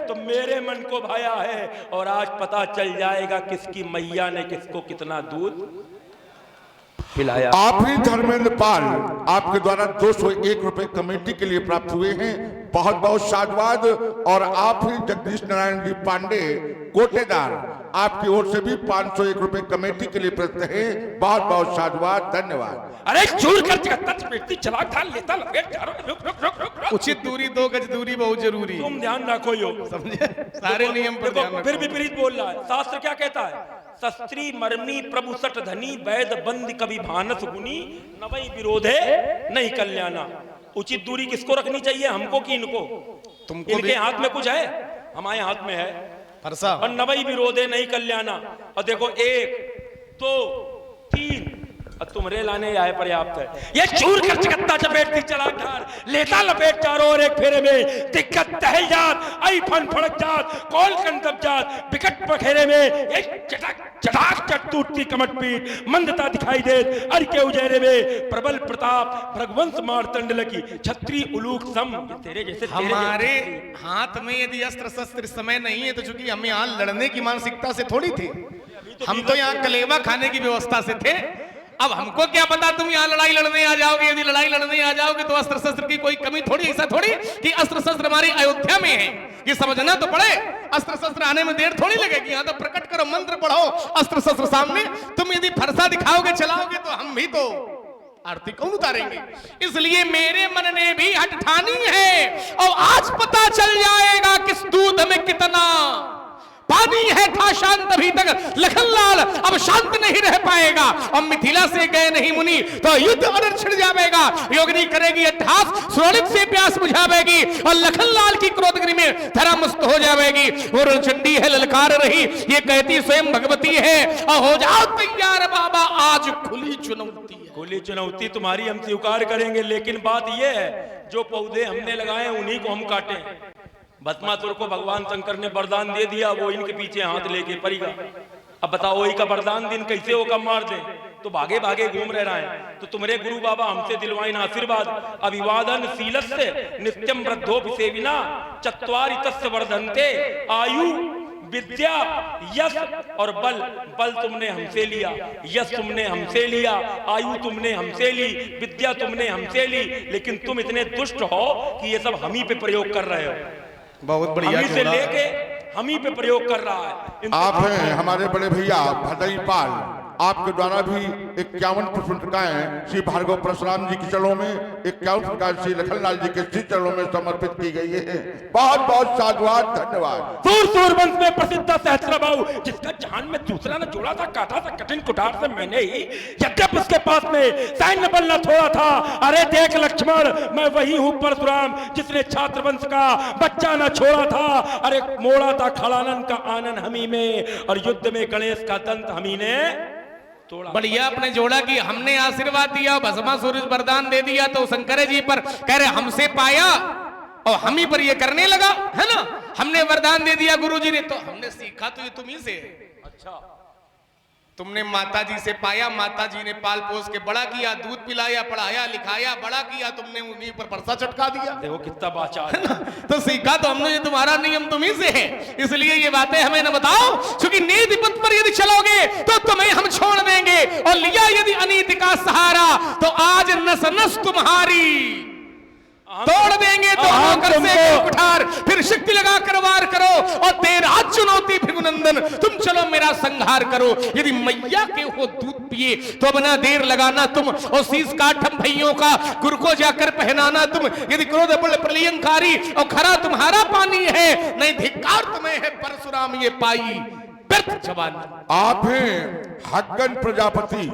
तो मेरे मन को भाया है, और आज पता चल जाएगा किसकी मैया ने किसको कितना दूध पिलाया। आप ही धर्मेंद्र पाल आपके द्वारा 201 रुपए कमेटी के लिए प्राप्त हुए हैं, बहुत बहुत साधुवाद। और आप ही जगदीश नारायण जी पांडे कोटेदार, आपकी ओर से भी 501 रुपए कमेटी के लिए प्राप्त है, बहुत बहुत साधुवाद, धन्यवाद। अरे चूर कर चपेटती चला ढाल लेता लपेट चारों, रुक रुक रुक रुक रुक। उचित दूरी 2 गज दूरी बहुत जरूरी। तुम ध्यान रखो यो, समझे? सारे नियम पर ध्यान रखो। फिर विपरीत बोल रहा है। शास्त्र क्या कहता है? शस्त्री मर्मी प्रभु सट धनी वैद बंद कभी भानस गुनी नवई विरोधे नहीं कल्याणा। उचित दूरी किसको रखनी चाहिए, हमको कि इनको? तुमको इनके हाथ में कुछ है, हमारे हाथ में है। फरसा और नवई विरोधे नहीं कल्याणा। और देखो 1 2 3 और तुम्हारे लाने आए पर्याप्त है। ये चूर कर चिकत्ता चपेटती चला ढार लेता लपेट चारों और एक फेरे में दिक्कत तहल जात आई फन फड़क जात कौल कंदब जात विकट पखेरे में एक चटक चटाक चट टूटती कमट पीट मंदता दिखाई दे अर के उजेरे में प्रबल प्रताप भृगवंश मारतंड लकी छत्री उलूक सम। तेरे जैसे हमारे हाथ में यदि अस्त्र शस्त्र इस समय नहीं है तो चूंकि हमें यहाँ लड़ने की मानसिकता से थोड़ी थी, हम तो यहाँ कलेवा खाने की व्यवस्था से थे। अब हमको क्या पता तुम यहाँ लड़ाई लड़ने आ जाओगे। यदि लड़ाई लड़ने आ जाओगे तो अस्त्र शस्त्र की कोई कमी थोड़ी, ऐसा थोड़ी कि अस्त्र शस्त्र हमारी अयोध्या में है, ये समझना तो पड़े। अस्त्र शस्त्र आने में देर थोड़ी लगेगी, यहाँ तो प्रकट करो, मंत्र पढ़ो, अस्त्र शस्त्र सामने। तुम यदि फरसा दिखाओगे चलाओगे तो हम भी तो आरती कौन उतारेंगे। इसलिए मेरे मन ने भी हट ठानी है और आज पता चल जाएगा किस दूध में कितना पानी है। था शांत अभी तक लखनलाल अब शांत नहीं रह पाएगा। और मिथिला से गए नहीं मुनि तो युद्ध अनर छिड़ जाएगा। योगिनी करेगी अट्ठास स्वरित से प्यास बुझावेगी और लखनलाल की क्रोधगिरी में धरामस्त हो जाएगी। और चंडी है ललकार रही, ये कहती स्वयं भगवती है और हो जाओ तैयार बाबा, आज खुली चुनौती है। खुली चुनौती तुम्हारी हम स्वीकार करेंगे, लेकिन बात यह है जो पौधे हमने लगाए उन्हीं को हम काटें। भस्मासुर को भगवान शंकर ने वरदान दे दिया, वो इनके पीछे हाथ लेके पड़ेगा। अब बताओ वही का वरदान दिन कैसे वो कम मार दे, तो भागे भागे घूम रहे हैं। तो तुम्हारे गुरु बाबा हमसे दिलवाइन आशीर्वाद अभिवादन शीलस्य नित्यम वृद्धोपि सेविना चत्वारि तस्य वर्धन्ते आयु विद्या यश और बल। बल तुमने हमसे लिया, यश तुमने हमसे लिया, आयु तुमने हमसे ली, विद्या तुमने हमसे ली, लेकिन तुम इतने दुष्ट हो कि ये सब हम ही पे प्रयोग कर रहे हो। बहुत बढ़िया, हम से लेके हम ही पे प्रयोग कर रहा है। आप हैं हमारे बड़े भैया भदई पाल, आपके द्वारा भी 51 पुष्पिकाएं श्री भार्गव परशुराम जी के चरणों में, 51 प्रकार श्री लखनलाल जी के श्री चरणों में समर्पित की गई है। बहुत बहुत साधुवाद, धन्यवाद। सूर वंश में प्रसिद्ध सहस्त्रबाहु जिसका जान में दूसरा न जोड़ा था, काटा था कठिन कुठार से मैंने ही, यद्यप उसके पास में सैन्य बल न थोड़ा था। अरे देख लक्ष्मण, मैं वही हूँ परशुराम जिसने छात्र वंश का बच्चा न छोड़ा था। अरे मोड़ा था खड़ानन का आनंद हमी में और युद्ध में गणेश का दंत हमी ने तोड़ा। बढ़िया अपने जोड़ा की हमने आशीर्वाद दिया, भस्मासुर वरदान दे दिया तो शंकर जी पर कह रहे हमसे पाया और हम ही पर ये करने लगा, है ना। हमने वरदान दे दिया गुरुजी ने, तो हमने सीखा तो ये तुम्ही से। अच्छा, तुमने माता जी से पाया, माता जी ने पाल पोस के बड़ा किया, दूध पिलाया, पढ़ाया लिखाया, बड़ा किया, तुमने उन्हीं पर परसा चटका दिया। देखो कितना बाचा है ना, तो सीखा तो हमने, ये तुम्हारा नियम तुम्ही से है। इसलिए ये बातें हमें न बताओ, क्योंकि नीति पथ पर यदि चलोगे तो तुम्हें हम छोड़ देंगे। और लिया यदि अनीति का सहारा तो आज नस नस तुम्हारी तोड़ देंगे। तो होकर से कुठार फिर शक्ति लगा कर वार करो और तेरा चुनौती भृगुनंदन, तुम चलो मेरा संहार करो। यदि मैया के हो दूध पिए तो बना देर लगाना तुम, और शीश काट हम भैयों का गुरु को जाकर पहनाना तुम। यदि क्रोध बल प्रलयंकारी और खरा तुम्हारा पानी है, नहीं धिक्कार तुम्हें है परशुराम ये पाई व्यर्थ जवानी। आप हैं हग्गन प्रजापति,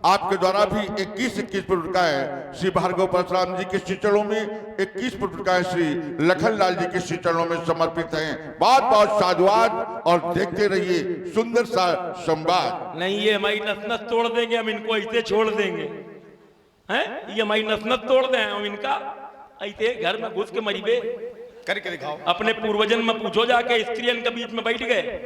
आपके द्वारा भी 21 पुरस्कार श्री भार्गव परशुराम जी के श्री चरणों में, 21 पुरस्कार श्री लखनलाल जी के श्री चरणों में समर्पित हैं। बहुत बहुत साधुवाद और देखते रहिए सुंदर सा संवाद। नहीं, ये हमारी नस तोड़ देंगे, हम इनको ऐसे छोड़ देंगे हैं। ये हमारी नस तोड़ दें हम इनका, ऐसे घर में घुस के मरीबे करके दिखाओ। अपने पूर्वजन में पूछो जाके, स्त्रियन के बीच में बैठ गए,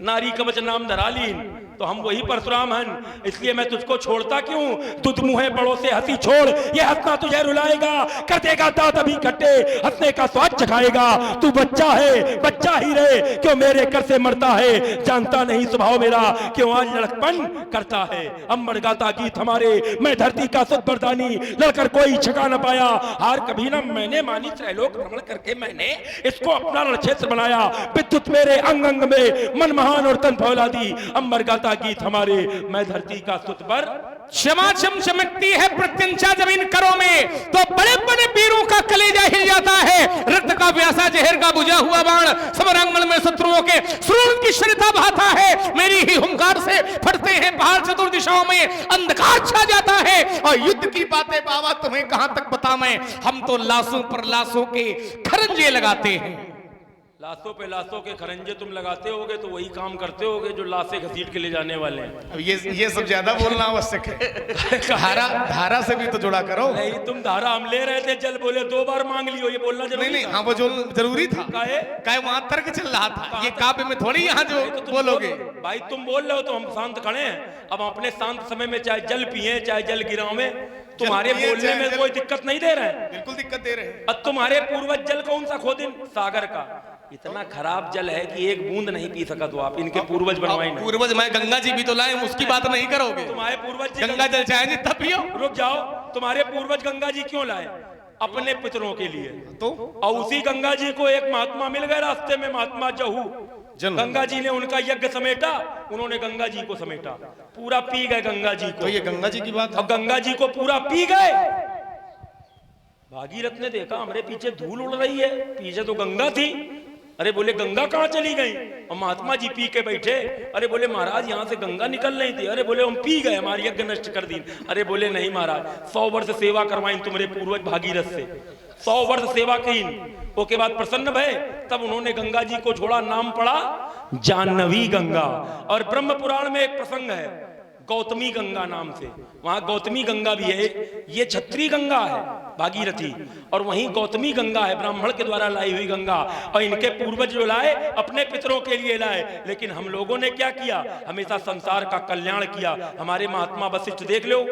नारी कवच नाम धरा लीन, तो हम वही परशुराम हैं, इसलिए मैं तुझको छोड़ता क्यों? तुझ मुँहे बड़ों से हंसी छोड़, ये हंसना तुझे रुलाएगा, कर देगा दांत अभी खट्टे, हंसने का स्वाद चखाएगा। तू बच्चा है, बच्चा ही रहे, क्यों मेरे कर से मरता है, जानता नहीं स्वभाव मेरा, क्यों आज लड़कपन करता है। अम्बर गाता गीत हमारे, मैं धरती का सुत बरदानी, लड़कर कोई छका न पाया, हार कभी न मैंने मानी, त्रैलोक भ्रमण करके मैंने इसको अपना रण क्षेत्र बनाया। विद्युत मेरे अंग अंग में, मन महान और तन फौलादी, अम्बर गाता गीत हमारे, मैं धरती का सुत बर। क्षमाचम चमकती है प्रत्यंचा जमीन करों में, तो बड़े बड़े वीरों का कलेजा हिल जाता है। रक्त का प्यासा, जहर का बुझा हुआ बाण, समरांगण में शत्रुओं के श्रोण की शरीरता बहाता है। मेरी ही हुंकार से फटते हैं पहाड़, चतुर दिशाओं में अंधकार छा जाता है। और युद्ध की बातें बाबा तुम्हें कहां तक बताऊं, हम तो लाशों पर लाशों के खरंजे लगाते हैं। लाशों पे लाशों के खरंजे तुम लगाते होगे, तो वही काम करते होगे जो लाशें घसीट के ले जाने वाले हैं। अब ये सब ज्यादा बोलना आवश्यक है। धारा से भी तो जुड़ा करो। नहीं, तुम धारा हम ले रहे थे, जल बोले 2 बार मांग लियो, ये बोलना जरूरी नहीं, हाँ वो जो जरूरी था, काहे वहां तर्क चल रहा था, ये काव्य में थोड़ी यहाँ जो तो बोलोगे। भाई तुम बोल रहे हो तो हम शांत खड़े हैं। अब अपने शांत समय में चाहे जल पिए चाहे जल गिरावे, तुम्हारे बोलने में कोई दिक्कत नहीं दे रहे हैं। बिल्कुल दिक्कत दे रहे हैं। अब तुम्हारे पूर्वज जल कौन सा खोदिन? सागर का। इतना खराब जल है कि एक बूंद नहीं पी सका, तो आप इनके पूर्वज बनवाई नहीं। पूर्वज मैं गंगा जी भी तो लाए, उसकी बात नहीं करोगे। तुम्हारे पूर्वज गंगा जल चाहेंगे तब पियो। रुक जाओ, तुम्हारे पूर्वज गंगा जी क्यों लाए? अपने पितरों के लिए। तो और उसी गंगा जी को एक महात्मा मिल गए रास्ते में, महात्मा जहू। गंगा जी ने उनका यज्ञ समेटा, उन्होंने गंगा जी को समेटा, पूरा पी गए गंगा जी को। तो ये गंगा जी की बात है। अब गंगा जी को पूरा पी गए। भागीरथ ने देखा हमारे पीछे धूल उड़ रही है, पीछे तो गंगा थी। अरे बोले गंगा कहाँ चली गई? और महात्मा जी पी के बैठे। अरे बोले महाराज यहाँ से गंगा निकल रही थी। अरे बोले हम पी गए, हमारी यज्ञ नष्ट कर दी। अरे बोले नहीं महाराज, 100 वर्ष सेवा करवाई तुम्हारे पूर्वज भागीरथ से, 100 वर्ष सेवा की। उसके बाद प्रसन्न भय, तब उन्होंने गंगा जी को छोड़ा, नाम पड़ा जाह्नवी गंगा। और ब्रह्म पुराण में एक प्रसंग है गौतमी गंगा नाम से, वहां गौतमी गंगा भी है। ये क्षत्रिय गंगा है भागीरथी, और वहीं गौतमी गंगा है ब्राह्मण के द्वारा लाई हुई गंगा। और इनके पूर्वज जो लाए अपने पितरों के लिए लाए, लेकिन हम लोगों ने क्या किया? हमेशा संसार का कल्याण किया। हमारे महात्मा वशिष्ठ देख लो,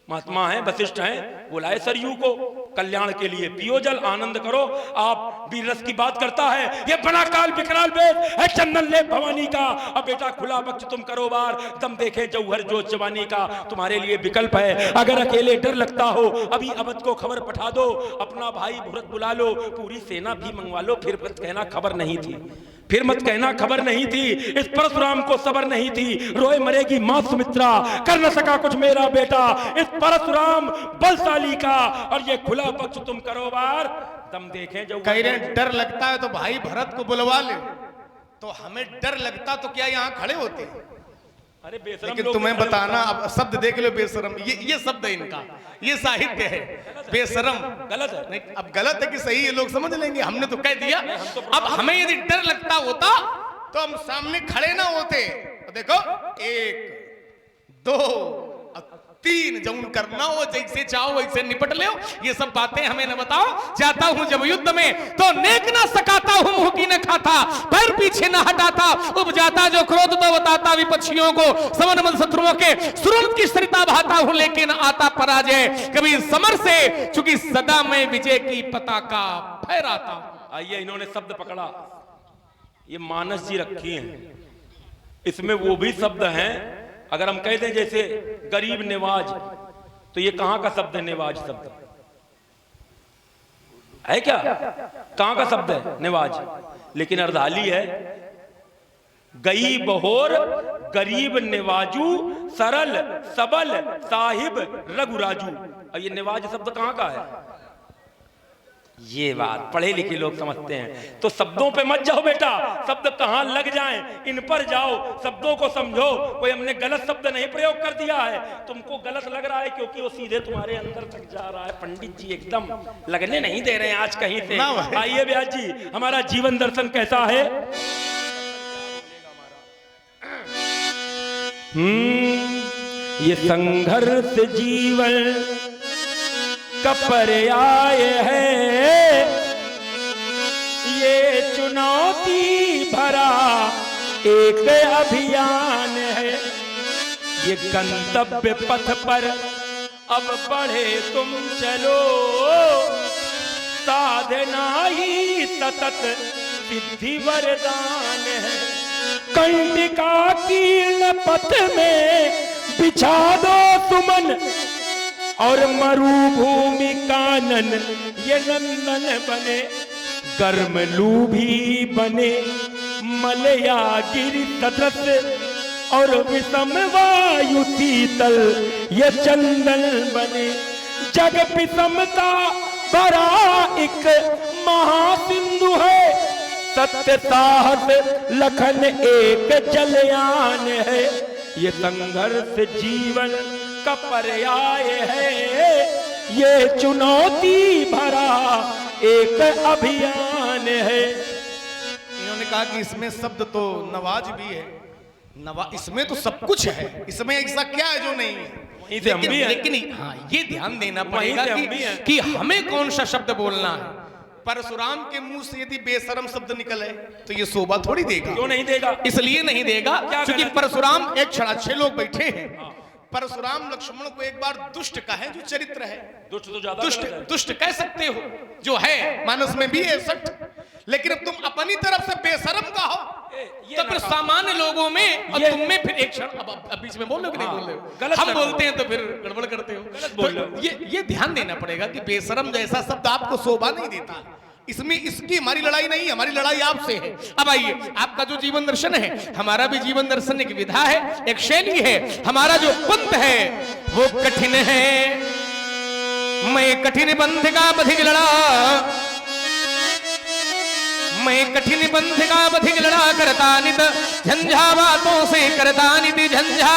महात्मा हैं वशिष्ठ हैं, वो लाए सरयू को कल्याण के लिए, पियो जल आनंद करो। आप वीर रस की बात करता है, ये बड़ा काल विकराल वेद है चंदन ले भवानी का। अब बेटा खुला बख्श तुम करो बार, दम देखे जौहर जोत जवानी का। तुम्हारे लिए विकल्प है, अगर अकेले डर लगता हो अभी अवध को खबर पठा दो, अपना भाई भरत बुला लो, पूरी सेना भी मंगवा लो, फिर मत कहना खबर नहीं थी, फिर मत कहना खबर नहीं थी। इस परशुराम को सबर नहीं थी, रोए मरेगी मां सुमित्रा, कर न सका कुछ मेरा बेटा इस परशुराम बलशाली का। और ये खुला पक्ष तुम करो बार, दम देखें जो कह रहे डर लगता है तो भाई भरत को बुलवा ले। तो हमें डर लगता तो क्या यहाँ खड़े होते? अरे बेशरम, लेकिन तुम्हें बताना, अब शब्द देख लो बेशरम, ये शब्द है इनका, ये साहित्य है। बेशरम गलत है। नहीं, अब गलत है कि सही, ये लोग समझ लेंगे, हमने तो कह दिया। अब हमें यदि डर लगता होता तो हम सामने खड़े ना होते। देखो 1 2 3 जौन करना हो, जैसे चाहो वैसे निपट लो। ये सब बातें हमें न बताओ। जाता हूं जब युद्ध में तो नेक ना सकाता हूं, मुंह की न खाता, पैर पीछे न हटाता, उपजाता जो क्रोध तो बताता विपक्षियों को, समन मन शत्रुओं के सुरंत की सरिता बहाता हूं, लेकिन आता पराजय कभी समर से, चूंकि सदा मैं विजय की पताका फहराता हूं। आइए, इन्होंने शब्द पकड़ा, ये मानस जी रखी हैं, इसमें वो भी शब्द हैं। अगर हम कहते हैं जैसे गरीब निवाज, तो ये कहां का शब्द है? निवाज शब्द है क्या? कहां का शब्द है निवाज? लेकिन अर्धाली है, गई बहोर गरीब निवाजू, सरल सबल साहिब रघुराजू। अब ये निवाज शब्द कहां का है? ये बात पढ़े लिखे लोग समझते हैं। तो शब्दों पे मत जाओ बेटा, शब्द कहां लग जाएं इन पर जाओ, शब्दों को समझो। कोई हमने गलत शब्द नहीं प्रयोग कर दिया है, तुमको गलत लग रहा है क्योंकि वो सीधे तुम्हारे अंदर तक जा रहा है। पंडित जी एकदम लगने नहीं दे रहे हैं आज कहीं से। आइए ब्यास जी, हमारा जीवन दर्शन कैसा है? ये संघर्ष जीवन कपर आए हैं, ये चुनौती भरा एक अभियान है, ये गंतव्य पथ पर अब बढ़े तुम चलो, साधना ही सतत सिद्धि वरदान है। कंटिका कीर्ण पथ में बिछा दो सुमन, और मरुभूमि कानन ये नंदन बने, गर्म लू भी बने मलया गिरि सदृश, और विषम वायु शीतल ये चंदन बने। जग विषमता भरा एक महासिंधु है, सत्य साहस लखन एक जलयान है, ये संघर्ष जीवन का पर्याय है, ये चुनौती भरा एक अभियान है। इन्होंने कहा कि इसमें शब्द तो नवाज भी है, इसमें तो सब कुछ है, इसमें ऐसा क्या है जो नहीं है। लेकिन हाँ, ये ध्यान देना पड़ेगा कि हमें कौन सा शब्द बोलना है। परशुराम के मुंह से यदि बेशरम शब्द निकले तो ये शोभा थोड़ी देगा। क्यों नहीं देगा? इसलिए नहीं देगा क्योंकि परशुराम एक क्षण अच्छे लोग बैठे हैं। परशुराम लक्ष्मण को एक बार दुष्ट कहे, जो चरित्र है दुष्ट तो ज्यादा दुष्ट कह सकते हो, जो है मानस में भी है सट, लेकिन अब तुम अपनी तरफ से बेशरम कहो तो फिर सामान्य लोगों में और तुम में फिर एक क्षण अब बीच में बोल रहे हो कि नहीं बोल रहे हो? हम बोलते हैं तो फिर गड़बड़ करते हो। तो ये ध्यान देना पड़ेगा कि बेशरम जैसा शब्द आपको शोभा नहीं देता। इसमें इसकी हमारी लड़ाई नहीं है, हमारी लड़ाई आपसे है। अब आइए, आपका जो जीवन दर्शन है, हमारा भी जीवन दर्शन एक विधा है, एक शैली है। हमारा जो पंथ है वो कठिन है। मैं कठिन बंध का बधिक लड़ा, मैं कठिन बंध का बधिक लड़ा, करता नित झंझा बातों से, करता नित झंझा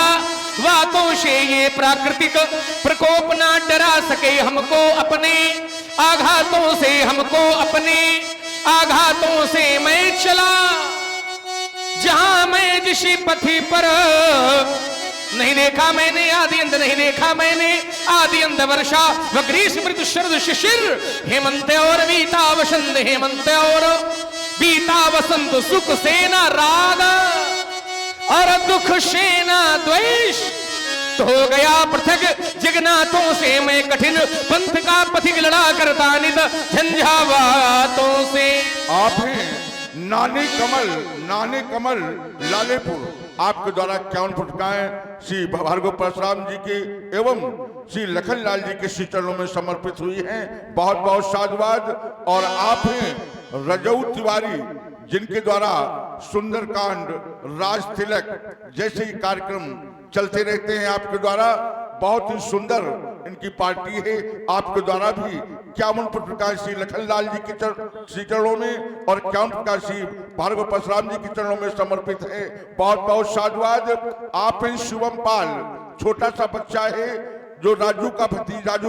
बातों से। ये प्राकृतिक प्रकोप ना डरा सके हमको अपने आघातों से, हमको अपने आघातों से। मैं चला जहां मैं जिस पथी पर, नहीं देखा मैंने आदि अंत, नहीं देखा मैंने आदि अंत। वर्षा व ग्रीष्म मृदु शरद शिशिर, हेमंत और बीता वसंत, हेमंत और बीता वसंत। सुख सेना राग और दुख सेना द्वेष, तो हो गया पृथक जगन्नाथों से। मैं कठिन पंथ का पथिक लड़ा, करता नित झंझावातों से। आप हैं नानी कमल लालेपुर, आपके द्वारा 51 फुटकाएं श्री भार्गव परशुराम जी के एवं श्री लखनलाल जी के श्री चरणों में समर्पित हुई हैं। बहुत बहुत साधुवाद। और आप हैं रजऊ तिवारी, जिनके द्वारा सुंदरकांड, राज तिलक जैसे ही कार्यक्रम चलते रहते हैं आपके द्वारा। बहुत ही सुंदर इनकी पार्टी है। आपके द्वारा भी 51 प्रकाश श्री लखनलाल जी के श्री चरणों में और 51 प्रकाश श्री भार्गव परशुराम जी के चरणों में समर्पित है। बहुत बहुत साधुवाद। आप हैं शिवम पाल, छोटा सा बच्चा है जो राजू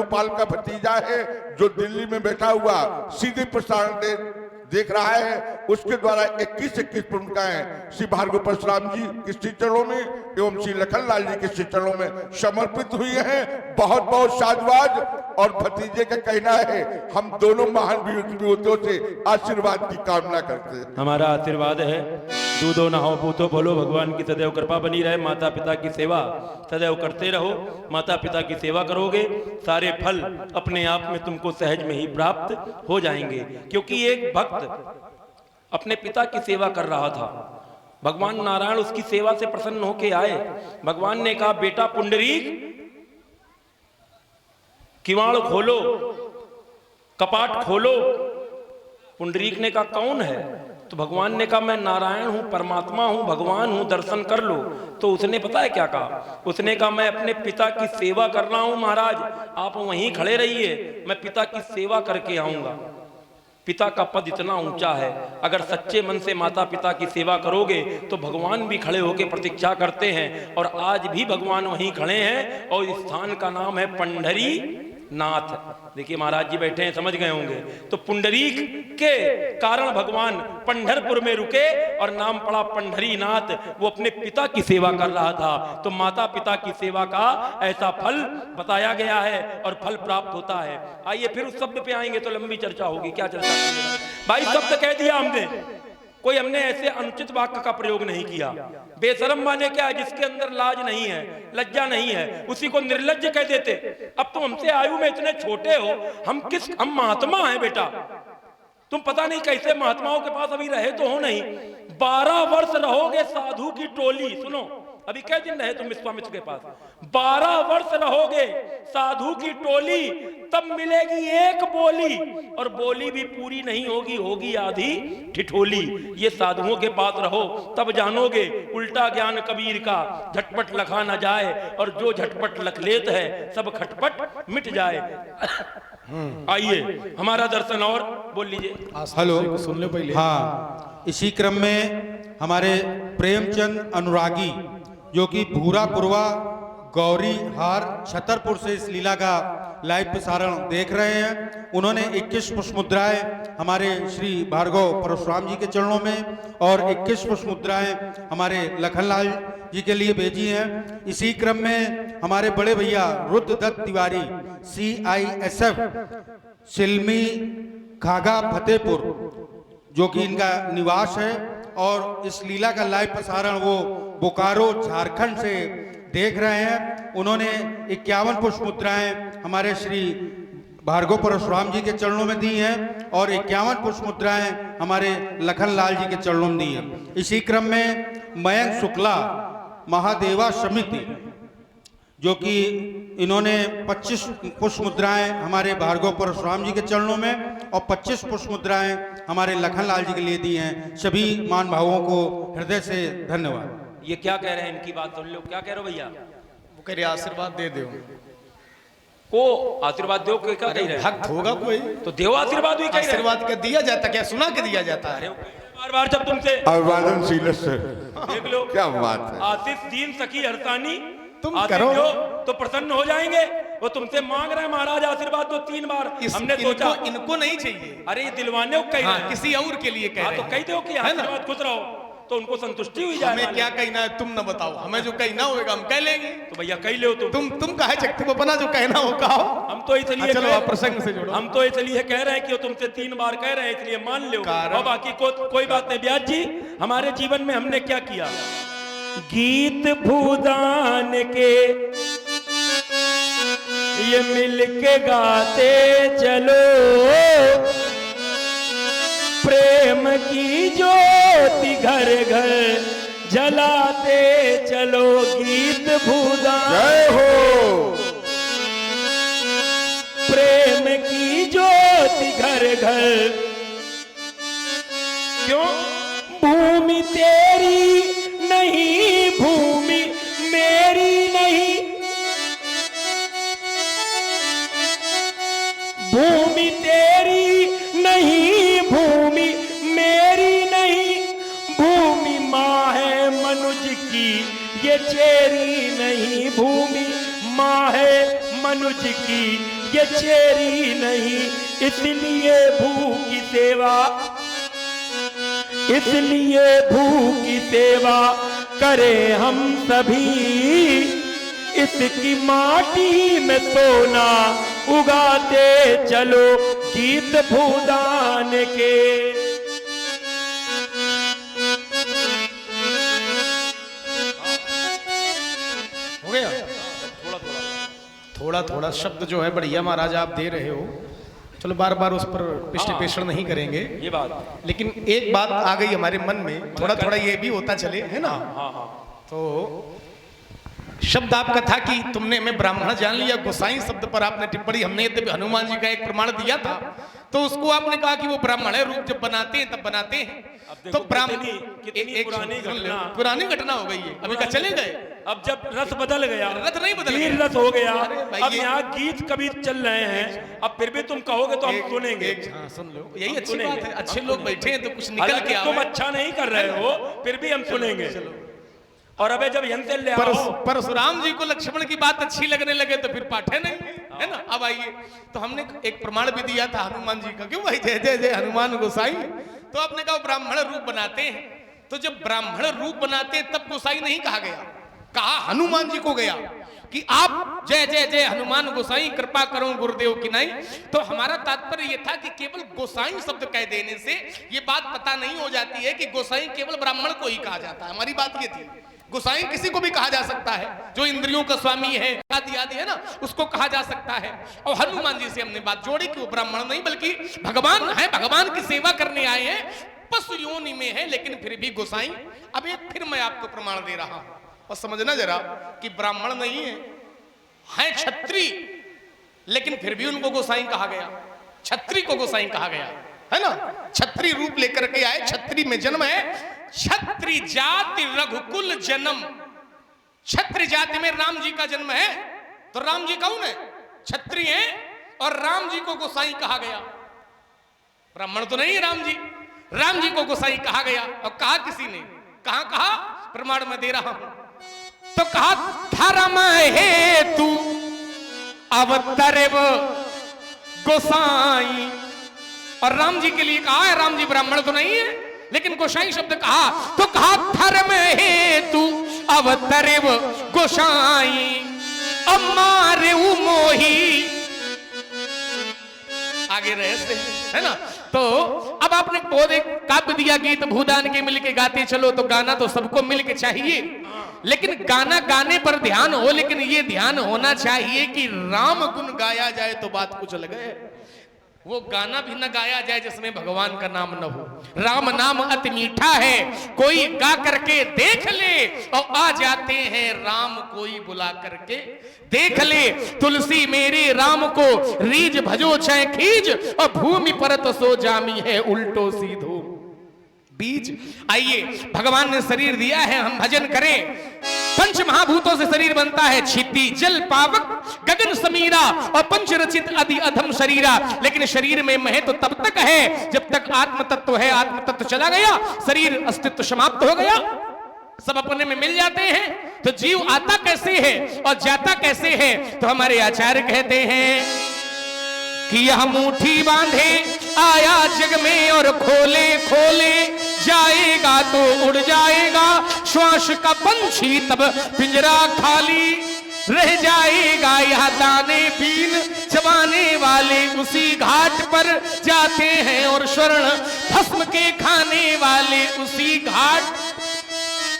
पाल का भतीजा है, जो दिल्ली में बैठा हुआ सीधे प्रसारण देख रहा है। उसके द्वारा 21 भूमिकाएं श्री भार्गव परशुराम जी के श्री चरणों में एवं श्री लखनलाल जी के श्री चरणों में समर्पित हुई हैं। बहुत बहुत साधुवाद। और भतीजे का कहना है, हम दोनों महान विभूतियों से आशीर्वाद की कामना करते हैं। हमारा आशीर्वाद है, दूधो नहाओ पूतो बोलो, भगवान की सदैव कृपा बनी रहे। माता पिता की सेवा सदैव करते रहो। माता पिता की सेवा करोगे, सारे फल अपने आप में तुमको सहज में ही प्राप्त हो जाएंगे। क्योंकि एक भक्त अपने पिता की सेवा कर रहा था, भगवान नारायण उसकी सेवा से प्रसन्न होके आए। भगवान ने कहा, बेटा पुंडरीक किवाड़ खोलो, कपाट खोलो। पुंडरीक ने कहा, कौन है? तो भगवान ने कहा, मैं नारायण हूं, परमात्मा हूं, भगवान हूं, दर्शन कर लो। तो उसने पता है क्या कहा? उसने कहा, मैं अपने पिता की सेवा कर रहा हूं महाराज, आप वहीं खड़े रहिए, मैं पिता की सेवा करके आऊंगा। पिता का पद इतना ऊंचा है, अगर सच्चे मन से माता पिता की सेवा करोगे तो भगवान भी खड़े होकर प्रतीक्षा करते हैं। और आज भी भगवान वहीं खड़े हैं और इस स्थान का नाम है पंढरी नाथ। देखिए महाराज जी बैठे हैं, समझ गए होंगे। तो पुंडरीक के कारण भगवान पंढरपुर में रुके और नाम पड़ा पंढरी नाथ। वो अपने पिता की सेवा कर रहा था। तो माता पिता की सेवा का ऐसा फल बताया गया है और फल प्राप्त होता है। आइए फिर उस शब्द पे आएंगे तो लंबी चर्चा होगी। क्या चर्चा करेंगे भाई? शब्द कह दिया हमने, कोई हमने ऐसे अनुचित वाक्य का प्रयोग नहीं किया। बेशरम माने क्या है? जिसके अंदर लाज नहीं है, लज्जा नहीं है, उसी को निर्लज्ज कह देते। अब तुम हमसे आयु में इतने छोटे हो, हम महात्मा हैं बेटा। तुम पता नहीं कैसे महात्माओं के पास अभी रहे तो हो नहीं। 12 वर्ष रहोगे साधु की टोली। सुनो, अभी कै दिन रहे तुम विश्वामित्र के पास? 12 वर्ष रहोगे साधु की टोली, तब मिलेगी एक बोली, और बोली भी पूरी नहीं होगी, होगी आधी ठिठोली। ये साधुओं के पास रहो तब जानोगे उल्टा ज्ञान कबीर का, झटपट लखा न जाए, और जो झटपट लख लेत है सब खटपट मिट जाए। आइए हमारा दर्शन और बोल लीजिए। हेलो, सुन लो पहले। हाँ, इसी क्रम में हमारे प्रेमचंद अनुरागी जो कि भूरापुरवा गौरी हार छतरपुर से इस लीला का लाइव प्रसारण देख रहे हैं, उन्होंने 21 पुष्प मुद्राएं हमारे श्री भार्गव परशुराम जी के चरणों में और 21 पुष्प मुद्राएं हमारे लखनलाल जी के लिए भेजी हैं। इसी क्रम में हमारे बड़े भैया रुद्रदत्त तिवारी CISF सिलमी खागा फतेहपुर जो कि इनका निवास है, और इस लीला का लाइव प्रसारण वो बोकारो झारखंड से देख रहे हैं। उन्होंने 51 पुष्प मुद्राएं हमारे श्री भार्गव परशुराम जी के चरणों में दी हैं और 51 पुष्प मुद्राएं हमारे लखनलाल जी के चरणों में दी हैं। इसी क्रम में मयंक शुक्ला महादेवा समिति जो कि इन्होंने 25 पुष्प मुद्राएं हमारे भार्गव परशुराम जी के चरणों में और 25 पुष्प मुद्राएं हमारे लखनलाल जी के लिए दी हैं। सभी मान भावों को हृदय से धन्यवाद। ये क्या कह रहे हैं? इनकी बात सुन लो। क्या कह रहे हो भैया? वो कह रहे आशीर्वाद दे दो को, आशीर्वाद दो। क्या कह रहे हैं? भक्त होगा कोई तो देव आशीर्वाद भी कह रहे हैं। आशीर्वाद क्या दिया जाता, क्या सुना के दिया जाता है? बार बार जब तुमसे अभिवादनशील से देख लो, क्या बात है। आशीष दीन सखी हरसानी तुम आशीष करो दो तो प्रसन्न हो जाएंगे। वो तुमसे मांग रहे हैं महाराज आशीर्वाद दो 3 बार। हमने सोचा इनको नहीं चाहिए। अरे ये दिलवाने को कह रहे हैं, किसी और के लिए कह हाँ रहे तो हैं। कह दो कि आशीर्वाद खुश रहो, तो उनको संतुष्टि हुई जाए। हमें क्या कहना है तुम न बताओ, हमें जो कहना होगा हम कह लेंगे। तो भैया कह लो तुम कहे चकते को अपना जो कहना हो कहो। हम तो इसलिए चलो आप प्रसंग से जोड़ो। हम तो इसलिए कह रहे हैं कि वो तुमसे 3 बार कह रहे हैं, इसलिए मान लो। और बाकी कोई बात नहीं। ब्याज जी, हमारे जीवन में हमने क्या किया? गीत भूदान के ये मिल के गाते चलो, प्रेम की ज्योति घर घर जलाते चलो। गीत भूदान जय हो। प्रेम की ज्योति घर घर। क्यों? भूमि तेरी नहीं, भूमि मेरी नहीं, भूमि तेरी नहीं, भूमि मेरी नहीं, भूमि माँ है मनुज की ये चेरी नहीं, भूमि माँ है मनुज की ये चेरी नहीं। इसलिए भू की सेवा, इसलिए भू की सेवा करें हम सभी, इसकी माटी में सोना उगाते चलो। गीत भूदान के हो गया। थोड़ा थोड़ा शब्द जो है बढ़िया महाराज आप दे रहे हो। चलो बार बार उस पर पिष्ट नहीं करेंगे ये बात, लेकिन एक बात आ गई हमारे मन में, थोड़ा थोड़ा ये भी होता चले, है ना? हाँ हाँ। तो शब्द आपका था कि तुमने हमें ब्राह्मण जान लिया। गोसाई शब्द पर आपने टिप्पणी, हमने यद्यपि हनुमान जी का एक प्रमाण दिया था, तो उसको आपने कहा कि वो ब्राह्मण है, रूप जब बनाते हैं तब बनाते हैं। तो ब्राह्मण कितनी पुरानी घटना हो गई है, अभी का चले गए। अब जब रस बदल गया, रथ नहीं बदल वीर गया, रस हो गया। भाई अब यहाँ गीत कभी चल रहे हैं, अब फिर भी तुम कहोगे तो हम सुनेंगे। हाँ सुन लो, यही अच्छी बात है। अच्छे लोग बैठे हैं तो कुछ निकल के तुम आवे। अच्छा नहीं कर रहे हो, फिर भी हम सुनेंगे। और अबे जब यंत्र ले आओ, परशुराम जी को लक्ष्मण की बात अच्छी लगने लगे तो फिर पाठे नहीं, है ना? अब आइए, तो हमने एक प्रमाण भी दिया था हनुमान जी का। क्यों भाई? जय जय जय हनुमान गोसाई। तो आपने कहा ब्राह्मण रूप बनाते हैं, तो जब ब्राह्मण रूप बनाते हैं तब गोसाई नहीं कहा गया, कहा हनुमान जी को गया। कि आप जय जय जय हनुमान गोसाई कृपा करो गुरुदेव की नहीं, तो हमारा तात्पर्य यह था कि केवल गोसाई शब्द कह देने से ये बात पता नहीं हो जाती है कि गोसाई केवल ब्राह्मण को ही कहा जाता है। हमारी बात ये थी, गोसाई किसी को भी कहा जा सकता है, जो इंद्रियों का स्वामी है आदि आदि है ना, उसको कहा जा सकता है। और हनुमान जी से हमने बात जोड़ी कि वो ब्राह्मण नहीं बल्कि भगवान है, भगवान की सेवा करने आए हैं, पशु योनि में है, लेकिन फिर भी गोसाई। अब एक फिर मैं आपको प्रमाण दे रहा हूं और समझना जरा कि ब्राह्मण नहीं है क्षत्रिय, लेकिन फिर भी उनको गोसाई कहा गया, क्षत्रिय को गोसाई कहा गया है ना। क्षत्रिय रूप लेकर के आए, क्षत्रिय में जन्म है, क्षत्रिय जाति रघुकुल जन्म। क्षत्रिय जाति में राम जी का जन्म है, तो राम जी कौन है? क्षत्रिय है, और राम जी को गोसाई कहा गया। ब्राह्मण तो नहीं है राम जी, राम जी को गोसाई कहा गया। और कहा किसी ने, कहा कहा प्रमाण में दे रहा हूं, तो कहा धर्म हेतु अवतरेव गोसाई। और राम जी के लिए कहा है, राम जी ब्राह्मण तो नहीं है, लेकिन गोसाई शब्द कहा तो कहा धर्म हेतु अवतरेव गोसाई अमारे मोही। आगे रहते है ना। तो अब आपने पौधे काव्य दिया, गीत भूदान के मिलके गाते चलो, तो गाना तो सबको मिलके चाहिए, लेकिन गाना गाने पर ध्यान हो, लेकिन ये ध्यान होना चाहिए कि राम गुण गाया जाए तो बात कुछ अलग है। वो गाना भी न गाया जाए जिसमें भगवान का नाम न हो। राम नाम अति मीठा है, कोई गा करके देख ले, और आ जाते हैं राम कोई बुला करके देख ले। तुलसी मेरे राम को रीज भजो छह खीज, और भूमि पर तो सो जामी है उल्टो सीधो बीज। आइए, भगवान ने शरीर दिया है, हम भजन करें। पंच महाभूतों से शरीर बनता है, क्षिति जल पावक गगन समीरा, और पंच रचित अधि अधम शरीरा। लेकिन शरीर में मह तो तब तक है जब तक आत्म तत्व है, आत्म तत्व चला गया शरीर अस्तित्व समाप्त हो गया, सब अपने में मिल जाते हैं। तो जीव आता कैसे है और जाता कैसे है? तो हमारे आचार्य कहते हैं कि यह मुट्ठी बांधे आया जग में, और खोले खोले जाएगा तो उड़ जाएगा। श्वास का पंछी तब पिंजरा खाली रह जाएगा। यह दाने बीन चबाने वाले उसी घाट पर जाते हैं, और स्वर्ण भस्म के खाने वाले उसी घाट।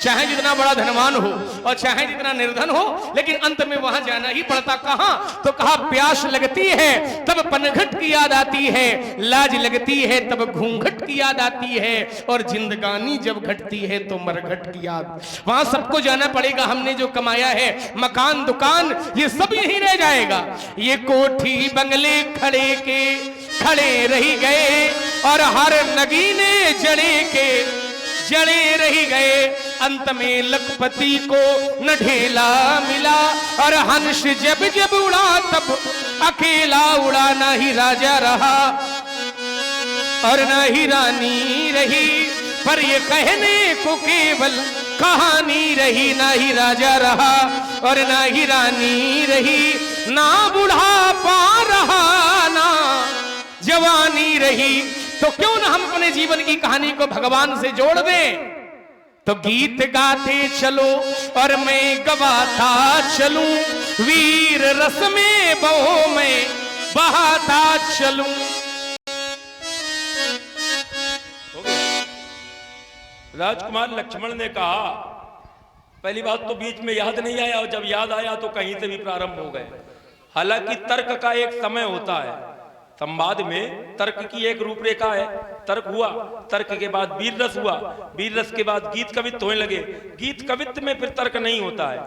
चाहे जितना बड़ा धनवान हो और चाहे जितना निर्धन हो, लेकिन अंत में वहां जाना ही पड़ता। कहां? तो कहा प्यास लगती है तब पनघट की याद आती है, लाज लगती है तब घूंघट की याद आती है, और जिंदगानी जब घटती है तो मरघट की याद। वहां सबको जाना पड़ेगा। हमने जो कमाया है, मकान दुकान ये सब यहीं रह जाएगा। ये कोठी बंगले खड़े के खड़े रही गए, और हर नगीने जड़े के जड़े रही गए। अंत में लखपति को न ढेला मिला, और हंस जब जब उड़ा तब अकेला उड़ा। ना ही राजा रहा और ना ही रानी रही, पर ये कहने को केवल कहानी रही। ना ही राजा रहा और ना ही रानी रही, ना बुढ़ापा रहा ना जवानी रही। तो क्यों ना हम अपने जीवन की कहानी को भगवान से जोड़ दें? तो गीत गाते चलो और मैं गवाता चलूं, वीर रस में बहो मैं बहाता चलूं। राजकुमार लक्ष्मण ने कहा, पहली बात तो बीच में याद नहीं आया, और जब याद आया तो कहीं से भी प्रारंभ हो गए। हालांकि तर्क का एक समय होता है, संवाद में तर्क की एक रूपरेखा है। तर्क हुआ, तर्क के बाद वीर रस हुआ, वीर रस के बाद गीत कवित्व होने लगे। गीत कवित्व में फिर तर्क नहीं होता है,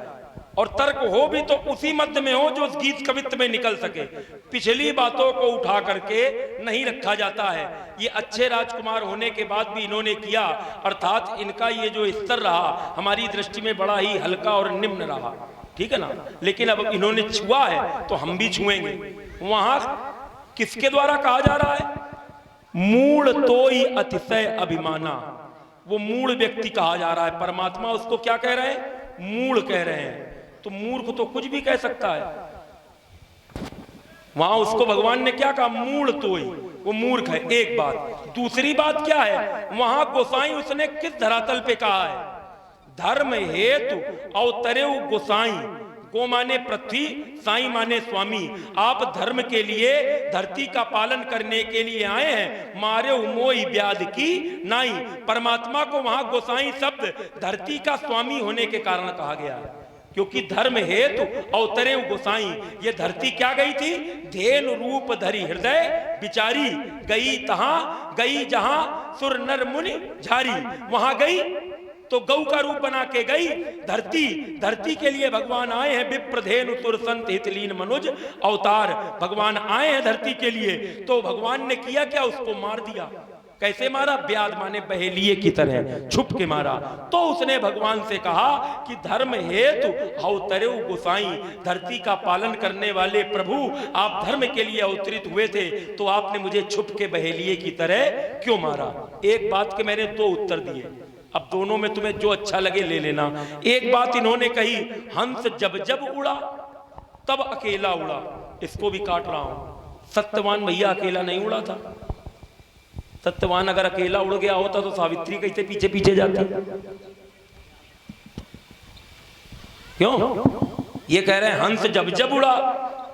और तर्क हो भी तो उसी मध्य में हो जो उस गीत कवित्व में निकल सके। पिछली बातों को उठा करके नहीं रखा जाता है। ये अच्छे राजकुमार होने के बाद भी इन्होंने किया, अर्थात इनका ये जो स्तर रहा हमारी दृष्टि में बड़ा ही हल्का और निम्न रहा, ठीक है ना। लेकिन अब इन्होंने छुआ है तो हम भी छुएंगे। वहां किसके द्वारा कहा जा रहा है? मूल तोई अतिशय अभिमाना। वो मूल व्यक्ति कहा जा रहा है, परमात्मा उसको क्या कह रहे हैं? मूल कह रहे हैं। तो मूर्ख तो कुछ भी कह सकता है। वहां उसको भगवान ने क्या कहा? मूल तोई, वो मूर्ख है। एक बात। दूसरी बात क्या है? वहां गोसाई उसने किस धरातल पे कहा है? धर्म हेतु अवतरेउ गोसाई। गो माने पृथ्वी, साईं माने स्वामी। आप धर्म के लिए, धरती का पालन करने के लिए आए हैं। मारे मोई ब्याद की नाई। परमात्मा को वहां गोसाई शब्द धरती का स्वामी होने के कारण कहा गया है, क्योंकि धर्म हेतु अवतरे गोसाई। ये धरती क्या गई थी? धेन रूप धरी हृदय बिचारी। गई जहां सुर नर मुनि झारी। वहां गई तो गौ का रूप बना के गई धरती के लिए भगवान आए हैं। विप्र धेनु सुर संत हितलीन मनुज अवतार। भगवान आए हैं धरती के लिए, तो भगवान ने किया क्या? उसको मार दिया। कैसे मारा? ब्याद माने बहेलिए की तरह छुप के मारा। तो उसने भगवान से कहा कि धर्म हेतु अवतरे गोसाई, धरती का पालन करने वाले प्रभु, आप धर्म के लिए अवतरित हुए थे, तो आपने मुझे छुप के बहेलिए की तरह क्यों मारा? एक बात के मैंने 2 उत्तर दिए, अब दोनों में तुम्हें जो अच्छा लगे ले लेना। एक बात इन्होंने कही, हंस जब जब उड़ा तब अकेला उड़ा। इसको भी काट रहा हूं। सत्यवान भैया अकेला नहीं उड़ा था। सत्यवान अगर अकेला उड़ गया होता तो सावित्री कैसे पीछे पीछे जाती? क्यों? ये कह रहे हैं हंस जब जब उड़ा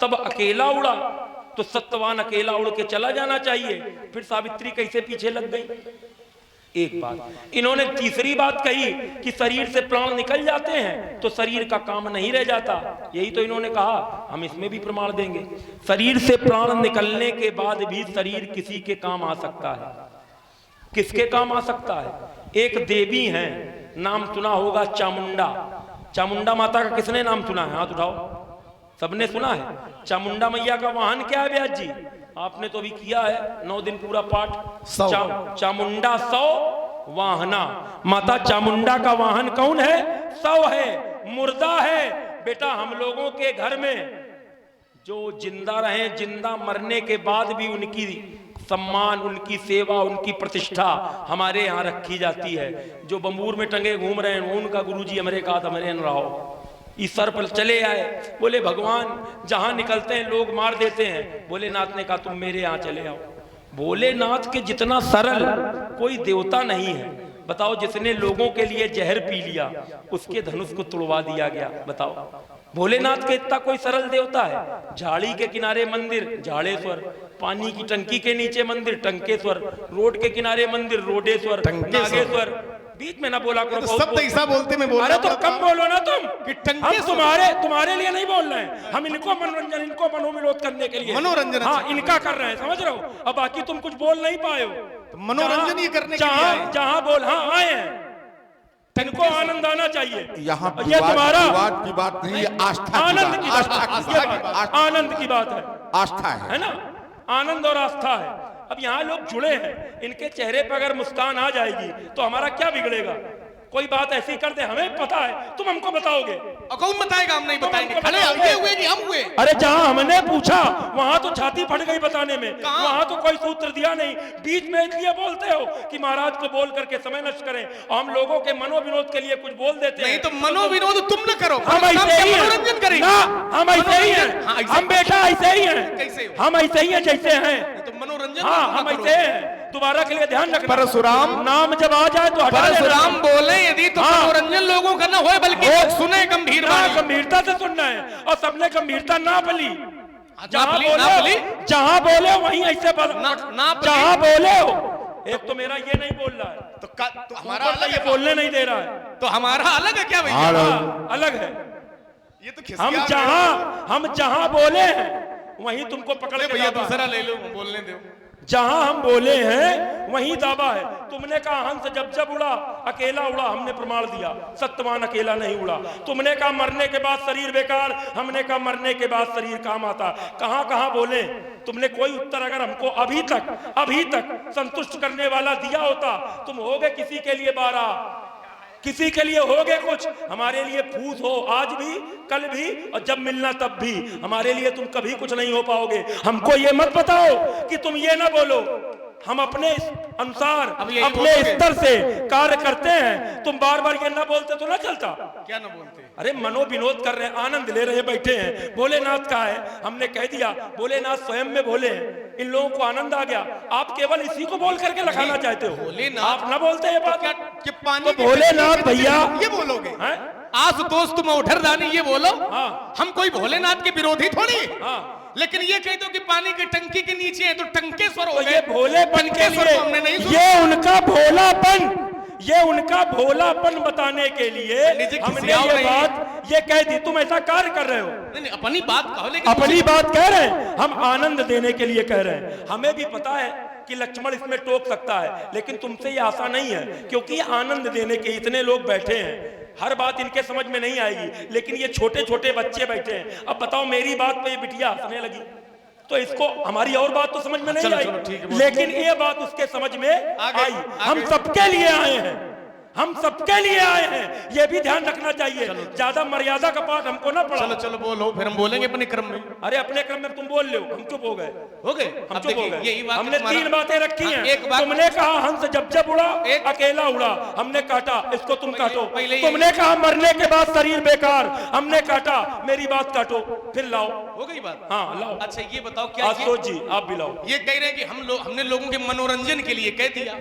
तब अकेला उड़ा, तो सत्यवान अकेला उड़ के चला जाना चाहिए, फिर सावित्री कैसे पीछे लग गई? एक बात। इन्होंने तीसरी बात कही कि शरीर से प्राण निकल जाते हैं तो शरीर का काम नहीं रह जाता। यही तो इन्होंने कहा, हम इसमें भी प्रमाण देंगे। शरीर से प्राण निकलने के बाद भी शरीर किसी के काम आ सकता है। किसके काम आ सकता है? एक देवी हैं, नाम सुना होगा चामुंडा। चामुंडा माता का किसने नाम सुना है? हाथ उठाओ। सबने सुना है। चामुंडा मैया का वाहन क्या है ब्याज जी? आपने तो भी किया है 9 दिन पूरा पाठ। चामुंडा 100 वाहना। माता चामुंडा का वाहन कौन है? 100 है, मुर्दा है। बेटा हम लोगों के घर में जो जिंदा रहे, जिंदा मरने के बाद भी उनकी सम्मान, उनकी सेवा, उनकी प्रतिष्ठा हमारे यहाँ रखी जाती है। जो बंबूर में टंगे घूम रहे हैं, उनका गुरुजी हमारे कहा था मेरे रहो, इस सर पर चले आए। बोले भगवान जहां निकलते हैं लोग मार देते हैं। भोलेनाथ ने कहा तुम मेरे यहाँ चले आओ। भोलेनाथ के जितना सरल कोई देवता नहीं है। बताओ, जिसने लोगों के लिए जहर पी लिया उसके धनुष को तोड़वा दिया गया। बताओ, भोलेनाथ के इतना कोई सरल देवता है? झाड़ी के किनारे मंदिर झाड़ेश्वर, पानी की टंकी के नीचे मंदिर टंकेश्वर, रोड के किनारे मंदिर रोडेश्वर, नागेश्वर। बीच में ना बोला करो, तो सब ऐसा बोलते मैं बोल रहा। अरे तो कम बोलो ना तुम कि हम तुम्हारे लिए नहीं बोल रहे हैं। हम इनको मनोरंजन, इनको मनोविनोद करने के लिए मनोरंजन, हाँ इनका कर रहे हैं, समझ रहे हो? अब बाकी तुम कुछ बोल नहीं पाए हो, तो मनोरंजन ये करने के लिए जहां बोल हाँ आए हैं, इनको आनंद आना चाहिए। यहाँ ये तुम्हारा विवाद की बात नहीं, ये आस्था आनंद की बात, आनंद की बात है, आस्था है ना? आनंद और आस्था है। अब यहाँ लोग जुड़े हैं, इनके चेहरे पर अगर मुस्कान आ जाएगी तो हमारा क्या बिगड़ेगा? कोई बात ऐसी कर दे, हमें पता है, तुम हमको बताओगे? कौन बताएगा? हम नहीं बताएंगे। खड़े हुए कि हम हुए? अरे जहां हमने पूछा वहां तो छाती फट गई बताने में। वहां तो कोई सूत्र दिया नहीं। बीच में इसलिए बोलते हो कि महाराज को बोल करके समय नष्ट करें, और हम लोगों के मनोविनोद के लिए कुछ बोल देते हैं। नहीं तो मनोविनोद तुम न करो, हम ऐसे ही मनोरंजन करेंगे। हम ऐसे ही हैं, हम बेटा ऐसे ही हैं, हम ऐसे ही हैं जैसे हैं। तो मनोरंजन हाँ हम ऐसे हैं। दोबारा के लिए ध्यान रखना, परशुराम नाम जब आ जाए तो परशुराम बोले यदि तो मनोरंजन लोगों का ना हो, बल्कि सुने गंभीर बात, गंभीरता से सुनना है। और सबने गंभीरता ना पली, जहां बोले वहीं ऐसे जहां बोले हो। एक तो मेरा ये नहीं बोल रहा है, तो हमारा अलग ये बोलने नहीं दे रहा है, तो हमारा अलग है क्या भैया? अलग है। ये तो हम जहां बोले हैं वहीं तुमको पकड़ के भैया दूसरा ले लो, बोलने दो। जहां हम बोले हैं वहीं दावा है। तुमने कहा हंस जब जब उड़ा अकेला उड़ा, हमने प्रमाण दिया सत्यवान अकेला नहीं उड़ा। तुमने कहा मरने के बाद शरीर बेकार, हमने कहा मरने के बाद शरीर काम आता। कहां कहां बोले? तुमने कोई उत्तर अगर हमको अभी तक संतुष्ट करने वाला दिया होता, तुम होगे किसी के लिए 12, किसी के लिए होगे कुछ, हमारे लिए फूस हो आज भी, कल भी, और जब मिलना तब भी। हमारे लिए तुम कभी कुछ नहीं हो पाओगे। हमको ये मत बताओ कि तुम ये ना बोलो। हम अपने अनुसार अपने स्तर से कार्य करते हैं। तुम बार बार ये ना बोलते तो ना चलता। क्या ना बोलते? अरे मनोविनोद कर रहे हैं, आनंद ले रहे बैठे हैं। भोलेनाथ का है, हमने कह दिया भोलेनाथ स्वयं में भोले हैं। इन लोगों को आनंद आ गया। आप केवल इसी को बोल करके लखाना चाहते हो। आप ना बोलते ये बात, कि पानी तो भोलेनाथ भैया ये बोलोगे? आशुतोष तुम ओढ़रदानी ये बोलो, हाँ। हम कोई भोलेनाथ के विरोधी थोड़ी, हाँ। लेकिन ये कह दो कि पानी की टंकी के नीचे है तो टंकेश्वर हो तो गए। ये भोलेपन के टंकेश्वर लिए, तो हमने नहीं सुना। ये उनका भोलापन, ये उनका भोलापन बताने के लिए निजी हमने खिसियाओ ये नहीं। बात ये कह दी। तुम ऐसा कार्य कर रहे हो, नहीं, अपनी बात कहो, लेकिन अपनी बात कह रहे हैं, हम आनंद देने के लिए कह रहे हैं। हमें भी पता है कि लक्ष्मण इसमें टोक सकता है, लेकिन तुमसे ये आशा नहीं है, क्योंकि आनंद देने के इतने लोग बैठे हैं, हर बात इनके समझ में नहीं आएगी। लेकिन ये छोटे छोटे बच्चे बैठे हैं। अब बताओ, मेरी बात पे ये बिटिया हंसने लगी तो इसको हमारी और बात तो समझ में नहीं चलो, आई, चलो, ठीक है, लेकिन ये बात उसके समझ में आई। हम आगे। सबके लिए आए हैं, हम सबके लिए आए हैं, ये भी ध्यान रखना चाहिए। ज्यादा मर्यादा का पाठ हमको ना पड़ा। चलो चलो बोलो, फिर हम बोलेंगे अपने क्रम में। अरे अपने क्रम में तुम बोल लो, हम चुप हो गए, हो गए, हम अब चुप हो देखिए, गए। यही बात हमने तुम्हारा- 3 बातें रखी हैं। एक बात- तुमने कहा हंस जब जब उड़ा, एक- अकेला उड़ा, हमने काटा, इसको तुम काटो। पहले ये- तुमने कहा मरने के बाद शरीर बेकार, हमने काटा, मेरी बात काटो, फिर लाओ। हो गई बात। हाँ लाओ। अच्छा ये बताओ, क्या आशुतोष जी आप भी लाओ। ये कह रहे हैं कि हमने लोगों के मनोरंजन के लिए कह दिया,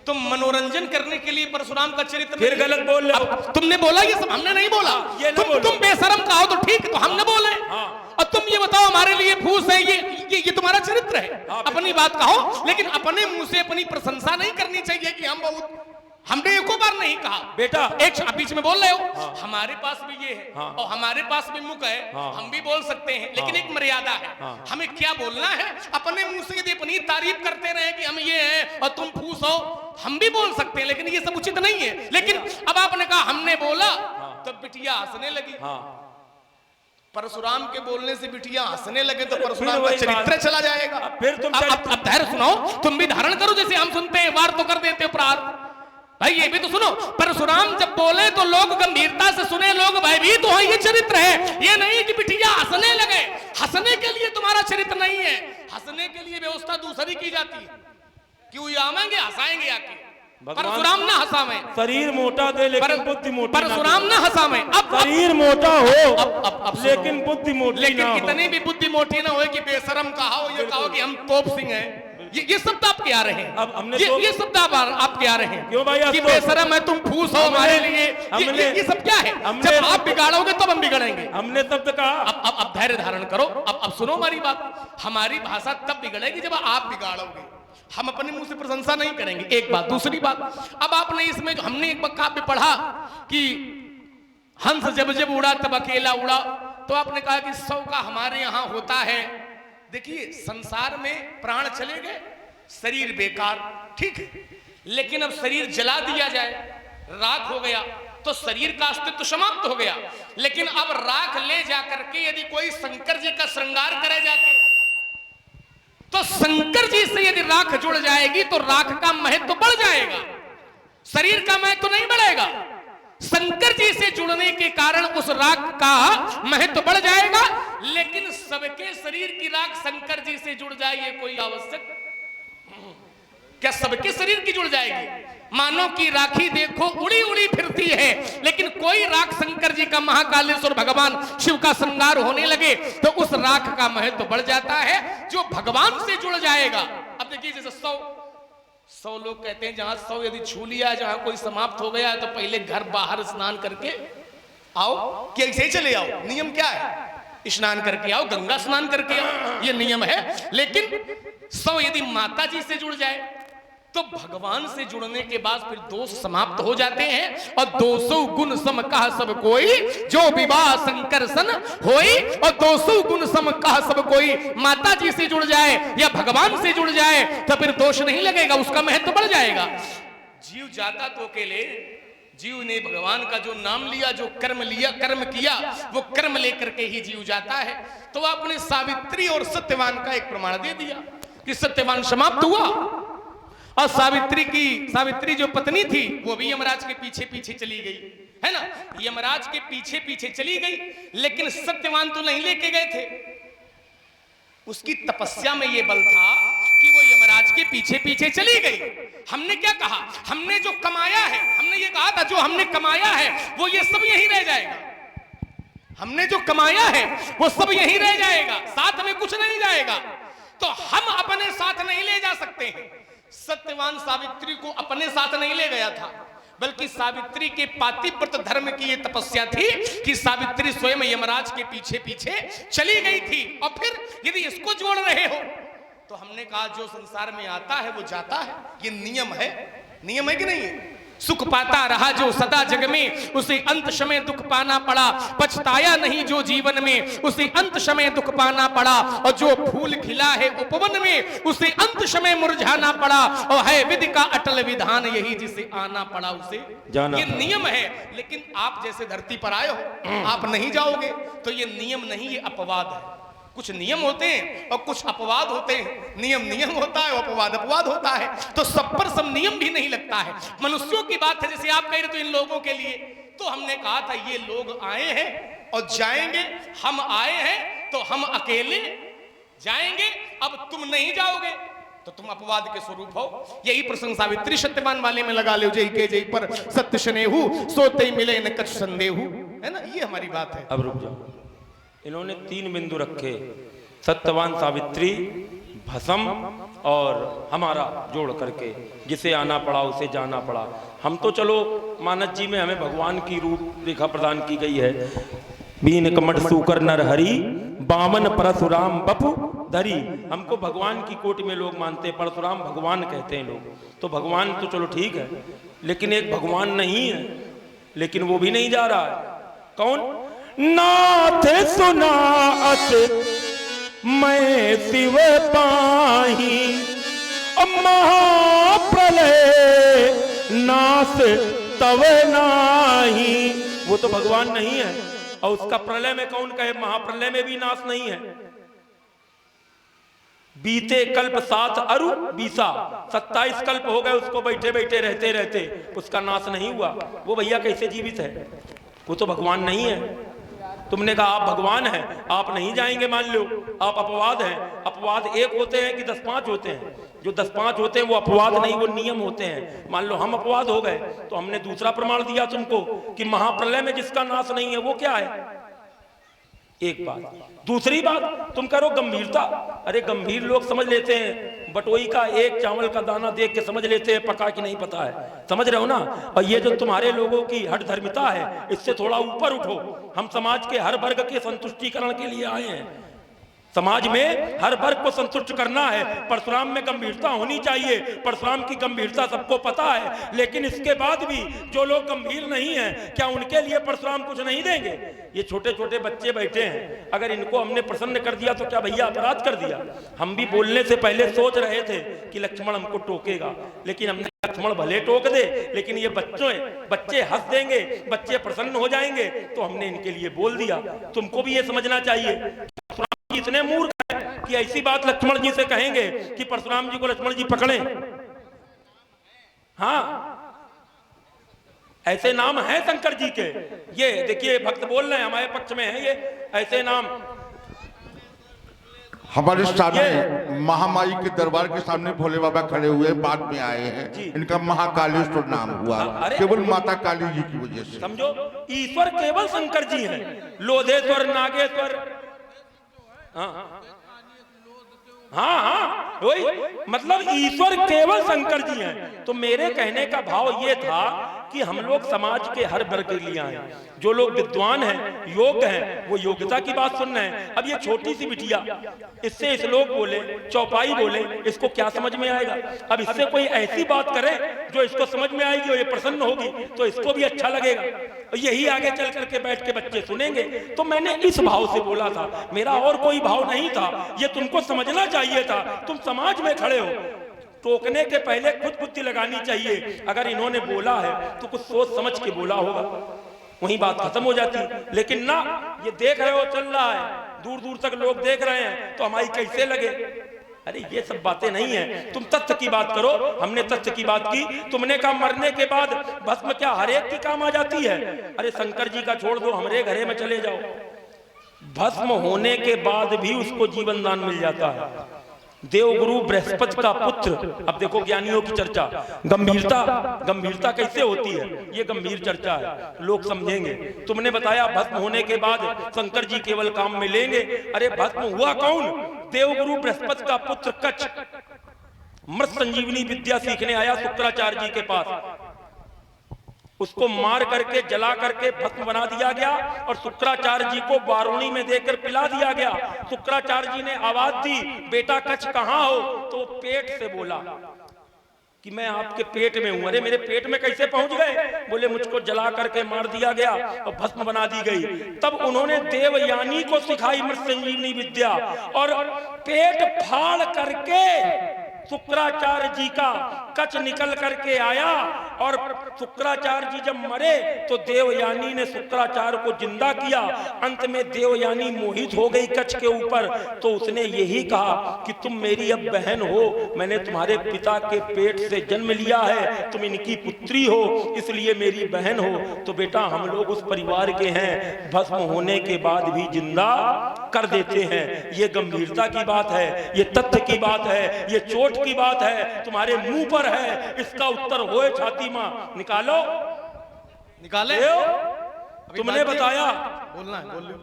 तो मनोरंजन करने के लिए परशुराम का चरित्र फिर गलत बोल रहे हो। अब तुमने बोला, ये सब हमने नहीं बोला। ये ना बोलो। तुम बेशरम कहो तो ठीक, तो हमने बोले। हाँ। और तुम ये बताओ, हमारे लिए फूस है, ये तुम्हारा चरित्र है। हाँ, अपनी बात कहो, लेकिन अपने मुंह से अपनी प्रशंसा नहीं करनी चाहिए कि हम बहुत, हमने एको बार नहीं कहा बेटा। एक बीच में बोल रहे हो, हमारे पास भी ये है हाँ। और हमारे पास भी मुख है, हाँ। हम भी बोल सकते हैं, लेकिन एक मर्यादा है। हाँ। हमें क्या बोलना है, अपने मुंह से यदि अपनी तारीफ करते रहे कि हम ये हैं और तुम फूस हो, हम भी बोल सकते हैं, लेकिन ये सब उचित नहीं है। लेकिन अब आपने कहा हमने बोला, तब बिटिया हंसने लगी। हाँ। परशुराम के बोलने से बिटिया हंसने लगे तो परशुराम का वही चरित्र बात। चला जाएगा। फिर तुम अब धैर्य सुनाओ, तुम भी धारण करो, जैसे हम सुनते हैं वार तो कर देते हो प्रार। भाई ये भी तो सुनो, परशुराम जब बोले तो लोग गंभीरता से सुने, लोग भयभीत हो, ये चरित्र है। ये नहीं कि बिटिया हंसने लगे, हंसने के लिए तुम्हारा चरित्र नहीं है, हंसने के लिए व्यवस्था दूसरी की जाती है। क्यों आवेंगे, हंसाएंगे आके। परशुराम ना हंसावे, शरीर मोटा दे लेकिन बुद्धि मोटी ना दे। परशुराम ना हंसावे। अब शरीर मोटा हो अब सुनो। लेकिन बुद्धि मोटी ना लेकिन हो। इतनी भी बुद्धि मोटी ना हो कि बेशरम कहा हो, ये कहो कि हम तोप सिंह हैं। ये शब्द आप क्या रहे हैं? अब हमने ये शब्द आप क्या रहे हैं? क्यों भाई, कि अब तो- बेशरम है, तुम फूस हो हमारे लिए, ये सब क्या है? हमने- जब आप बिगाड़ोगे तब हम बिगड़ेंगे। हमने तब कहा। अब धैर्य धारण करो। अब सुनो हमारी बात, हमारी भाषा तब बिगड़ेगी जब आप बिगाड़ोगे। हम अपने मुंह से प्रशंसा नहीं करेंगे, एक बात। दूसरी बात, अब आपने इसमें जो हमने एक काव्य पढ़ा कि हंस जब जब उड़ा तब अकेला उड़ा, तो आपने कहा कि 100 का हमारे यहाँ होता है। देखिए, संसार में प्राण चले गए, शरीर बेकार, ठीक है, लेकिन अब शरीर जला दिया जाए, राख हो गया, तो शरीर का अस्तित्व समाप्त हो गया। लेकिन अब राख ले जाकर के यदि कोई शंकर जी का श्रृंगार करे जाके, तो शंकर जी से यदि राख जुड़ जाएगी तो राख का महत्व बढ़ जाएगा, शरीर का महत्व नहीं बढ़ेगा। शंकर जी से जुड़ने के कारण उस राख का महत्व बढ़ जाएगा। लेकिन सबके शरीर की राख शंकर जी से जुड़ जाए, ये कोई आवश्यक? क्या सबके शरीर की जुड़ जाएगी? मानो की राखी देखो उड़ी उड़ी फिरती है, लेकिन कोई राख शंकर जी का, महाकालेश्वर भगवान शिव का श्रृंगार होने लगे तो उस राख का महत्व बढ़ जाता है, जो भगवान से जुड़ जाएगा। अब देखिए, जैसे 100 लोग कहते हैं, जहां 100 यदि छू लिया, जहां कोई समाप्त हो गया, तो पहले घर बाहर स्नान करके आओ, कि ऐसे ही चले आओ। नियम क्या है? स्नान करके आओ, गंगा स्नान करके आओ, ये नियम है। लेकिन 100 यदि माता जी से जुड़ जाए तो भगवान से जुड़ने के बाद फिर दोष समाप्त हो जाते हैं। और 200 गुण सम कहा सब कोई, जो विवाह शंकर सन होई। और 200 गुण सम कहा सब कोई, माता जी से जुड़ जाए या भगवान से जुड़ जाए तो फिर दोष नहीं लगेगा, उसका महत्व बढ़ जाएगा। जीव जाता तो अकेले, जीव ने भगवान का जो नाम लिया, जो कर्म लिया, कर्म किया, वो कर्म लेकर के ही जीव जाता है। तो आपने सावित्री और सत्यवान का एक प्रमाण दे दिया कि सत्यवान समाप्त हुआ, और सावित्री जो पत्नी थी वो भी यमराज के पीछे पीछे चली गई, है ना? यमराज के पीछे पीछे चली गई, लेकिन सत्यवान तो नहीं लेके गए थे। उसकी तपस्या में ये बल था कि वो यमराज के पीछे पीछे चली गई। हमने क्या कहा? हमने जो कमाया है, हमने ये कहा था जो हमने कमाया है वो ये सब यहीं रह जाएगा। हमने जो कमाया है वो सब यहीं रह जाएगा, साथ में कुछ नहीं जाएगा। तो हम अपने साथ नहीं ले जा सकते हैं। सत्यवान सावित्री को अपने साथ नहीं ले गया था, बल्कि सावित्री के पातिव्रत धर्म की ये तपस्या थी कि सावित्री स्वयं यमराज के पीछे पीछे चली गई थी। और फिर यदि इसको जोड़ रहे हो तो हमने कहा जो संसार में आता है वो जाता है, ये नियम है कि नहीं है? सुख पाता रहा जो सदा जग में, उसे अंत समय दुख पाना पड़ा। पछताया नहीं जो जीवन में, उसे अंत समय दुख पाना पड़ा। और जो फूल खिला है उपवन में, उसे अंत समय मुरझाना पड़ा। और है विधि का अटल विधान, यही जिसे आना पड़ा उसे जाना। ये नियम है। लेकिन आप जैसे धरती पर आए हो, आप नहीं जाओगे, तो ये नियम नहीं, ये अपवाद है। कुछ नियम होते हैं और कुछ अपवाद होते हैं। नियम होता है, अपवाद होता है। तो सब पर सब नियम भी नहीं लगता है। मनुष्यों की बात है, जैसे आप कह रहे तो इन लोगों के लिए, तो हमने कहा था ये लोग आए हैं और जाएंगे। हम आए हैं तो हम अकेले जाएंगे, अब तुम नहीं जाओगे तो तुम अपवाद के स्वरूप हो। यही प्रसंग सावित्री सत्यवान वाले में लगा लो, जय के जय पर सत्य स्नेहु, सोते मिले न कछ संदेहु, है ना? ये हमारी बात है। अब रुक जाओ, इन्होंने 3 बिंदु रखे, सत्यवान, सावित्री, भस्म और हमारा जोड़ करके, जिसे आना पड़ा उसे जाना पड़ा। हम तो चलो मानस जी में हमें भगवान की रूप रेखा प्रदान की गई है। बीन कमट सूकर नर हरि, बामन परशुराम बपु धरी। हमको भगवान की कोटि में लोग मानते हैं, परशुराम भगवान कहते हैं लोग। तो भगवान तो चलो ठीक है, लेकिन एक भगवान नहीं है, लेकिन वो भी नहीं जा रहा है। कौन? नाथ सुनात मैं शिव पाही, महाप्रलय नाश तव नाही। वो तो भगवान नहीं है, और उसका प्रलय में कौन कहे? महाप्रलय में भी नाश नहीं है। बीते कल्प 7 अरु 27 कल्प हो गए उसको बैठे बैठे रहते रहते, उसका नाश नहीं हुआ। वो भैया कैसे जीवित है? वो तो भगवान नहीं है। तुमने कहा आप भगवान हैं, आप नहीं जाएंगे, मान लो आप अपवाद हैं। अपवाद एक होते हैं कि 10-5 होते हैं? जो 10-5 होते हैं वो अपवाद नहीं, वो नियम होते हैं। मान लो हम अपवाद हो गए, तो हमने दूसरा प्रमाण दिया तुमको कि महाप्रलय में जिसका नाश नहीं है वो क्या है? एक बात। दूसरी बात, तुम करो गंभीरता। अरे गंभीर लोग समझ लेते हैं, बटोई का एक चावल का दाना देख के समझ लेते हैं पका कि नहीं पता है। समझ रहे हो ना? और ये जो तुम्हारे लोगों की हठ धर्मिता है, इससे थोड़ा ऊपर उठो। हम समाज के हर वर्ग के संतुष्टिकरण के लिए आए हैं। समाज में हर वर्ग को संतुष्ट करना है। परशुराम में गंभीरता होनी चाहिए, परशुराम की गंभीरता सबको पता है। लेकिन इसके बाद भी जो लोग गंभीर नहीं हैं, क्या उनके लिए परशुराम कुछ नहीं देंगे? ये छोटे छोटे बच्चे बैठे हैं, अगर इनको हमने प्रसन्न कर दिया तो क्या भैया अपराध कर दिया? हम भी बोलने से पहले सोच रहे थे कि लक्ष्मण हमको टोकेगा, लेकिन हमने लक्ष्मण भले टोक दे, लेकिन ये बच्चे हंस देंगे, बच्चे प्रसन्न हो जाएंगे, तो हमने इनके लिए बोल दिया। तुमको भी ये समझना चाहिए इतने मूर्ख हैं कि ऐसी बात लक्ष्मण जी से कहेंगे कि परशुराम जी को लक्ष्मण जी पकड़े। हाँ, ऐसे नाम हैं शंकर जी के। ये देखिए भक्त बोल रहे हैं, हमारे पक्ष में है ये ऐसे नाम। हमारे सामने महामाई के दरबार के सामने भोले बाबा खड़े हुए, बाद में आए हैं। इनका महाकालेश्वर नाम हुआ केवल माता काली जी की वजह से। समझो, ईश्वर केवल शंकर जी हैं। लोधेश्वर, नागेश्वर, हाँ, वही मतलब ईश्वर केवल शंकर जी हैं। तो मेरे कहने का भाव ये था कि हम लोग समाज के हर वर्ग के लिए आए। जो लोग विद्वान हैं, योग्य हैं, वो योग्यता की बात सुन रहे हैं। अब ये छोटी सी बिटिया, इससे श्लोक बोले, चौपाई बोले, इसको क्या समझ में आएगा? अब इससे कोई ऐसी बात करे जो इसको समझ में आएगी और ये प्रसन्न होगी, तो इसको भी अच्छा लगेगा। यही आगे चल करके बैठ के बच्चे सुनेंगे। तो मैंने इस भाव से बोला था, मेरा और कोई भाव नहीं था। ये तुमको समझना चाहिए था, तुम समाज में खड़े हो। टोकने के पहले खुद बुद्धि लगानी चाहिए। अगर इन्होंने बोला है तो कुछ सोच समझ के बोला होगा, वही बात खत्म हो जाती। लेकिन ना, ये देख रहे हो चल रहा है, दूर दूर तक लोग देख रहे हैं, तो हमारी कैसे लगे? अरे ये सब बातें नहीं है, तुम तथ्य की बात करो। हमने तथ्य की बात की। तुमने कहा मरने के बाद भस्म क्या हर एक की काम आ जाती है? अरे शंकर जी का छोड़ दो, हमारे घरे में चले जाओ, भस्म होने के बाद भी उसको जीवन दान मिल जाता है। देवगुरु बृहस्पति का पुत्र। अब देखो ज्ञानियों की चर्चा, गंभीरता कैसे होती है, ये गंभीर चर्चा है, लोग समझेंगे। तुमने बताया भस्म होने के बाद शंकर जी केवल काम में लेंगे। अरे भस्म हुआ कौन? देवगुरु बृहस्पति का पुत्र कच्छ मृत संजीवनी विद्या सीखने आया शुक्राचार्य जी के पास। उसको मार करके जला करके भस्म बना दिया गया और शुक्राचार्य जी को बारूणी में देकर पिला दिया गया। शुक्राचार्य जी ने आवाज दी, बेटा कच्छ कहाँ हो? तो वो पेट से बोला कि मैं आपके पेट में हूं। अरे मेरे पेट में कैसे पहुंच गए? बोले मुझको जला करके मार दिया गया और भस्म बना दी गई। तब उन्होंने देवयानी को सिखाई मृत संजीवनी विद्या और पेट फाड़ करके शुक्राचार्य जी का कच्छ निकल करके आया और शुक्राचार्य जी जब मरे तो देवयानी ने शुक्राचार्य को जिंदा किया। अंत में देवयानी मोहित हो गई कच्छ के ऊपर, तो उसने यही कहा कि तुम मेरी अब बहन हो, मैंने तुम्हारे पिता के पेट से जन्म लिया है, तुम इनकी पुत्री हो, इसलिए मेरी बहन हो। तो बेटा हम लोग उस परिवार के हैं, भस्म होने के बाद भी जिंदा कर देते हैं। ये गंभीरता की बात है, ये तथ्य की बात है, ये चोट की बात है, तुम्हारे मुंह पर है। इसका उत्तर होए छाती मां, निकालो निकाले। तुमने बताया, बोलना है, बोल लो।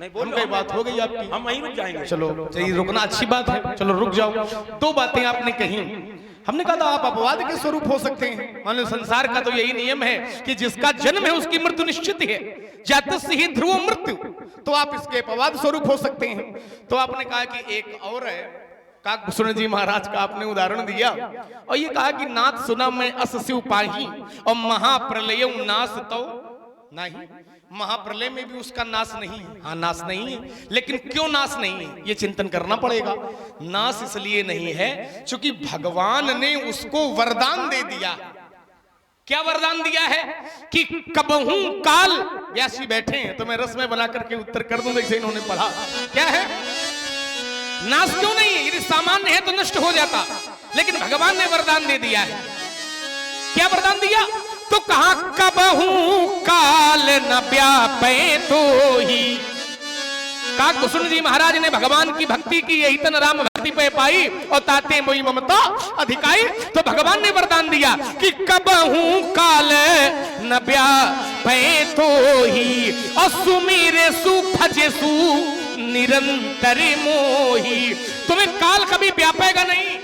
नहीं बोल कई बात हो गई आपकी, हम वहीं रुक जाएंगे। चलो चाहिए रुकना अच्छी बात है, चलो रुक जाओ। दो बातें आपने कही, हमने कहा था आप अपवाद के स्वरूप हो सकते हैं। मान लो संसार का तो यही नियम है कि जिसका जन्म है उसकी मृत्यु निश्चित है, जातस्य ही ध्रुव मृत्यु, तो आप इसके अपवाद स्वरूप हो सकते हैं। तो आपने कहा कि एक और है, काकभूषण जी महाराज का आपने उदाहरण दिया और ये कहा कि नाथ सुना मैं अस शिव पाही और महाप्रलय नाश तो नहीं। महाप्रलय में भी उसका नाश नहीं है। हाँ नाश नहीं है, लेकिन क्यों नाश नहीं है ये चिंतन करना पड़ेगा। नाश इसलिए नहीं है क्योंकि भगवान ने उसको वरदान दे दिया। क्या वरदान दिया है कि कबहू काल, व्यासी बैठे हैं तो मैं रस में बना करके उत्तर कर दूं जैसे इन्होंने पढ़ा। क्या है? नाश क्यों नहीं है? यदि सामान्य है तो नष्ट हो जाता, लेकिन भगवान ने वरदान दे दिया है। क्या वरदान दिया? तो कहा कबहू काल न व्यापे तो ही। काकभूषण जी महाराज ने भगवान की भक्ति की, यही तन राम भक्ति पे पाई और ताते मोई ममता अधिकाई। तो भगवान ने वरदान दिया कि कबहू काल न व्यापे तो ही और सुमीरे सु भजे सु निरंतर मोही। तुम्हें काल कभी व्यापेगा नहीं,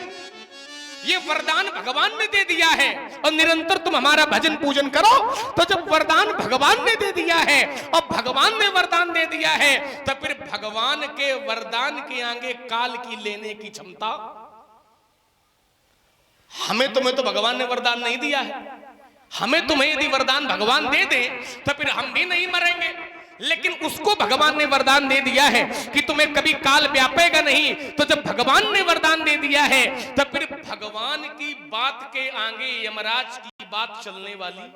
ये वरदान भगवान ने दे दिया है और निरंतर तुम हमारा भजन पूजन करो। तो जब वरदान भगवान ने दे दिया है और भगवान ने वरदान दे दिया है तो फिर भगवान के वरदान के आगे काल की लेने की क्षमता हमें तुम्हें तो भगवान ने वरदान नहीं दिया है। हमें तुम्हें यदि वरदान भगवान दे दे तो फिर हम भी नहीं मरेंगे, लेकिन उसको भगवान ने वरदान दे दिया है कि तुम्हें कभी काल व्यापेगा नहीं। तो जब भगवान ने वरदान दे दिया है तो फिर भगवान की बात के आगे यमराज की बात चलने वाली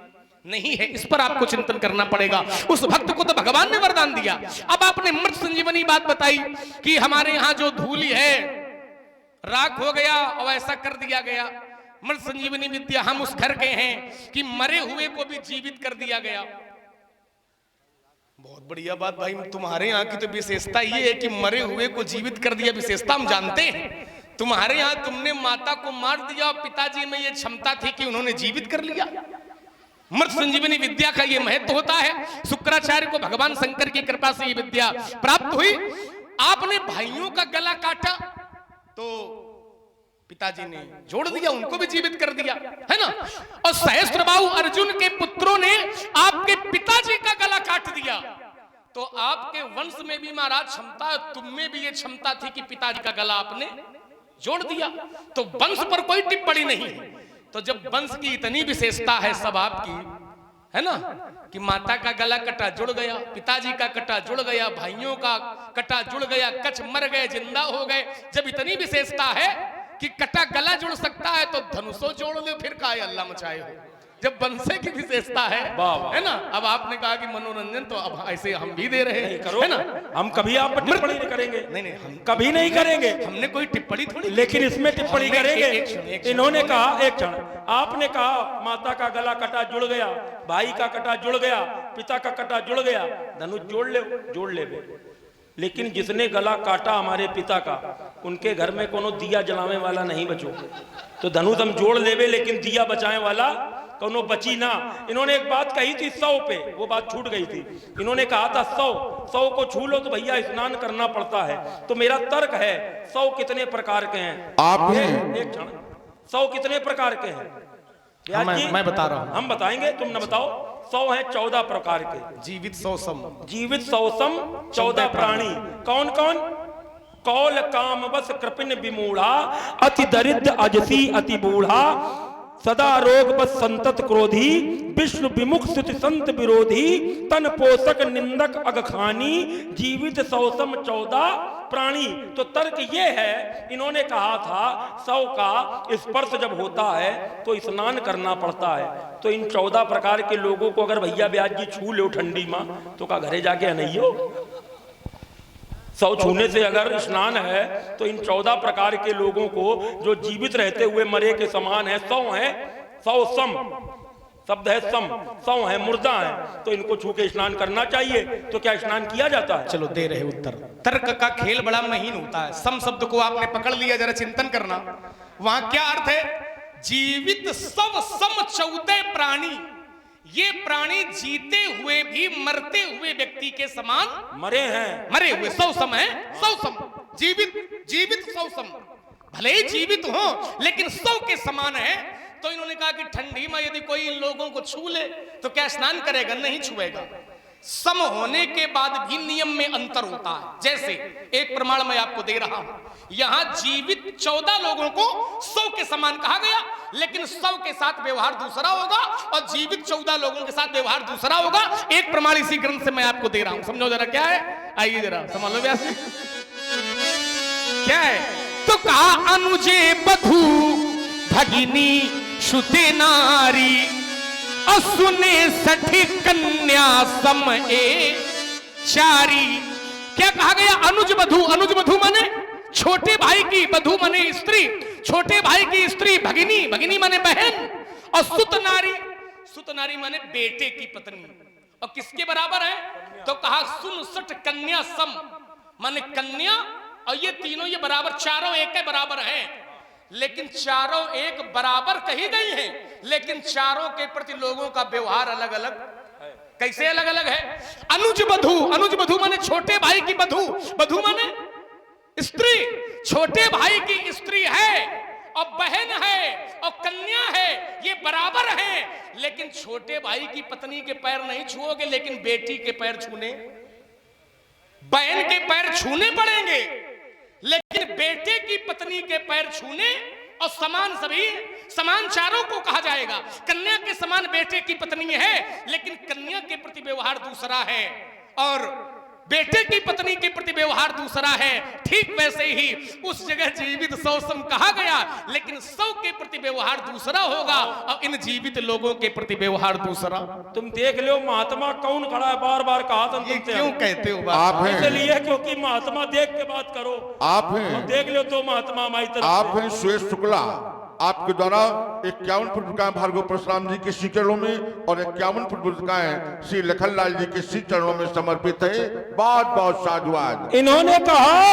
नहीं है। इस पर आपको चिंतन करना पड़ेगा। उस भक्त को तो भगवान ने वरदान दिया। अब आपने मृत संजीवनी बात बताई कि हमारे यहां जो धूली है राख हो गया और ऐसा कर दिया गया। मृत संजीवनी विद्या हम उस घर के हैं कि मरे हुए को भी जीवित कर दिया गया। बहुत बढ़िया बात भाई, तुम्हारे यहाँ की तो विशेषता ये है कि मरे हुए को जीवित कर दिया। विशेषता हम जानते हैं। तुम्हारे यहाँ तुमने माता को मार दिया और पिताजी में ये क्षमता थी कि उन्होंने जीवित कर लिया। मृत संजीवनी विद्या का ये महत्व होता है। शुक्राचार्य को भगवान शंकर की कृपा से ये विद्या प्राप्त हुई। आपने भाइयों का गला काटा तो पिताजी ने जोड़ दिया, उनको भी जीवित कर दिया, है ना। और सहस्त्रबाहु अर्जुन के पुत्रों ने आपके पिताजी का गला काट दिया। तो आपके वंश में भी महाराज क्षमता, तुम में भी ये क्षमता थी कि पिताजी का गला आपने जोड़ दिया। तो वंश पर कोई टिप्पणी नहीं। तो जब वंश की इतनी विशेषता है सब आपकी, है ना, कि माता का गला कटा जुड़ गया, पिताजी का कटा जुड़ गया, भाइयों का कटा जुड़ गया, कच्छ मर गए जिंदा हो गए। जब इतनी विशेषता है कि कटा गला जुड़ सकता है तो धनुषो जोड़ लो, फिर काय अल्लाह मचाए हो। जब वंशे की विशेषता है ना। अब आपने कहा कि मनोरंजन तो अब ऐसे हम भी दे रहे हैं, करो है ना। हम कभी आप पर टिप्पणी नहीं करेंगे। नहीं हम कभी नहीं करेंगे। हमने कोई टिप्पणी थोड़ी, लेकिन इसमें टिप्पणी करेंगे। इन्होंने कहा, एक क्षण, आपने कहा माता का गला कटा जुड़ गया, भाई का कटा जुड़ गया, पिता का कटा जुड़ गया, धनुष जोड़ ले। लेकिन जिसने गला काटा हमारे पिता का, उनके घर में कोनो दिया जलाने वाला नहीं बचो। तो धनुष हम जोड़ लेवे लेकिन दिया बचाने वाला कोनो बची ना। इन्होंने एक बात कही थी 100 पे, वो बात छूट गई थी। इन्होंने कहा था 100 को छू लो तो भैया स्नान करना पड़ता है। तो मेरा तर्क है 100 कितने प्रकार के हैं? आप एक क्षण, 100 कितने प्रकार के हैं? व्यास जी, मैं बता रहा हूं। हम बताएंगे, तुम न बताओ। 100 है 14 प्रकार के। जीवित 100 सम, जीवित 100 सम 14 प्राणी। कौन कौन? कौल काम बस कृपिन विमूढ़ा, अति दरिद्र अजसी अति बूढ़ा, सदा रोग बस संतत क्रोधी, विष्णु विमुख स्तुति संत विरोधी, तन पोषक निंदक अगखानी, जीवित 100 सम 14 प्राणी। तो तर्क ये है, इन्होंने कहा था 100 का स्पर्श जब होता है तो स्नान करना पड़ता है। तो इन 14 प्रकार के लोगों को अगर भैया ब्याज जी छू लो ठंडी माँ, तो का घरे जाके अनइयो 100 छूने से अगर स्नान है तो इन 14 प्रकार के लोगों को जो जीवित रहते हुए मरे के समान है, 100 है, 100 सम शब्द है, सम 100 है, मुर्दा है, तो इनको छू के स्नान करना चाहिए। तो क्या स्नान किया जाता है? चलो दे रहे उत्तर। तर्क का खेल बड़ा महीन होता है। सम शब्द को आपने पकड़ लिया, जरा चिंतन करना। वहां क्या अर्थ है? जीवित 100 सम 14 प्राणी। ये प्राणी जीते हुए भी मरते हुए व्यक्ति के समान मरे हैं। मरे हुए 100 सम है, 100 सम जीवित 100 सम, भले ही जीवित हो लेकिन 100 के समान है। तो इन्होंने कहा कि ठंडी में यदि कोई इन लोगों को छू ले तो क्या स्नान करेगा? नहीं छुएगा। सम होने के बाद भी नियम में अंतर होता है। जैसे एक प्रमाण मैं आपको दे रहा हूं, यहां जीवित 14 लोगों को 100 के समान कहा गया, लेकिन 100 के साथ व्यवहार दूसरा होगा और जीवित 14 लोगों के साथ व्यवहार दूसरा होगा। एक प्रमाण इसी ग्रंथ से मैं आपको दे रहा हूं, समझो जरा क्या है। आइए जरा समझ लो व्यास जी क्या है। तो कहा अनुजे बधू भगिनी श्रुति नारी, असुने सठी कन्या सम ए चारी। क्या कहा गया? अनुज बधू। अनुज बधू माने छोटे भाई की, बधू माने स्त्री, छोटे भाई की स्त्री, भगिनी, भगिनी माने बहन, और सुत नारी, सुत नारी माने बेटे की पत्नी। और किसके बराबर है? तो कहा सुन सठ कन्या सम, माने कन्या और ये तीनों ये बराबर, चारों एक के बराबर हैं। लेकिन चारों एक बराबर कही गई हैं, लेकिन चारों के प्रति लोगों का व्यवहार अलग अलग। कैसे अलग अलग है? अनुज बधू, अनुज बधू माने छोटे भाई की बधू, बधू माने स्त्री, छोटे भाई की स्त्री है और बहन है और कन्या है, ये बराबर है। लेकिन छोटे भाई की पत्नी के पैर नहीं छुओगे, लेकिन बेटी के पैर छूने, बहन के पैर छूने पड़ेंगे, लेकिन बेटे की पत्नी के पैर छूने और समान, सभी समान चारों को कहा जाएगा। कन्या के समान बेटे की पत्नी है, लेकिन कन्या के प्रति व्यवहार दूसरा है और बेटे की पत्नी के प्रति व्यवहार दूसरा है। ठीक वैसे ही उस जगह जीवित 100 सम कहा गया, लेकिन 100 के प्रति व्यवहार दूसरा होगा और इन जीवित लोगों के प्रति व्यवहार दूसरा। तुम देख लो महात्मा कौन खड़ा है, बार बार कहा था ये क्यों कहते हो? आप हैं। इसलिए क्योंकि महात्मा देख के बात करो। आप हैं। देख लो तो महात्मा हमारी तरफ आप हैं सुरेश शुक्ला। आपके द्वारा 51 पुरस्कार भार्गव परशुराम जी के श्री चरणों में और 51 पुरस्कार श्री लखनलाल जी के श्री चरणों में समर्पित है। बहुत बहुत साधुवाद। इन्होंने कहा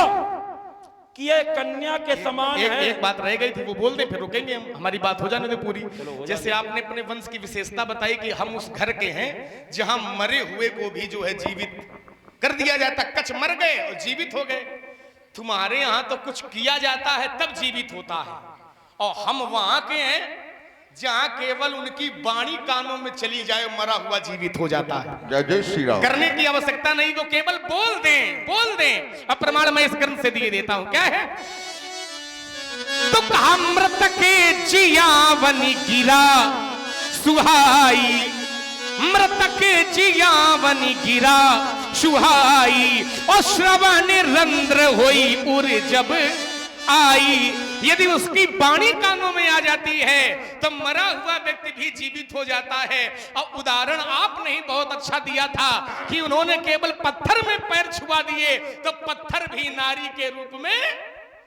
कि ये कन्या के समान है। एक बात रह गई थी, वो बोल दे फिर रुकेंगे हम, हमारी बात हो जाने दे पूरी। जैसे आपने अपने वंश की विशेषता बताई कि हम उस घर के हैं जहां मरे हुए को भी जो है जीवित कर दिया जाता। कच मर गए और जीवित हो गए। तुम्हारे यहां तो कुछ किया जाता है तब जीवित होता है, और हम वहां के हैं जहां केवल उनकी वाणी कानों में चली जाए मरा हुआ जीवित हो जाता है। जय जय श्री राम। करने की आवश्यकता नहीं, वो केवल बोल दें, बोल दें। अब प्रमाण मैं इस ग्रंथ से दिए देता हूं, क्या है? तो कहा मृत के जियावनी गिरा सुहाई, मृत के जियावनी गिरा सुहाई, और श्रवण रंध्र होई उर जब आई। यदि उसकी वाणी कानों में आ जाती है तो मरा हुआ व्यक्ति भी जीवित हो जाता है। और उदाहरण आपने ही बहुत अच्छा दिया था कि उन्होंने केवल पत्थर में पैर छुआ दिए तो पत्थर भी नारी के रूप में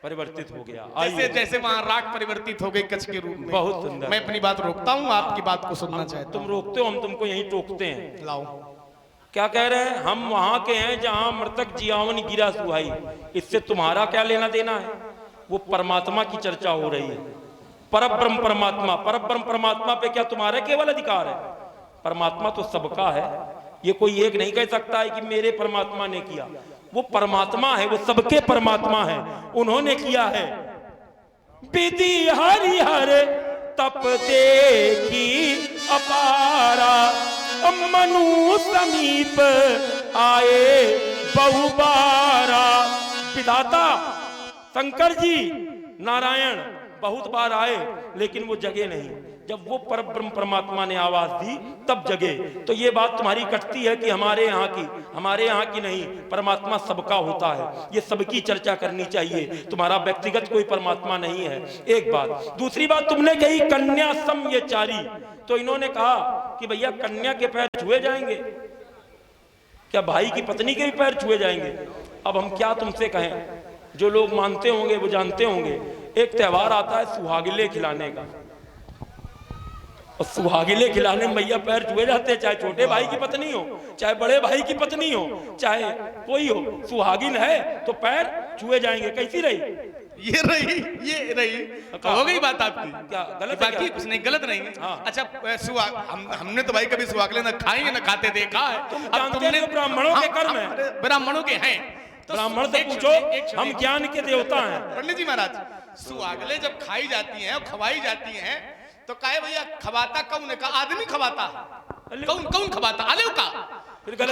परिवर्तित हो गया। जैसे जैसे वहां राख परिवर्तित हो गई कच्छ के रूप में। बहुत सुंदर। मैं अपनी बात रोकता हूं, आपकी बात को सुनना चाहता तुम रोकते हो, हम तुमको यहीं टोकते हैं। लाओ। क्या कह रहे हैं? हम वहां के हैं जहां मृतक जियावन गिरा सुहाई। इससे तुम्हारा क्या लेना देना है? वो परमात्मा की चर्चा हो रही है। परब्रह्म परमात्मा, परब्रह्म परमात्मा पे क्या तुम्हारा केवल अधिकार है? परमात्मा तो सबका है। ये कोई एक नहीं कह सकता है कि मेरे परमात्मा ने किया। वो परमात्मा है, वो सबके परमात्मा है, उन्होंने किया है। विधि हरि हरे तप देखी अपारा, मनु समीप आए बहुबारा। विधाता शंकर जी नारायण बहुत बार आए लेकिन वो जगे नहीं। जब वो परब्रह्म परमात्मा ने आवाज दी तब जगे। तो ये बात तुम्हारी कटती है कि हमारे यहाँ की नहीं, परमात्मा सबका होता है। ये सबकी चर्चा करनी चाहिए, तुम्हारा व्यक्तिगत कोई परमात्मा नहीं है। एक बात। दूसरी बात तुमने कही कन्या सम ये चारी, तो इन्होंने कहा कि भैया कन्या के पैर छुए जाएंगे क्या? भाई की पत्नी के भी पैर छुए जाएंगे? अब हम क्या तुमसे कहें? जो लोग मानते होंगे वो जानते होंगे। एक त्योहार आता है सुहागिले खिलाने का, और सुहागिले खिलाने में भैया पैर छुए जाते हैं, चाहे छोटे भाई की पत्नी हो, चाहे बड़े भाई की पत्नी हो, चाहे कोई हो, सुहागिन है तो पैर छुए जाएंगे। कैसी रही? ये रही हो गई बात आपकी। क्या गलत है? बाकी कुछ नहीं, गलत नहीं है। हाँ। अच्छा हमने तो भाई कभी सुहागले न खाई न खाते देखा है। तुम जानते हो ब्राह्मणों के कर्म है, ब्राह्मणों के हैं। तो ब्राह्मण से पूछो, हम ज्ञान के देवता हैं। पंडित जी महाराज, सुहागले जब खाई जाती हैं और खवाई जाती हैं तो काहे भैया खवाता कौन है? का आदमी खवाता है? कौन खवाता? आलू का?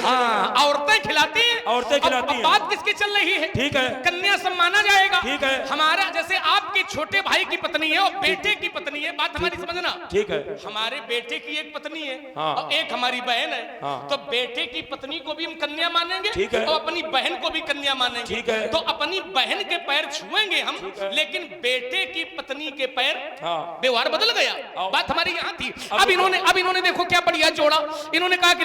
हाँ, औरतें खिलाती हैं। औरतें खिलाती हैं। बात किसकी चल रही है? ठीक है, कन्या सम माना जाएगा। ठीक है। हमारा जैसे आपके छोटे भाई की पत्नी है और बेटे की पत्नी है, बात हमारी समझना। ठीक है। हमारे बेटे की एक पत्नी है, हाँ। और एक हमारी बहन है। हाँ। तो बेटे की पत्नी को भी हम कन्या मानेंगे, ठीक है। और अपनी बहन को भी कन्या मानेंगे। ठीक है। तो अपनी बहन के पैर छुएंगे हम, लेकिन बेटे की पत्नी के पैर, हाँ। व्यवहार बदल गया। आओ। बात हमारी यहाँ थी। अब इन्होंने देखो क्या बढ़िया जोड़ा। इन्होंने कहा कि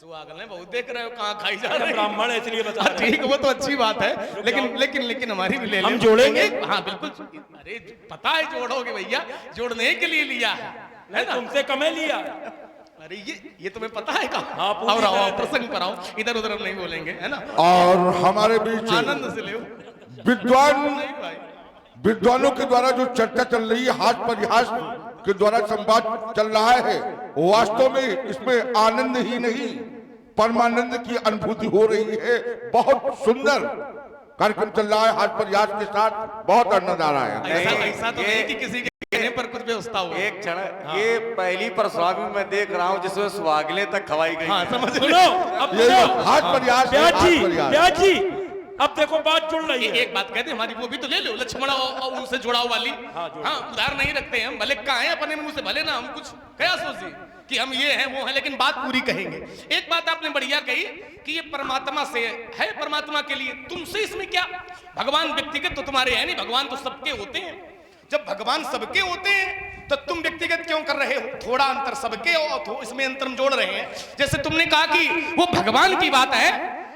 सुहागले बहुत देख रहे हो कहाँ खाई जा रही है। ब्राह्मण है इसलिए बता रहे हैं। ठीक, वो तो अच्छी बात है, लेकिन हमारी भी ले हम जोड़ेंगे। हाँ बिल्कुल। अरे पता है जोड़ोगे भैया, जोड़ने के लिए लिया है ना? तुमसे कमे लिया। अरे ये तुम्हें पता है कहाँ? हाँ, पूरी और तरह आओ से। प्रसंग पर आओ, इधर उधर हम नहीं बोलेंगे, है ना? और हमारे बीच आनंद से ले विद्वानों के द्वारा जो चर्चा चल रही है, हास परिहास के द्वारा संवाद चल रहा है, वास्तव में इसमें आनंद ही नहीं परमानंद की अनुभूति हो रही है। बहुत सुंदर कार्यक्रम चल रहा है, हास परिहास के साथ बहुत आनंद आ रहा है। ऐसा तो नहीं कि किसी के कहने पर कुछ व्यवस्था हो। एक क्षण, ये पहली परस्वामी मैं देख रहा हूँ जिसमें सुहागले तक खवाई गई। हाँ, समझ सुनो, अब ये सुनो। हास परिहास है, ब्याज हास जी, परिहास। ब्याज जी, अब देखो बात जुड़ रही है। एक बात कहते हैं, हमारी वो भी तो ले लो, लक्ष्मण और उनसे जुड़ाव वाली। हाँ, उधार नहीं रखते हैं हम, भले कहा है अपने मुंह से, भले ना हम कुछ क्या सोचिए कि हम ये हैं वो हैं, लेकिन बात पूरी कहेंगे। एक बात आपने बढ़िया कही कि ये परमात्मा से है, परमात्मा के लिए। तुमसे इसमें क्या? भगवान व्यक्तिगत तो तुम्हारे है नहीं, भगवान तो सबके होते हैं। जब भगवान सबके होते हैं तो तुम व्यक्तिगत क्यों कर रहे हो? थोड़ा अंतर सबके और इसमें अंतर हम जोड़ रहे हैं। जैसे तुमने कहा कि वो भगवान की बात है,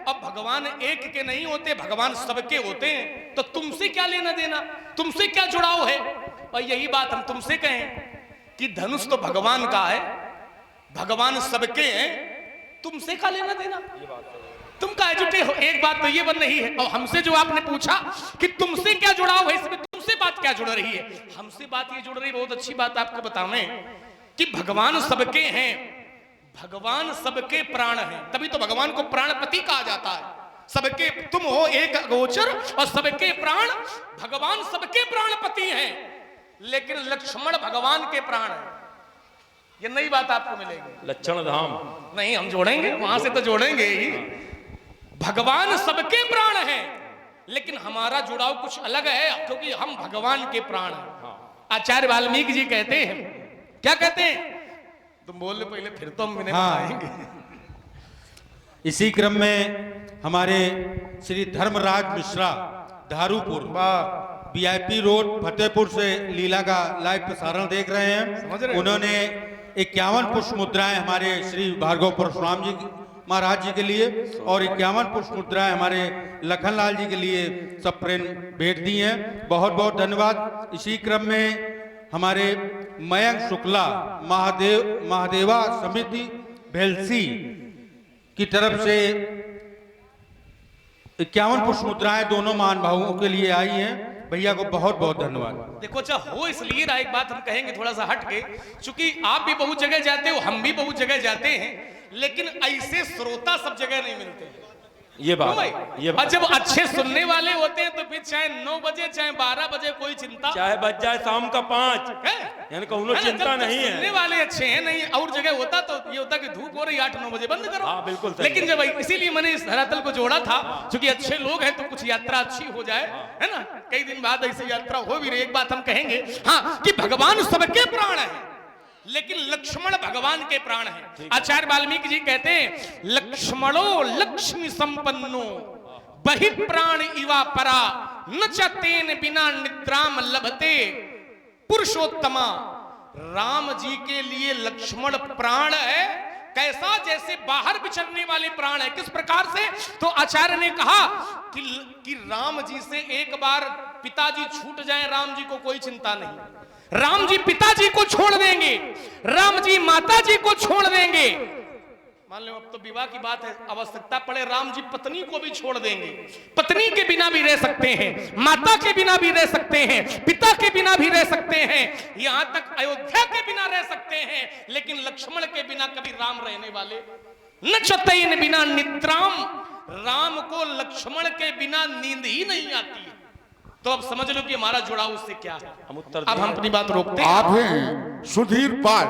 अब भगवान एक के नहीं होते, भगवान सबके होते हैं। तो तुमसे क्या लेना देना? तुमसे क्या जुड़ाव है? और यही बात हम तुमसे कहें कि धनुष तो भगवान का है, भगवान सबके हैं, तुमसे क्या लेना देना? तुम का जुटे हो? एक बात तो ये बन रही है। और हमसे जो आपने पूछा कि तुमसे क्या जुड़ाव है, इसमें तुमसे बात क्या जुड़ रही है? हमसे बात ये जुड़ रही है, बहुत अच्छी बात आपको बतावें कि भगवान सबके हैं, भगवान सबके प्राण हैं, तभी तो भगवान को प्राणपति कहा जाता है। सबके तुम हो एक गोचर और सबके प्राण, भगवान सबके प्राणपति हैं, लेकिन लक्ष्मण भगवान के प्राण हैं। ये नई बात आपको मिलेगी। लक्षण धाम नहीं, हम जोड़ेंगे, वहां से तो जोड़ेंगे ही। भगवान सबके प्राण हैं, लेकिन हमारा जुड़ाव कुछ अलग है, क्योंकि हम भगवान के प्राण हैं। आचार्य वाल्मीकि जी कहते हैं, क्या कहते हैं? तुम बोल लो पहले, फिर तो हम इन्हें बताएंगे। इसी क्रम में हमारे श्री धर्मराज मिश्रा धारूपुर VIP रोड फतेहपुर से लीला का लाइव प्रसारण देख रहे हैं। उन्होंने 51 पुष्प मुद्राएं हमारे श्री भार्गव परशुराम जी महाराज जी के लिए और 51 पुष्प मुद्राएं हमारे लखनलाल जी के लिए सब प्रेम भेंट दी हैं। बहुत बहुत धन्यवाद। इसी क्रम में हमारे मयंक शुक्ला महादेवा समिति भेलसी की तरफ से 51 पुष्प मुद्राएं दोनों महानुभावों के लिए आई हैं। भैया को बहुत बहुत धन्यवाद। देखो, अच्छा हो इसलिए रहा, एक बात हम कहेंगे थोड़ा सा हट के, क्योंकि आप भी बहुत जगह जाते हो, हम भी बहुत जगह जाते हैं, लेकिन ऐसे श्रोता सब जगह नहीं मिलते। ये बात, क्यों भाई? ये बात। और जब अच्छे सुनने वाले होते हैं तो फिर चाहे 9 बजे चाहे 12 बजे कोई चिंता चाहे बच जाए शाम का 5, है? यानी कहूँ है ना? चिंता जब नहीं सुनने है। वाले अच्छे हैं, नहीं और जगह होता तो ये होता कि धूप हो रही 8-9 बजे बंद करो। हाँ, बिल्कुल सही लेकिन जब इसीलिए मैंने इस धरातल को जोड़ा था, क्योंकि अच्छे लोग हैं तो कुछ यात्रा अच्छी हो जाए, है ना? कई दिन बाद ऐसी यात्रा हो भी रही। एक बात हम कहेंगे, हाँ, कि भगवान सबके प्राण है, लेकिन लक्ष्मण भगवान के प्राण है। आचार्य वाल्मीकि जी कहते हैं, लक्ष्मणो लक्ष्मी संपन्नो बहि प्राण इवा परा न च तेन बिना निद्राम लभते पुरुषोत्तमा। राम जी के लिए लक्ष्मण प्राण है, कैसा? जैसे बाहर विचरने वाले प्राण है। किस प्रकार से? तो आचार्य ने कहा कि राम जी से एक बार पिताजी छूट जाएं, राम जी को कोई चिंता नहीं। राम जी पिताजी को छोड़ देंगे, राम जी माता जी को छोड़ देंगे। मान लो अब तो विवाह की बात है, आवश्यकता पड़े राम जी पत्नी को भी छोड़ देंगे। पत्नी के बिना भी रह सकते हैं, माता के बिना भी रह सकते हैं, पिता के बिना भी रह सकते हैं, यहां तक अयोध्या के बिना रह सकते हैं। लेकिन लक्ष्मण के बिना कभी राम रहने वाले न चतैन बिना निद्राम। राम को लक्ष्मण के बिना नींद ही नहीं आती है। तो अब समझ लो कि हमारा जुड़ाव उससे क्या है। हम उत्तर अब हम अपनी बात रोकते हैं। आप हैं सुधीर पाल,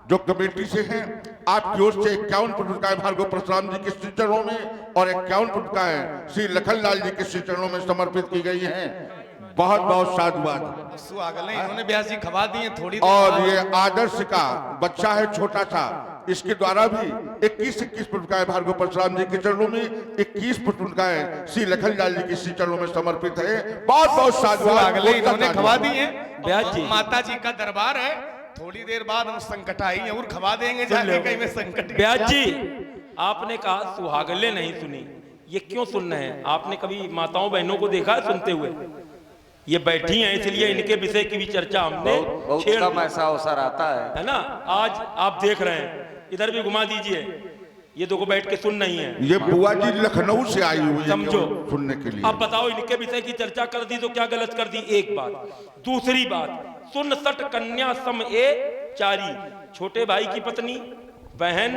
जो कमेटी से हैं। आपकी ओर से 51 पुरस्कार भार्गव परशुराम जी के श्री चरणों में और 51 पुरस्कार श्री लखनलाल जी के श्री चरणों में समर्पित की गई हैं। बहुत बहुत साधुवाद। सुहागले इन्होंने ब्यास जी खवा दिए थोड़ी। और ये आदर्श का बच्चा है, छोटा सा, इसके द्वारा भी 21 पुरस्कार भार्गव परशुराम जी के चरणों में, 21 पुरस्कार श्री लखनलाल जी के श्री चरणों में समर्पित है। बहुत बहुत साधुवाद। अगले इन्होंने खवा दिए। ब्यास जी। माता जी का दरबार है, थोड़ी देर बाद हम संकट आई और खवा देंगे जाके कहीं में संकट। ब्यास जी, आपने कहा सुहागले नहीं सुनी, ये क्यों सुनना है? आपने कभी माताओं बहनों को देखा है सुनते हुए? ये बैठी हैं इसलिए इनके विषय की भी चर्चा हमने बहुत छेड़ कम दी। ऐसा अवसर आता है ना? आज आप देख रहे हैं, इधर भी घुमा दीजिए, ये दो को बैठ के सुन नहीं है। ये बुआ जी लखनऊ से आई हुई है समझो सुनने के लिए। अब बताओ, इनके विषय की चर्चा कर दी तो क्या गलत कर दी? एक बात। दूसरी बात, सुन सट कन्या सम ए चारी। छोटे भाई की पत्नी, बहन,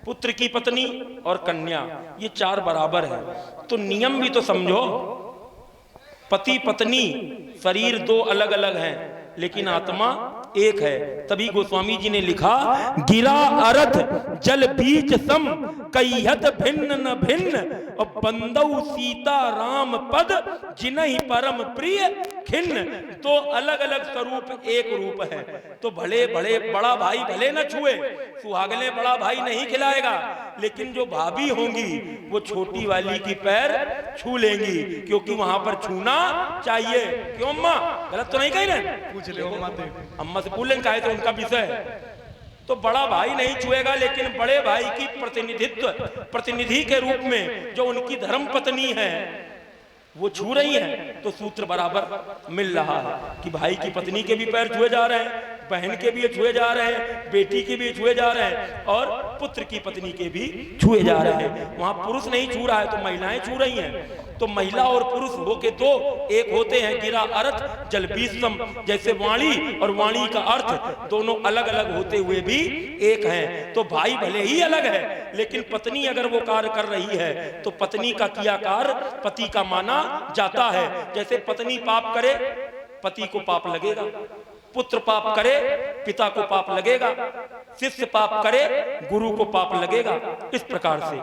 पुत्र की पत्नी और कन्या, ये 4 बराबर है। तो नियम भी तो समझो। पति पत्नी शरीर 2 अलग अलग हैं, लेकिन आत्मा एक है। तभी गोस्वामी जी ने लिखा, गिरा अर्थ जल बीज सम कईहत भिन्न न भिन्न और बंदौ सीता राम पद जिन्हि परम प्रिय खिन्न। तो अलग अलग स्वरूप एक रूप है। तो भले बड़े बड़ा भाई भले न छुए, सुहागले बड़ा भाई नहीं खिलाएगा, लेकिन जो भाभी होंगी वो छोटी वाली की पैर छू लेंगी, क्योंकि वहां पर छूना चाहिए। क्यों अम्मा, गलत तो नहीं कह रहे? पूछ ले अम्मा से पूछ लें काहे तो उनका विषय है। तो बड़ा भाई नहीं छुएगा, लेकिन बड़े भाई की प्रतिनिधि के रूप में जो उनकी धर्म पत्नी है वो छू रही है। तो सूत्र बराबर मिल रहा है कि भाई की पत्नी के भी पैर छुए जा रहे हैं, बहन के भी छुए जा रहे हैं, बेटी के भी छुए जा रहे हैं और पुत्र की पत्नी के भी छुए जा रहे हैं। वहां पुरुष नहीं छू रहा है तो महिलाएं छू रही हैं। तो महिला और पुरुष हो के 2 एक होते हैं। गिरा अर्थ जल बीसम, जैसे वाणी और वाणी का अर्थ दोनों अलग अलग होते हुए भी एक हैं। तो भाई भले ही अलग है, लेकिन पत्नी अगर वो कार्य कर रही है तो पत्नी का किया कार्य पति का माना जाता है। जैसे पत्नी पाप करे, पति को पाप लगेगा, पुत्र पाप करे, पिता को पाप लगेगा, शिष्य पाप करे, गुरु को पाप लगेगा। इस प्रकार से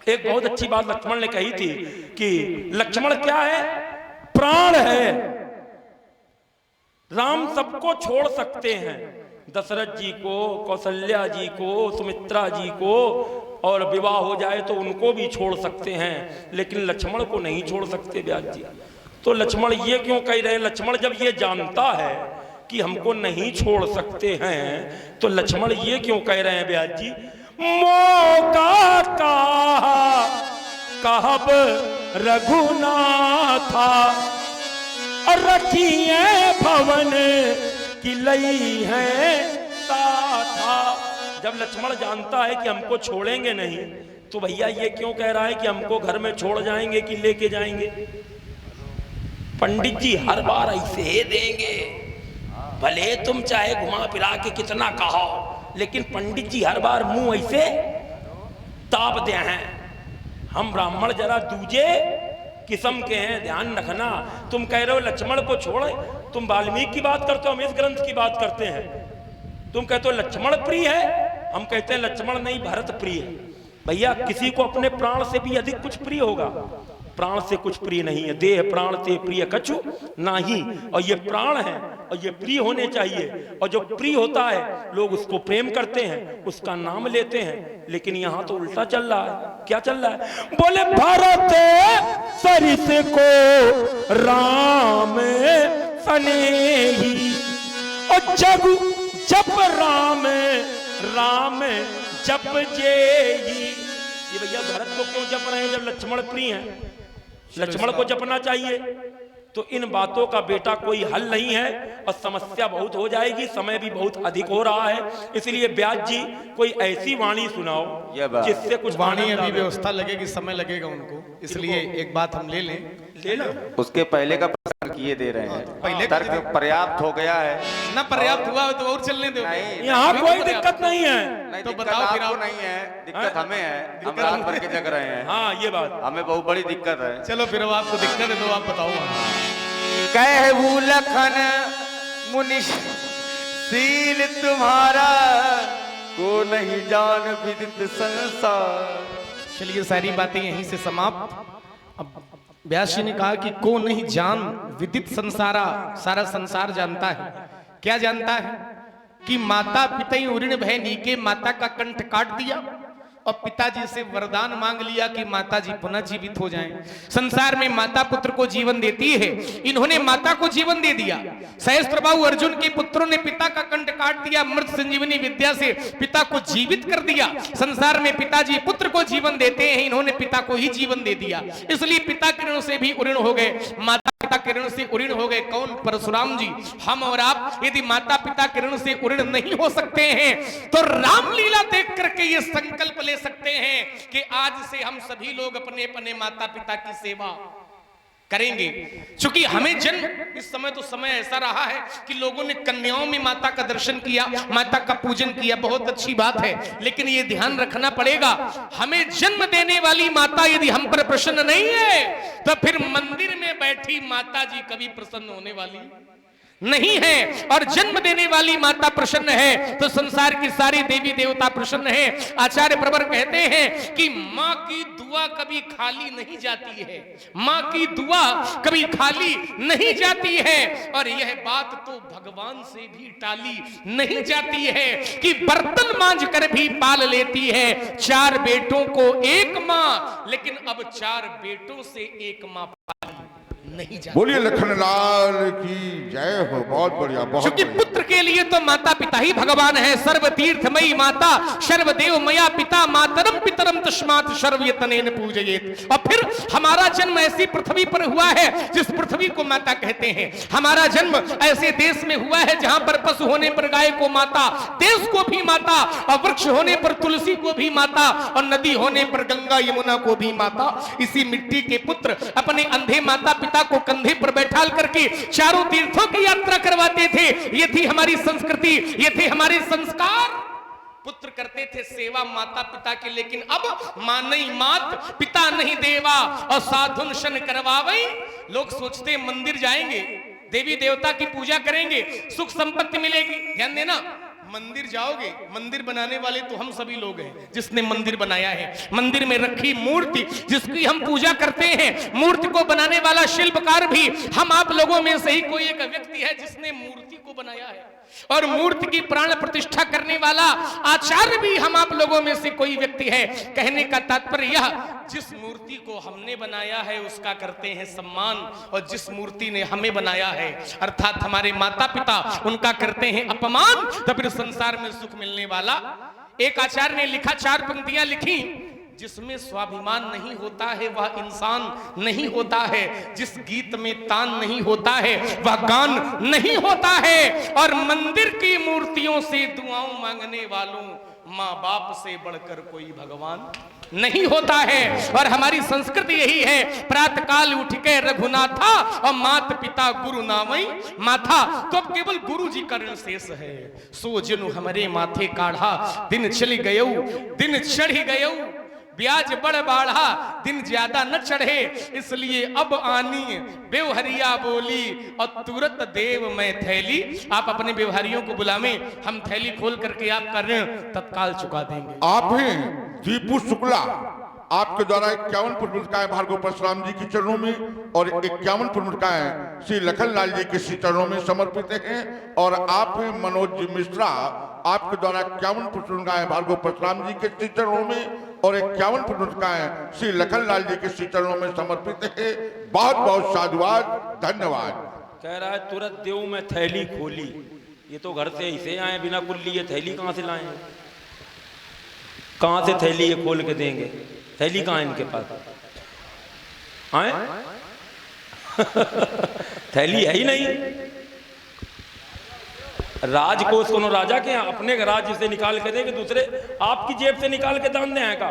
एक बहुत अच्छी बात लक्ष्मण ने कही थी कि लक्ष्मण क्या है? प्राण है। राम सबको छोड़ सकते हैं, दशरथ जी को, कौशल्या जी को, सुमित्रा जी को, और विवाह हो जाए तो उनको भी छोड़ सकते हैं, लेकिन लक्ष्मण को नहीं छोड़ सकते ब्यास जी। तो लक्ष्मण ये क्यों कह रहे हैं? लक्ष्मण जब ये जानता है कि हमको नहीं छोड़ सकते हैं, तो लक्ष्मण ये क्यों कह रहे हैं ब्यास जी? मौका कहब रघुनाथा और रखिए भवन की लई है साथा। जब लक्ष्मण जानता है कि हमको छोड़ेंगे नहीं, तो भैया ये क्यों कह रहा है कि हमको घर में छोड़ जाएंगे कि लेके जाएंगे? पंडित जी हर बार ऐसे देंगे, भले तुम चाहे घुमा फिरा के कितना कहो, लेकिन पंडित जी हर बार मुंह ऐसे ताप दे हैं। हम ब्राह्मण जरा दूजे किस्म के हैं, ध्यान रखना। तुम कह रहे हो लक्ष्मण को छोड़े, तुम वाल्मीकि की बात करते हो, हम इस ग्रंथ की बात करते हैं। तुम कहते हो लक्ष्मण प्रिय है, हम कहते हैं लक्ष्मण नहीं भरत प्रिय है। भैया किसी को अपने प्राण से भी अधिक कुछ प्रिय होगा? प्राण से कुछ प्रिय नहीं है। देह प्राण से प्रिय कछु नहीं, और ये प्राण है और ये प्रिय होने चाहिए। और जो प्रिय होता है लोग उसको प्रेम करते हैं, उसका नाम लेते हैं। लेकिन यहाँ तो उल्टा चल रहा है। क्या चल रहा है? बोले भारत सरिस को राम सनेही, और जब जप राम राम जप जेही। ये भैया भरत को क्यों जप रहे हैं जब लक्ष्मण प्रिय हैं? लक्ष्मण को जपना चाहिए। तो इन बातों का बेटा कोई हल नहीं है और समस्या बहुत हो जाएगी, समय भी बहुत अधिक हो रहा है। इसलिए व्यास जी कोई ऐसी वाणी सुनाओ जिससे कुछ वाणी अभी व्यवस्था लगेगी, समय लगेगा उनको, इसलिए एक बात हम ले लो। उसके पहले का प्रसंग किए दे रहे हैं, पहले तर्क पर्याप्त हो गया है ना, पर्याप्त हुआ तो और चलने दो। यहाँ कोई दिक्कत नहीं है। नहीं, तो दिक्कत बताओ फिर आपको आप। नहीं है, दिक्कत हमें है। हम रात भर के जग रहे हैं। हाँ ये बात हमें बहुत बड़ी दिक्कत है। चलो फिर अब आपको दिक्कत है तो आप बताओ। कहू लखन मुनिश सील तुम्हारा, को नहीं जान विदित संसार। चलिए सारी बातें यहीं से समाप्त। अब व्यास जी ने कहा कि को नहीं जान विदित संसारा, सारा संसार जानता है। क्या जानता है? कि माता पिता उऋण भय नीके, माता का कंठ काट दिया और पिताजी से वरदान मांग लिया कि माताजी पुनः जीवित हो जाएं। संसार में माता पुत्र को जीवन देती है, इन्होंने माता को जीवन दे दिया। सहस्त्रबाहु अर्जुन के पुत्रों ने पिता का कंठ काट दिया, मृत संजीवनी विद्या से पिता को जीवित कर दिया। संसार में पिताजी पुत्र को जीवन देते हैं, इन्होंने पिता को ही जीवन दे दिया। इसलिए पिता किरण से भी उऋण हो गए, माता पिता किरण से उऋण हो गए। कौन? परशुराम जी। हम और आप यदि माता पिता किरण से उऋण नहीं हो सकते हैं तो रामलीला देख करके ये संकल्प ले सकते हैं कि आज से हम सभी लोग अपने अपने माता पिता की सेवा करेंगे। क्योंकि हमें जन्म, इस समय तो समय ऐसा रहा है कि लोगों ने कन्याओं में माता का दर्शन किया, माता का पूजन किया, बहुत अच्छी बात है। लेकिन ये ध्यान रखना पड़ेगा, हमें जन्म देने वाली माता यदि हम पर प्रसन्न नहीं है तो फिर मंदिर में बैठी माता जी कभी प्रसन्न होने वाली नहीं है। और जन्म देने वाली माता प्रसन्न है तो संसार की सारी देवी देवता प्रसन्न है। आचार्य प्रवर कहते हैं कि माँ की दुआ कभी खाली नहीं जाती है, माँ की दुआ कभी खाली नहीं जाती है। और यह बात तो भगवान से भी टाली नहीं जाती है कि बर्तन मांझ कर भी पाल लेती है 4 बेटों को एक माँ, लेकिन अब 4 बेटों से एक माँ पाली नहीं जाती। बोलिए लखनलाल की जय हो। बहुत बढ़िया, बहुत क्योंकि बढ़िया। पुत्र के लिए तो माता पिता ही भगवान है। सर्व तीर्थमयी माता सर्वदेव मया पिता, मातरम पितरम तस्मात् सर्वयतनेन पूजयेत्। और फिर हमारा जन्म ऐसी पृथ्वी पर हुआ है जिस पृथ्वी को माता कहते हैं। हमारा जन्म ऐसे देश में हुआ है जहां पर पशु होने पर गाय को माता, देश को भी माता, और वृक्ष होने पर तुलसी को भी माता, और नदी होने पर गंगा यमुना को भी माता। इसी मिट्टी के पुत्र अपने अंधे माता पिता को कंधे पर बैठाल करके चारों तीर्थों की यात्रा करवाते थे। ये थी हमारी संस्कृति, ये थे हमारे संस्कार। पुत्र करते थे सेवा माता पिता की, लेकिन अब मां नहीं मात, पिता नहीं देवा, और साधुन शन करवावे। लोग सोचते मंदिर जाएंगे, देवी देवता की पूजा करेंगे, सुख संपत्ति मिलेगी। ध्यान देना, मंदिर जाओगे, मंदिर बनाने वाले तो हम सभी लोग हैं जिसने मंदिर बनाया है। मंदिर में रखी मूर्ति जिसकी हम पूजा करते हैं, मूर्ति को बनाने वाला शिल्पकार भी हम आप लोगों में से ही कोई एक व्यक्ति है जिसने मूर्ति को बनाया है। और मूर्ति की प्राण प्रतिष्ठा करने वाला आचार्य भी हम आप लोगों में से कोई व्यक्ति है। कहने का तात्पर्य यह, जिस मूर्ति को हमने बनाया है उसका करते हैं सम्मान, और जिस मूर्ति ने हमें बनाया है अर्थात हमारे माता पिता, उनका करते हैं अपमान, तो फिर संसार में सुख मिलने वाला। एक आचार्य ने लिखा, 4 पंक्तियां लिखी, जिसमें स्वाभिमान नहीं होता है वह इंसान नहीं होता है, जिस गीत में तान नहीं होता है वह गान नहीं होता है, और मंदिर की मूर्तियों से दुआओं मांगने वालों माँ बाप से बढ़कर कोई भगवान नहीं होता है। और हमारी संस्कृति यही है, प्रातः काल उठ के रघुनाथा और मात पिता गुरु नामई माथा। तो अब केवल गुरु जी का ऋण शेष है। सो जनु हमारे माथे काढ़ा, दिन चली गयो दिन चढ़ी गयो, ब्याज बढ़ बाढ़ा दिन ज्यादा न चढ़े, इसलिए अब आनी व्यवहारिया बोली और तुरंत देव मैं थैली। आप अपने व्यवहारियों को बुलावें, हम थैली खोल करके आपका ऋण तत्काल चुका देंगे। आप हैं दीपू शुक्ला, आपके द्वारा 51 पुष्पकाएं भार्गव परशुराम जी के चरणों में और 51 पुष्पकाएं श्री लखनलाल जी के श्री चरणों में समर्पित हैं। और आप हैं मनोज मिश्रा, आपके द्वारा 51 पुष्पकाएं भार्गव परशुराम जी के श्री चरणों में और 51 पुष्पकाएं श्री लखनलाल जी के श्री चरणों में समर्पित है। बहुत बहुत साधुवाद, धन्यवाद। कह रहा है तुरंत देव में थैली खोली। ये तो घर से ऐसे आए बिना कुल्ली, ये थैली कहाँ से लाए? कहाँ से थैली ये खोल के देंगे? थैली कहाँ है इनके पास? आए थैली है ही नहीं। राजकोष कोनो राजा के यहाँ अपने राज्य से निकाल के देंगे, दूसरे आपकी जेब से निकाल के दान दें का?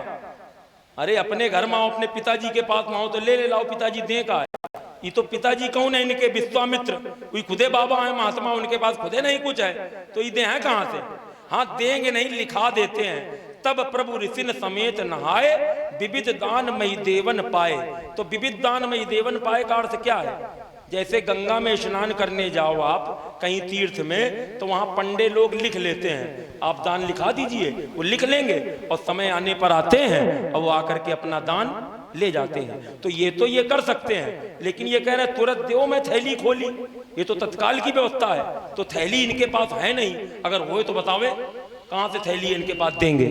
अरे अपने घर में आओ, अपने पिताजी के पास में आओ तो ले लाओ, पिताजी दे का है। ये तो पिताजी कौन है इनके? विश्वामित्र, कोई खुदे बाबा है महात्मा, उनके पास खुदे नहीं कुछ है तो ये दे हैं कहाँ से? हाँ देंगे नहीं, लिखा देते हैं। तब प्रभु ऋषि समेत नहाए, विविध दान मई देवन पाए। तो विविध दान मई देवन पाए का अर्थ क्या है? जैसे गंगा में स्नान करने जाओ आप कहीं तीर्थ में, तो वहां पंडे लोग लिख लेते हैं, आप दान लिखा दीजिए, वो लिख लेंगे और समय आने पर आते हैं और वो आकर के अपना दान ले जाते हैं। तो ये कर सकते हैं, लेकिन ये कह रहे तुरंत देव में थैली खोली, ये तो तत्काल की व्यवस्था है। तो थैली इनके पास है नहीं, अगर हो तो बतावे कहां से थैली इनके पास देंगे?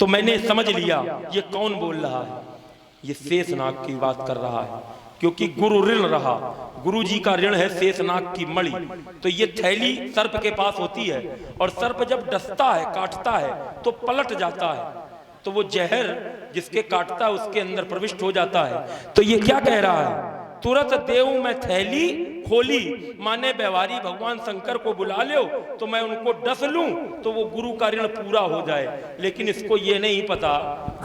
तो मैंने समझ लिया ये कौन बोल रहा है, ये शेषनाग की बात कर रहा है, क्योंकि गुरु ऋण रहा, गुरु जी का ऋण है शेषनाग की मणि। तो ये थैली सर्प के पास होती है और सर्प जब डसता है, काटता है तो पलट जाता है, तो वो जहर जिसके काटता है उसके अंदर प्रविष्ट हो जाता है। तो ये क्या कह रहा है? तुरंत देव में थैली खोली, माने व्यवहारी भगवान शंकर को बुला लो तो मैं उनको डस लूं तो वो गुरु का ऋण पूरा हो जाए। लेकिन इसको ये नहीं पता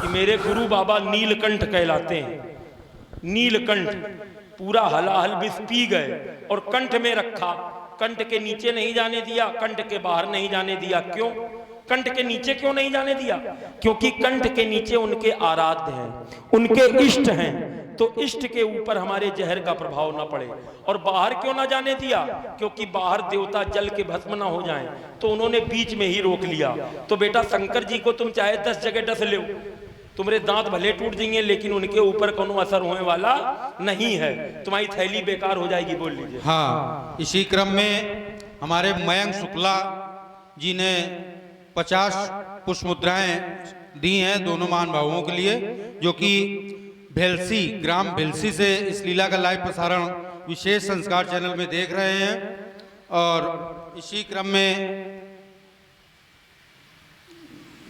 कि मेरे गुरु बाबा नीलकंठ कहलाते हैं। नीलकंठ पूरा हलाहल विष पी गए और कंठ में रखा, कंठ के नीचे नहीं जाने दिया, कंठ के बाहर नहीं जाने दिया। क्यों कंठ के नीचे क्यों नहीं जाने दिया? क्योंकि कंठ के नीचे उनके आराध्य हैं, उनके इष्ट हैं, तो इष्ट के ऊपर हमारे जहर का प्रभाव ना पड़े। और बाहर क्यों ना जाने दिया? क्योंकि बाहर देवता जल के भस्म ना हो जाएं, तो उन्होंने बीच में ही रोक लिया। तो बेटा शंकर जी को तुम चाहे 10 जगह डस लो, तुम्हारे दांत भले टूट जाएंगे लेकिन उनके ऊपर कोनो असर होने वाला नहीं है, तुम्हारी थैली बेकार हो जाएगी। बोल लीजिए। हाँ, इसी क्रम में हमारे मयंक शुक्ला जी ने 50 पुष्प मुद्राएं दी हैं दोनों महानुभावों के लिए, जो कि भेलसी, ग्राम भेलसी से इस लीला का लाइव प्रसारण विशेष संस्कार चैनल में देख रहे हैं। और इसी क्रम में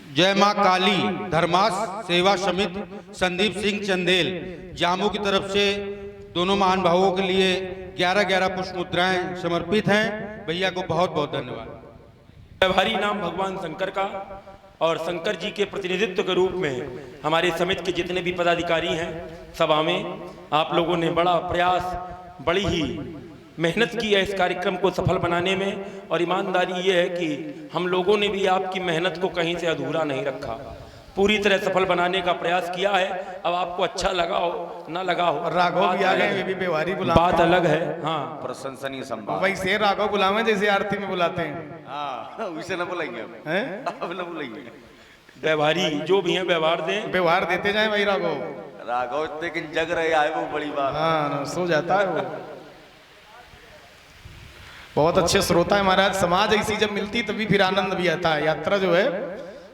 जय मां काली धर्मास सेवा समिति संदीप सिंह चंदेल जामू की तरफ से दोनों महानुभावों के लिए 11-11 पुष्प मुद्राएं समर्पित हैं। भैया को बहुत बहुत धन्यवाद। व्यवहारी नाम भगवान शंकर का, और शंकर जी के प्रतिनिधित्व के रूप में हमारे समिति के जितने भी पदाधिकारी हैं सभा में, आप लोगों ने बड़ा प्रयास, बड़ी ही मेहनत की है इस कार्यक्रम को सफल बनाने में। और ईमानदारी ये है कि हम लोगों ने भी आपकी मेहनत को कहीं से अधूरा नहीं रखा, पूरी तरह सफल बनाने का प्रयास किया है। अब आपको अच्छा लगा हो ना लगा हो, राघव भी आ गए, वे भी व्यवहारी बुलावे, बात अलग है। हाँ, प्रशंसनीय संवाद। वैसे राघव बुलावे जैसे आरती में बुलाते हैं। हाँ, उसे न बुलाएंगे अब न बुलाएंगे। व्यवहारी जो भी हैं व्यवहार दें, व्यवहार देते जाए भाई राघव। राघव लेकिन जग रहे आए वो बड़ी बात। हाँ, सो जाता है वो। बहुत अच्छे श्रोता है महाराज। समाज ऐसी जब मिलती तभी फिर आनंद भी आता है, यात्रा जो है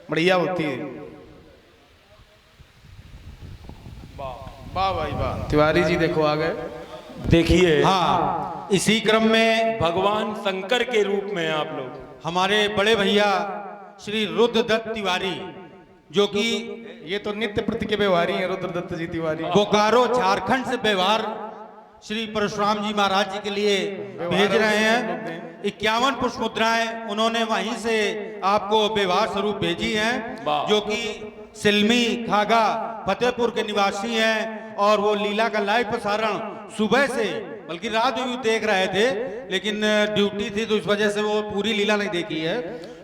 बढ़िया होती है। वाह भाई वाह, तिवारी जी देखो आ गए। देखिए हाँ, इसी क्रम में भगवान शंकर के रूप में आप लोग, हमारे बड़े भैया श्री रुद्रदत्त तिवारी, जो कि ये तो नित्य प्रति के व्यवहारी हैं, रुद्रदत्त जी तिवारी। बोकारो झारखंड से व्यवहार श्री परशुराम जी महाराज जी के लिए भेज रहे हैं। 51 पुष्प मुद्राएं उन्होंने वहीं से आपको व्यवहार स्वरूप भेजी हैं, जो कि सिलमी खागा फतेहपुर के निवासी हैं। और वो लीला का लाइव प्रसारण सुबह से, बल्कि रात में भी देख रहे थे, लेकिन ड्यूटी थी तो इस वजह से वो पूरी लीला नहीं देखी है।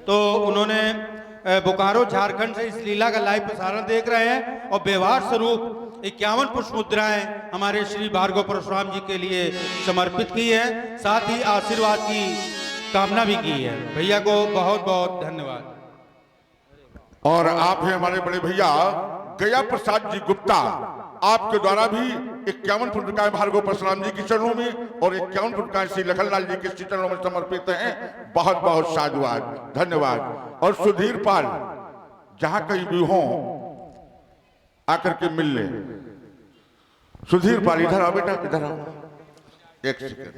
तो उन्होंने बोकारो झारखंड से इस लीला का लाइव प्रसारण देख रहे हैं और व्यवहार स्वरूप 51 पुष्प मुद्राएं हमारे श्री भार्गव परशुराम जी के लिए समर्पित की है, साथ ही आशीर्वाद की कामना भी की है। भैया को बहुत बहुत धन्यवाद। और आप हैं हमारे बड़े भैया गया प्रसाद जी गुप्ता, आपके द्वारा भी 51 पुरस्कार भार्गव परशुराम जी के चरणों में और 51 पुरस्कार श्री लखनलाल जी के चरणों में समर्पित हैं। बहुत बहुत साधुवाद, धन्यवाद। और सुधीर पाल जहां कहीं भी हो आकर के मिल ले। सुधीर पाल इधर आओ बेटा, इधर आओ एक सेकंड।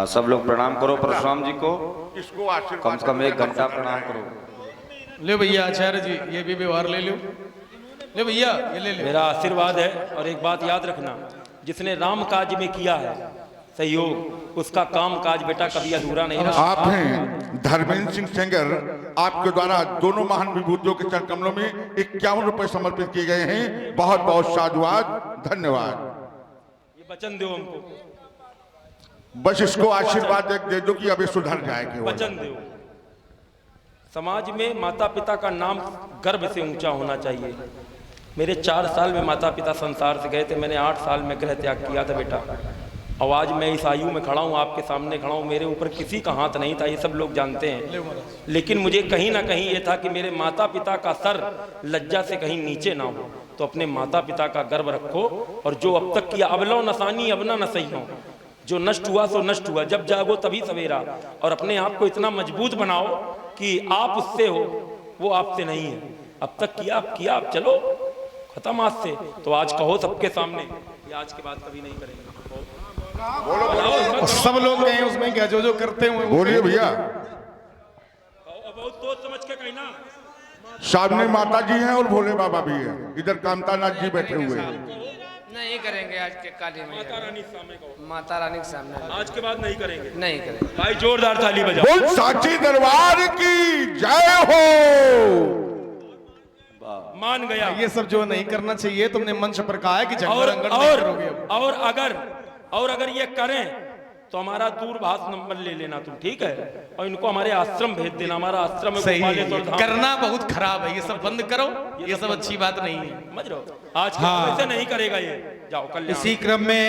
सब लोग प्रणाम करो परशुराम जी को, इसको आशीर्वाद कम से कम 1 घंटा प्रणाम करो। ले भैया आचार्य जी ये भी व्यवहार ले लो। ले भैया ये ले लो। मेरा आशीर्वाद है। और एक बात याद रखना, जिसने राम काज में किया है सहयोग, उसका काम काज बेटा कभी अधूरा नहीं रहा। आप हैं धर्मेंद्र सिंह सेंगर, आपके द्वारा दोनों महान विभूतियों के चरण कमलों में 51 रुपए समर्पित किए गए हैं। बहुत बहुत साधुवाद, धन्यवाद। ये वचन दो हमको, बस इसको आशीर्वाद दे दो कि अब ये सुधर जाएगी। वचन दो। समाज में माता पिता का नाम गर्व से ऊंचा होना चाहिए। मेरे 4 साल में माता पिता संसार से गए थे, मैंने 8 साल में गृह त्याग किया था बेटा। और आज मैं इस आयु में खड़ा हूँ, आपके सामने खड़ा हूँ, मेरे ऊपर किसी का हाथ नहीं था, ये सब लोग जानते हैं। लेकिन मुझे कहीं ना कहीं ये था कि मेरे माता पिता का सर लज्जा से कहीं नीचे ना हो। तो अपने माता पिता का गर्व रखो, और जो अब तक किया अबलो नसानी अबना न सही हो, जो नष्ट हुआ सो नष्ट हुआ, जब जागो तभी सवेरा। और अपने आप को इतना मजबूत बनाओ कि आप उससे हो, वो आपसे नहीं है। अब तक किया, अब किया, अब चलो खत्म आज से। तो आज कहो सबके सामने, ये आज के बाद कभी नहीं करेंगे। और सब लोग गए उसमें क्या, जो जो करते हुए बोलिए भैया। बहुत सोच समझ के कहना। सामने माता जी हैं और भोले बाबा भी हैं, इधर कामतानाथ जी बैठे हुए हैं। नहीं करेंगे आज के काली मैया, माता रानी के सामने कहो, माता रानी के सामने आज के बाद नहीं करेंगे। नहीं करेंगे। भाई जोरदार ताली बजाओ। बोल साची दरबार की जय हो। मान गया। ये सब जो नहीं करना चाहिए, तुमने मंच पर कहा है कि जंगल अंगड़ नहीं करोगे अब। और अगर ये करें तो हमारा दूरभाष नंबर ले लेना तुम, ठीक है? और इनको हमारे आश्रम भेज देना। हमारा आश्रम है सही गोपालेश्वर धाम। करना बहुत खराब है, ये सब बंद करो, ये सब अच्छी बात नहीं है। समझ रहे हो? आज के बाद ऐसे नहीं करेगा ये। जाओ कल्याण। इसी क्रम में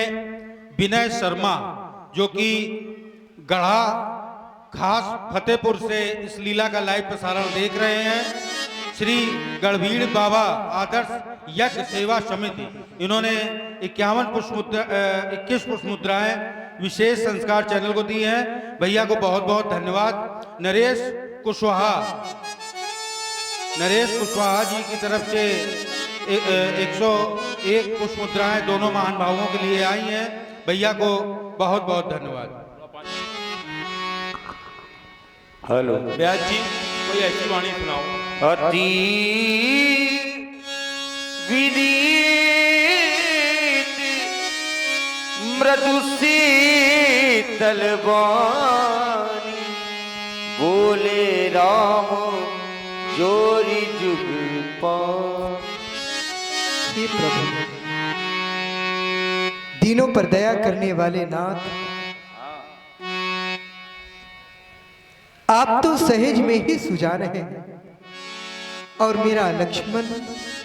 विनय शर्मा जो कि गढ़ा खास फतेहपुर से इस लीला का लाइव प्रसारण देख रहे हैं, श्री गढ़वीर बाबा आदर्श यज्ञ सेवा समिति, इन्होंने 21 पुष्प मुद्राएं विशेष संस्कार चैनल को दी हैं। भैया को बहुत बहुत धन्यवाद। नरेश कुशवाहा जी की तरफ से 101 पुष्प मुद्राएं दोनों महान भावों के लिए आई हैं। भैया को बहुत बहुत धन्यवाद। हेलो ब्याज जी कोई ऐसी वाणी सुनाओ। अति विनीत मृदु शीतल वाणी, बोले राम जोरी जुग पार। हे प्रभु, दीनों पर दया करने वाले नाथ, आप तो सहज में ही सुजा रहे हैं और मेरा लक्ष्मण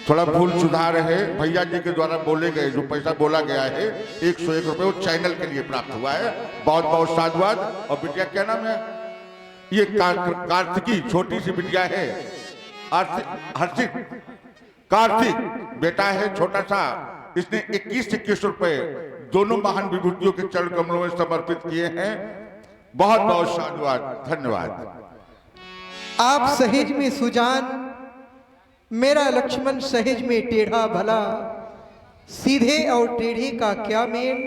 थोड़ा भूल सुधार है। भैया जी के द्वारा बोले गए जो पैसा बोला गया है 101 रुपए वो चैनल के लिए प्राप्त हुआ है। बहुत बहुत साधुवाद। और बिटिया क्या नाम है? ये कार्तिकी छोटी सी बिटिया है, हर्षित कार्तिक बेटा है छोटा सा। इसने 21 रुपए दोनों महान विभूतियों के चरण कमलों में समर्पित किए हैं। बहुत बहुत साधुवाद, धन्यवाद। आप सहज में सुजान, मेरा लक्ष्मण सहज में टेढ़ा भला, सीधे और टेढ़े का क्या मेल।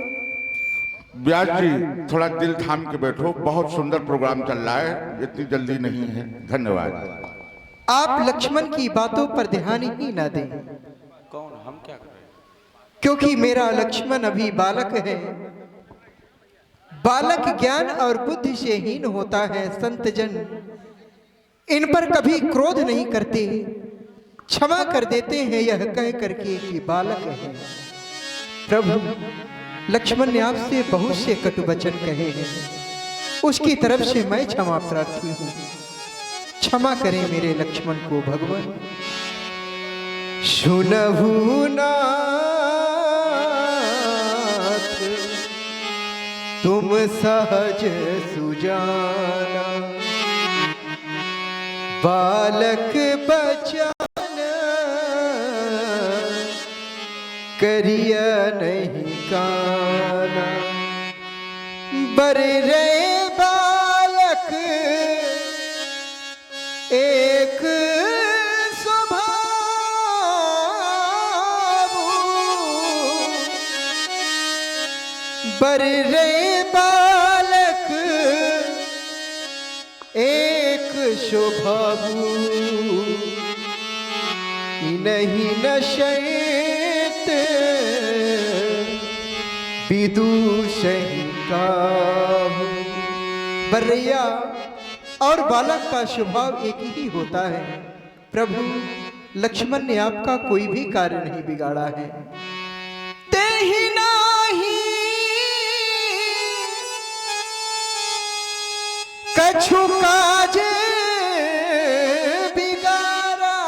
ब्यास जी थोड़ा दिल थाम के बैठो, बहुत सुंदर प्रोग्राम चल रहा है, इतनी जल्दी नहीं है। धन्यवाद। आप लक्ष्मण की बातों पर ध्यान ही ना दें। कौन, हम क्या कर रहे हैं? क्योंकि मेरा लक्ष्मण अभी बालक है। बालक ज्ञान और बुद्धि से हीन होता है। संत जन इन पर कभी क्रोध नहीं करते, क्षमा कर देते हैं यह कह करके कि बालक है। प्रभु, लक्ष्मण ने आपसे बहुत से कटु वचन कहे हैं, उसकी तरफ से मैं क्षमा प्रार्थी हूँ। क्षमा करें मेरे लक्ष्मण को भगवान। सुनहु नाथ तुम सहज सुजाना, बालक बचान करिया नहीं काना। बर रे बालक एक स्वभाव, बर रे बालक एक स्वभाव, नहीं नशैत विदुषहि काहू। बर्रैया और बालक का स्वभाव एक ही होता है। प्रभु लक्ष्मण ने आपका कोई भी कार्य नहीं बिगाड़ा है। तेहि नाही कछु काज बिगाड़ा,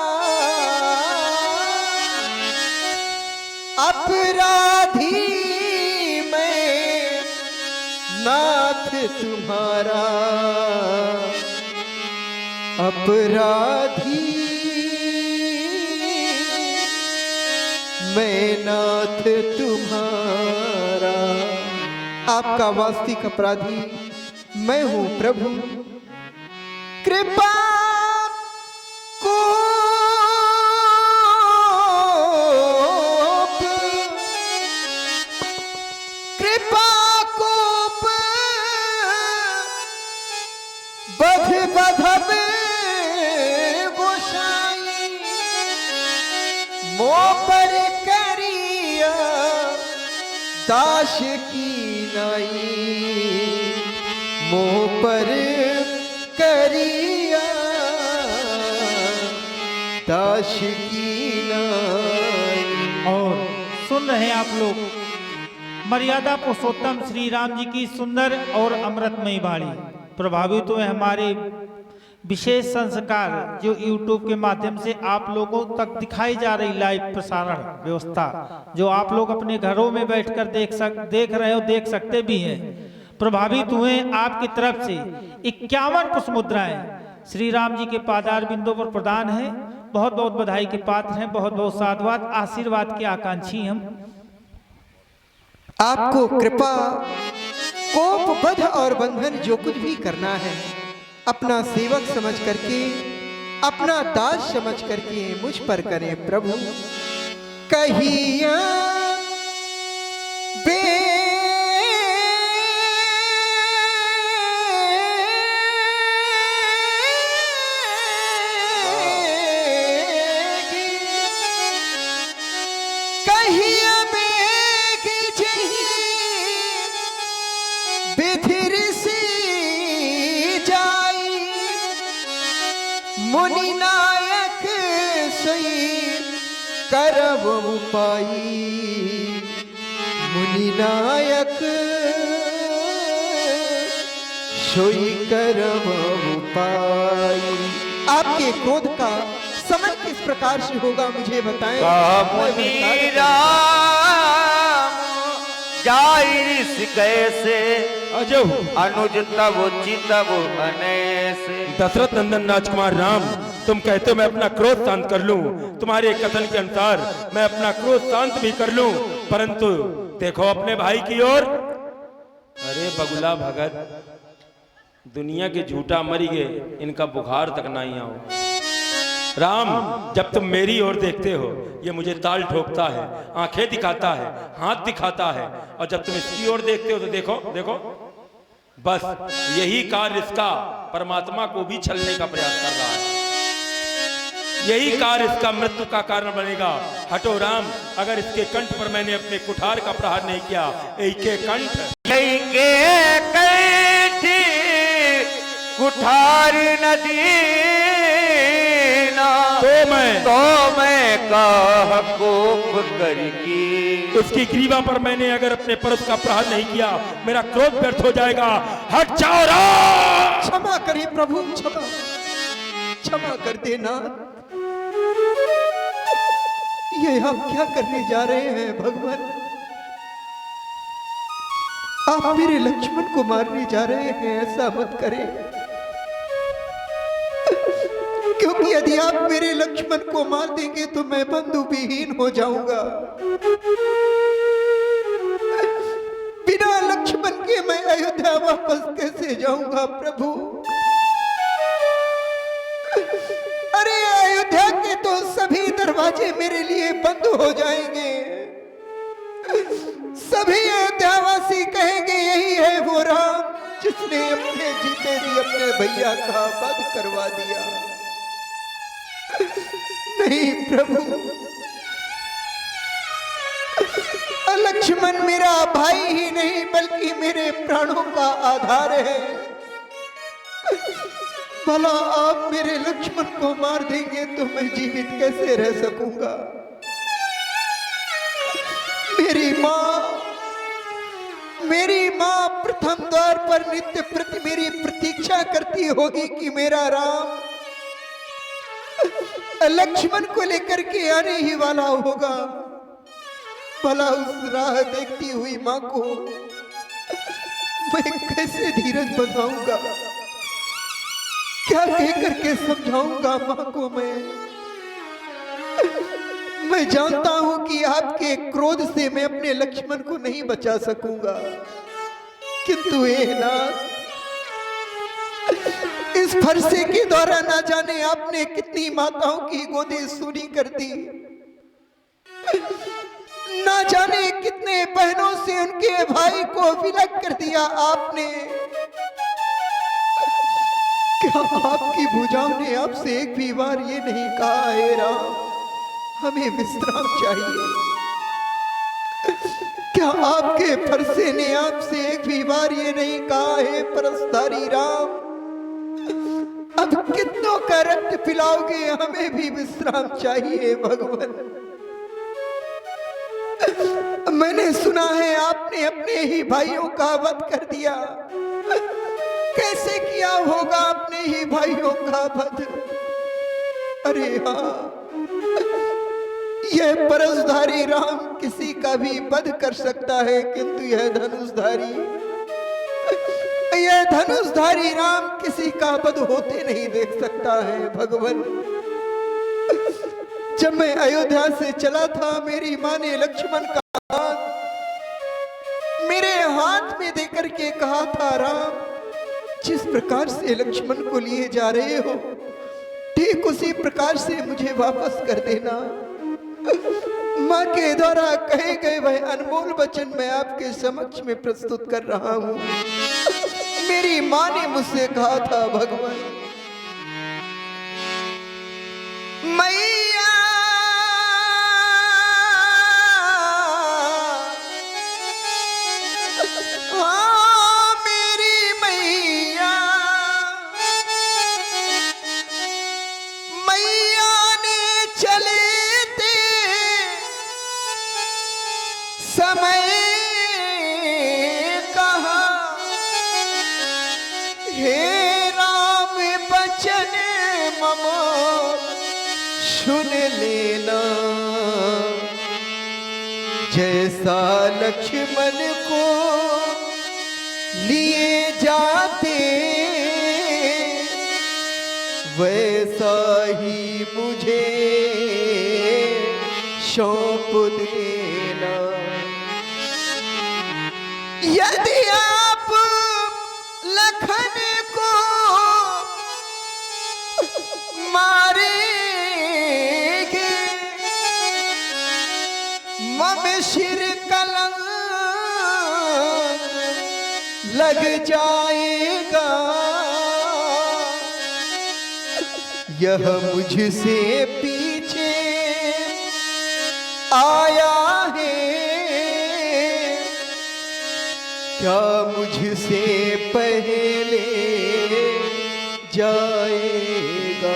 अपराधी मैं नाथ तुम्हारा, अपराधी मैं नाथ तुम्हारा। आपका वास्तविक अपराधी मैं हूं प्रभु। कृपा कोप, कृपा कोप बध बधब गोसाई, मो पर करिया दास की नाई, मोह पर करिया दास की नाई। और सुन रहे हैं आप लोग मर्यादा पुरुषोत्तम श्री राम जी की सुंदर और अमृतमयी वाणी। प्रभावित हुए हमारे विशेष संस्कार जो YouTube के माध्यम से आप लोगों तक दिखाई जा रही लाइव प्रसारण व्यवस्था, जो आप लोग अपने घरों में बैठकर देख रहे हो, देख सकते भी हैं। प्रभावित हुए आपकी तरफ से 51 पुष्प मुद्राएं श्री राम जी के पादार बिंदों पर प्रदान है। बहुत बहुत बधाई के पात्र हैं, बहुत बहुत साधुवाद, आशीर्वाद के आकांक्षी हम। आपको कृपा कोप बध और बंधन जो कुछ भी करना है अपना सेवक समझ करके, अपना दास समझ करके मुझ पर करें प्रभु। कहिया बे मुनि नायक सोई करब पाई, मुनि नायक सोई करब पाई। आपके क्रोध का समझ किस प्रकार से होगा मुझे बताएं। मुनि राम जाई ऋष कैसे, अनुज तब चितब अनैसे। दशरथ नंदन राजकुमार राम, तुम कहते हो मैं अपना क्रोध शांत कर लूं, तुम्हारे कथन के अनुसार मैं अपना क्रोध शांत भी कर लूं, परंतु देखो अपने भाई की ओर। अरे बगुला भगत, दुनिया के झूठा मरी गए, इनका बुखार तक नहीं आओ। राम, जब तुम मेरी ओर देखते हो ये मुझे ताल ठोकता है, आंखें दिखाता है, हाथ दिखाता है, और जब तुम इसकी ओर देखते हो तो देखो देखो, बस यही कार्य इसका परमात्मा को भी छलने का प्रयास कर रहा है। यही कार्य इसका मृत्यु का कारण बनेगा। हटो राम, अगर इसके कंठ पर मैंने अपने कुठार का प्रहार नहीं किया, एक कंठ कुठार नदी तो तो मैं कह कोप करके उसकी ग्रीवा पर मैंने अगर अपने परस का प्रहार नहीं किया, मेरा क्रोध व्यर्थ हो जाएगा। हट जाओ राम। क्षमा करें प्रभु, क्षमा कर देना। ये हम क्या करने जा रहे हैं भगवान? आप मेरे लक्ष्मण को मारने जा रहे हैं, ऐसा मत करें, क्योंकि यदि आप मेरे लक्ष्मण को मार देंगे तो मैं बंधु विहीन हो जाऊंगा। बिना लक्ष्मण के मैं अयोध्या वापस कैसे जाऊंगा प्रभु? अरे अयोध्या के तो सभी दरवाजे मेरे लिए बंद हो जाएंगे। सभी अयोध्यावासी कहेंगे यही है वो राम जिसने अपने जीते भी अपने भैया का वध करवा दिया। नहीं प्रभु, लक्ष्मण मेरा भाई ही नहीं बल्कि मेरे प्राणों का आधार है। भला आप मेरे लक्ष्मण को मार देंगे तो मैं जीवित कैसे रह सकूंगा? मेरी माँ प्रथम द्वार पर नित्य प्रति मेरी प्रतीक्षा करती होगी कि मेरा राम लक्ष्मण को लेकर के आने ही वाला होगा। भला उस राह देखती हुई माँ को मैं कैसे धीरज बंधाऊंगा? क्या कह करके समझाऊंगा माँ को? मैं जानता हूं कि आपके क्रोध से मैं अपने लक्ष्मण को नहीं बचा सकूंगा, किंतु नाथ, इस फरसे के द्वारा ना जाने आपने कितनी माताओं की गोदें सूनी कर दी, ना जाने कितने बहनों से उनके भाई को विलग कर दिया आपने। क्या आपकी भुजाओं ने आपसे एक भी बार ये नहीं कहा है राम हमें विश्राम चाहिए? क्या आपके फरसे ने आपसे एक भी बार ये नहीं कहा है परसधारी राम अब कितनों का रक्त पिलाओगे, हमें भी विश्राम चाहिए भगवान। मैंने सुना है आपने अपने ही भाइयों का वध कर दिया। कैसे किया होगा अपने ही भाइयों का वध? अरे हाँ, यह परसधारी राम किसी का भी वध कर सकता है, किंतु यह धनुषधारी राम किसी का वध होते नहीं देख सकता है भगवान। जब मैं अयोध्या से चला था, मेरी माँ ने लक्ष्मण का हाथ मेरे हाथ में देकर के कहा था, राम जिस प्रकार से लक्ष्मण को लिए जा रहे हो ठीक उसी प्रकार से मुझे वापस कर देना। माँ के द्वारा कहे गए वह अनमोल वचन मैं आपके समक्ष में प्रस्तुत कर रहा हूँ। मेरी माँ ने मुझसे कहा था, भगवान मैया हाँ मेरी मैया, मैया ने चले समय कहा हे राम बचन मम सुन लेना, जैसा लक्ष्मण को लिए जाते वैसा ही मुझे सौंप देना। यदि आप लखन को मारेंगे मम सिर कलंक लग जाएगा, यह मुझसे पीछे आया है क्या मुझसे पहले जाएगा।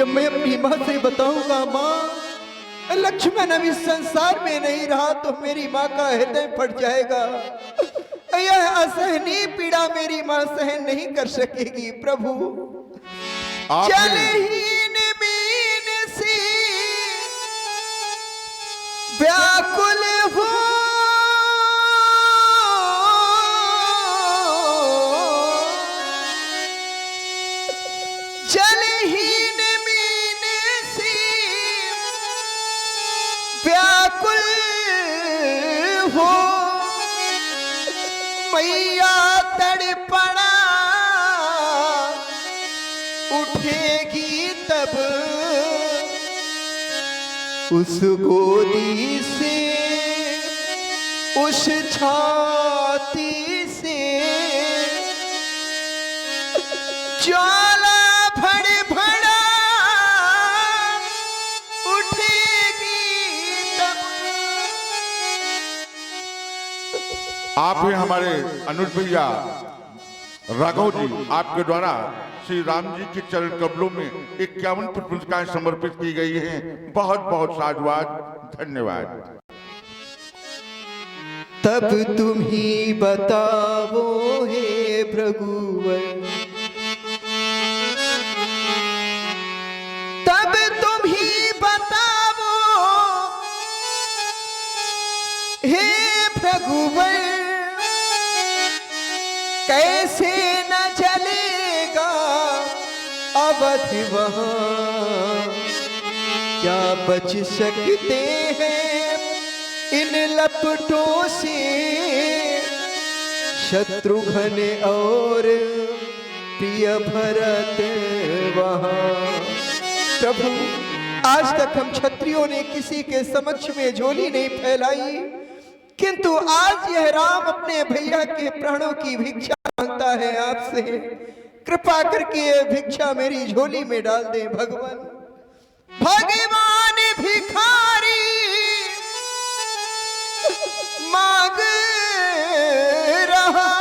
जब मैं अपनी माँ से बताऊंगा, माँ लक्ष्मण अब इस संसार में नहीं रहा, तो मेरी माँ का हृदय फट जाएगा। यह असहनीय पीड़ा मेरी माँ सहन नहीं कर सकेगी। प्रभु जलहीन मीन सी व्याकुल हो, जलहीन मीन सी व्याकुल हो, मैया तड़पड़ा उठेगी तब उस गोदी से, उस छाती से ज्वाला भड़ भड़ा उठेगी तब। आप ही हमारे अनुज भैया राघव जी, आपके द्वारा श्री राम जी के चरण कमलों में 51 पुष्पांजलि समर्पित की गई हैं। बहुत बहुत साधुवाद, धन्यवाद। तब तुम ही बताओ हे भृगुवर, तब तुम ही बताओ हे भृगुवर, कैसे न चलेगा अवध वहां, क्या बच सकते हैं इन लपटों से शत्रुघ्न और प्रिय भरत वहां। प्रभु आज तक हम क्षत्रियों ने किसी के समक्ष में झोली नहीं फैलाई, किंतु आज यह राम अपने भैया के प्राणों की भिक्षा मांगता है आपसे। कृपा करके यह भिक्षा मेरी झोली में डाल दे भगवान। भगवान भिखारी मांग रहा,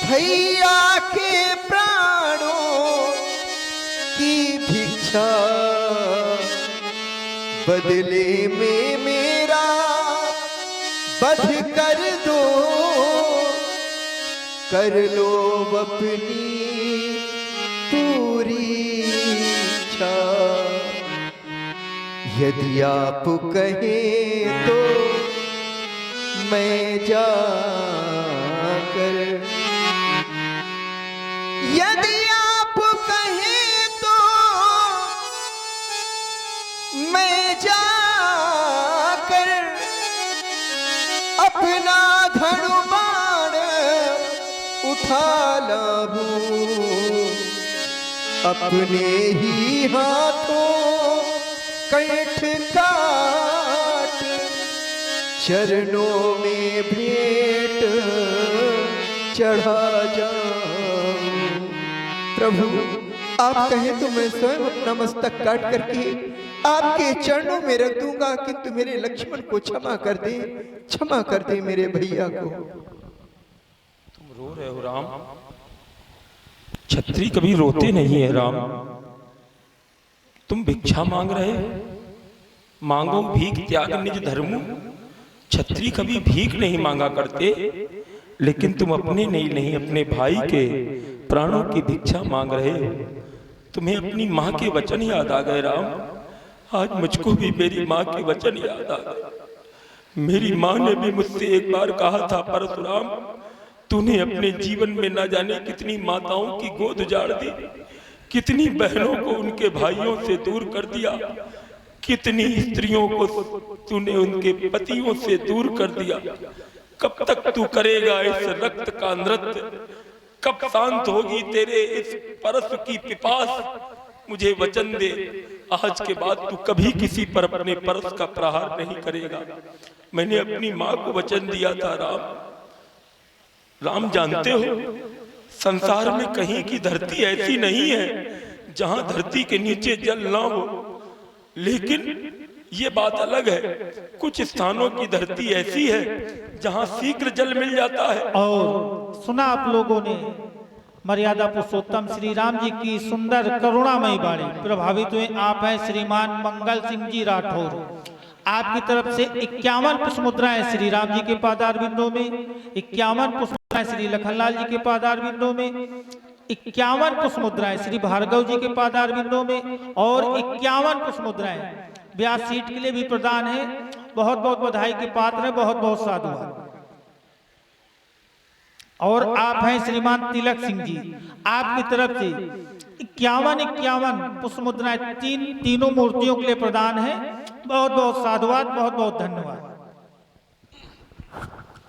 भैया के प्राणों की भिक्षा, बदले में मेरा वध कर दो, कर लो अपनी पूरी इच्छा। यदि आप कहें तो मैं जाकर, यदि आप कहें तो मैं जाकर अपना धनुबाण उठा लाऊं, अपने ही हाथों कंठ काट चरणों में भेंट चढ़ा जाऊं। प्रभु आप कहें तो मैं स्वयं अपना मस्तक काट करके आपके चरणों में रख दूंगा, किंतु मेरे लक्ष्मण को क्षमा कर दे, क्षमा कर दे मेरे भैया को। तुम रो रहे हो राम? छत्री कभी रोते नहीं है राम। तुम भिक्षा मांग रहे हो, मांगो भीख त्याग निज धर्मु। छत्री कभी भीख नहीं मांगा करते, लेकिन तुम अपने नहीं अपने भाई के प्राणों की भिक्षा मांग रहे हो। तुम्हें अपनी माँ के वचन याद आ गए राम। आज मुझको भी मेरी माँ के वचन याद आ गए। मेरी माँ ने भी मुझसे एक बार कहा था, परशुराम तूने अपने जीवन में न जाने कितनी माताओं की गोद उजाड़ दी, कितनी बहनों को उनके भाइयों से दूर कर दिया, कितनी स्त्रियों को तूने उनके पतियों से दूर कर दिया। कब तक तू करेगा इस रक्त का नृत्य? कब शांत होगी तेरे इस परस की पिपास? मुझे वचन दे, आज के बाद तू कभी किसी पर अपने परस का प्रहार नहीं करेगा। मैंने अपनी माँ को वचन दिया था राम। राम जानते हो, संसार में कहीं की धरती ऐसी नहीं है जहां धरती के नीचे जल ना हो, लेकिन ये बात अलग है, कुछ स्थानों की धरती ऐसी है जहां शीघ्र जल मिल जाता है। और सुना आप लोगों ने, मर्यादा पुरुषोत्तम श्री राम जी की सुंदर करुणामयी वाणी प्रभावित हुए आप हैं श्रीमान मंगल सिंह जी राठौर। आपकी तरफ से 51 पुष्प मुद्राएं श्री राम जी के पादार बिंदों में, 51 पुष्प मुद्राएं श्री लखनलाल जी के पादार बिंदों में, 51 पुष्प मुद्राएं श्री भार्गव जी के पादार बिंदों में और 51 पुष्प मुद्राएं ब्यास सीट के लिए भी प्रदान है। बहुत बहुत बधाई के पात्र है, बहुत बहुत साधुवाद। और आप हैं श्रीमान तिलक सिंह जी, आपकी तरफ से 51 पुष्प मुद्राएं तीनों मूर्तियों के लिए प्रदान है। बहुत बहुत साधुवाद, बहुत बहुत धन्यवाद।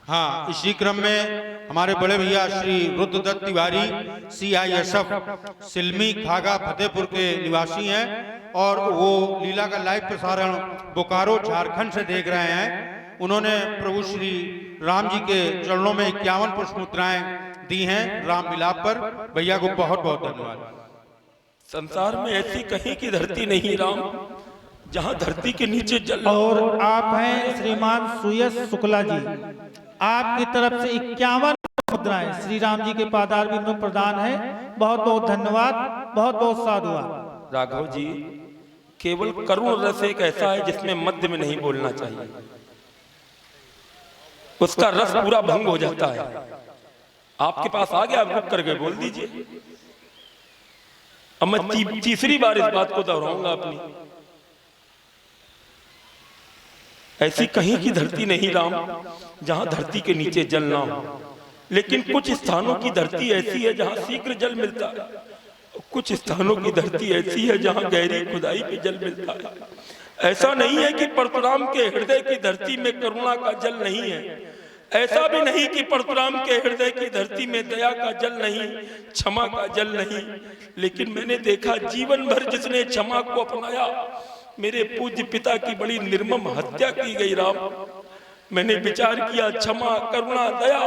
हाँ, इसी क्रम में हमारे बड़े भैया श्री रुद्रदत्त तिवारी CISF सिलमी खागा फतेहपुर के निवासी हैं और वो लीला का लाइव प्रसारण बोकारो झारखंड से देख रहे हैं। उन्होंने प्रभु श्री राम जी के चरणों में 51 पुष्प मुद्राएं दी हैं राम मिलाप पर। भैया को बहुत बहुत धन्यवाद। संसार में ऐसी कहीं की धरती नहीं राम जहां धरती के नीचे जल। और आप हैं श्रीमान सुयश शुक्ला जी, आपकी तरफ से 51 मुद्राएं श्री राम जी के पादार बिंदु प्रदान है। बहुत बहुत धन्यवाद, बहुत बहुत साधुवाद। राघव जी, केवल करुण रस एक ऐसा है जिसमें मध्य में नहीं बोलना चाहिए, उसका रस पूरा भंग हो जाता है। आपके पास आ गया, रुक करके बोल दीजिए। अब मैं तीसरी बार इस बात को दोहराऊंगा अपनी। ऐसी कहीं की धरती नहीं राम जहां धरती के नीचे जल ना हो, लेकिन कुछ स्थानों की धरती ऐसी है जहां शीघ्र जल मिलता है, कुछ स्थानों की धरती ऐसी है जहां गहरी खुदाई पे जल मिलता है। ऐसा नहीं है कि परशुराम के हृदय की धरती में करुणा का जल नहीं है, ऐसा भी नहीं कि परशुराम के हृदय की धरती में दया का जल नहीं, क्षमा का जल नहीं। लेकिन मैंने देखा जीवन भर जिसने क्षमा को अपनाया, मेरे पूज्य पिता की बड़ी निर्मम हत्या की गई राम। मैंने विचार किया क्षमा करुणा दया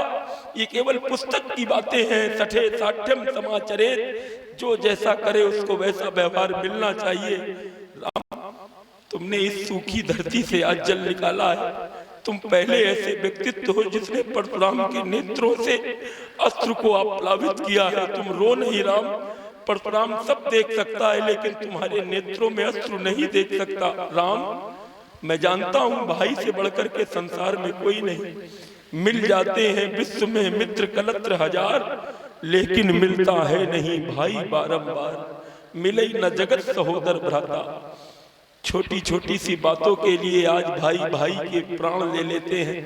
ये केवल पुस्तक की बातें हैं, सठे साठ्यम समाचरेत, जो जैसा करे उसको वैसा व्यवहार मिलना चाहिए। राम, तुमने इस सूखी धरती से आज जल निकाला है। तुम पहले ऐसे व्यक्तित्व हो जिसने परशुराम के नेत्रों से अश्रु को आप्लावित किया है। तुम रो नहीं राम, परशुराम सब देख सकता है लेकिन तुम्हारे नेत्रों में अश्रु नहीं देख सकता। राम, मैं जानता हूं भाई से बढ़कर के संसार में कोई नहीं। मिल जाते हैं विश्व में मित्र कलत्र हजार, लेकिन मिलता है नहीं भाई बारंबार। मिले न जगत सहोदर भ्राता। छोटी छोटी सी बातों के लिए आज भाई भाई के प्राण ले लेते हैं।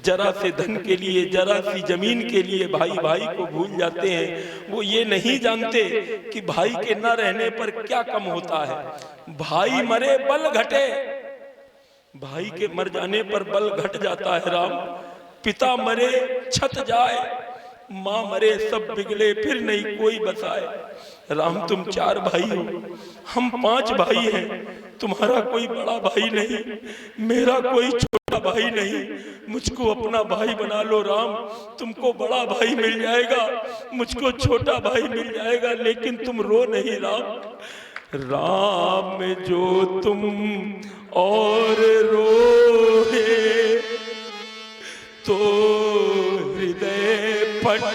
जरा से धन के लिए, जरा सी जमीन के लिए भाई भाई को भूल जाते हैं। वो ये नहीं जानते कि भाई के न रहने पर क्या कम होता है। भाई मरे बल घटे, भाई के मर जाने पर बल घट जाता है राम। पिता मरे छत जाए, माँ मरे सब बिगड़े फिर नहीं कोई बसाए। राम, तुम 4 भाई हो, हम 5 भाई हैं। तुम्हारा कोई बड़ा भाई नहीं, मेरा कोई छोटा भाई नहीं। मुझको अपना भाई बना लो राम। तुमको बड़ा भाई मिल जाएगा, मुझको छोटा भाई मिल जाएगा, लेकिन तुम रो नहीं राम। राम जो तुम और रोए तो हृदय फट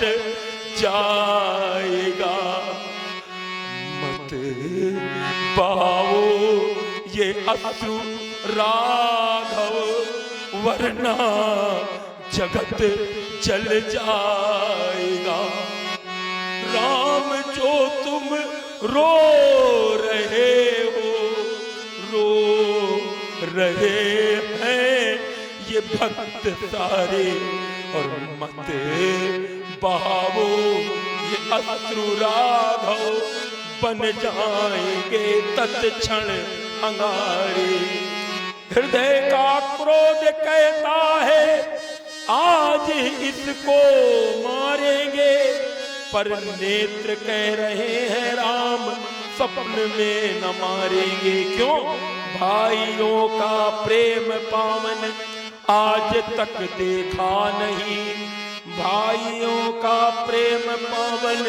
जाएगा। मत पाओ ये अश्रु राघव, वरना जगत जल जाएगा। राम जो तुम रो रहे हो, रो रहे हैं ये भक्त सारे, और मत बहावो ये अश्रु राघव, बन जाएंगे तत्क्षण अंगारे। हृदय का क्रोध कहता है आज इसको मारेंगे, पर नेत्र कह रहे हैं राम सपन में न मारेंगे। क्यों? भाइयों का प्रेम पावन आज तक देखा नहीं, भाइयों का प्रेम पावन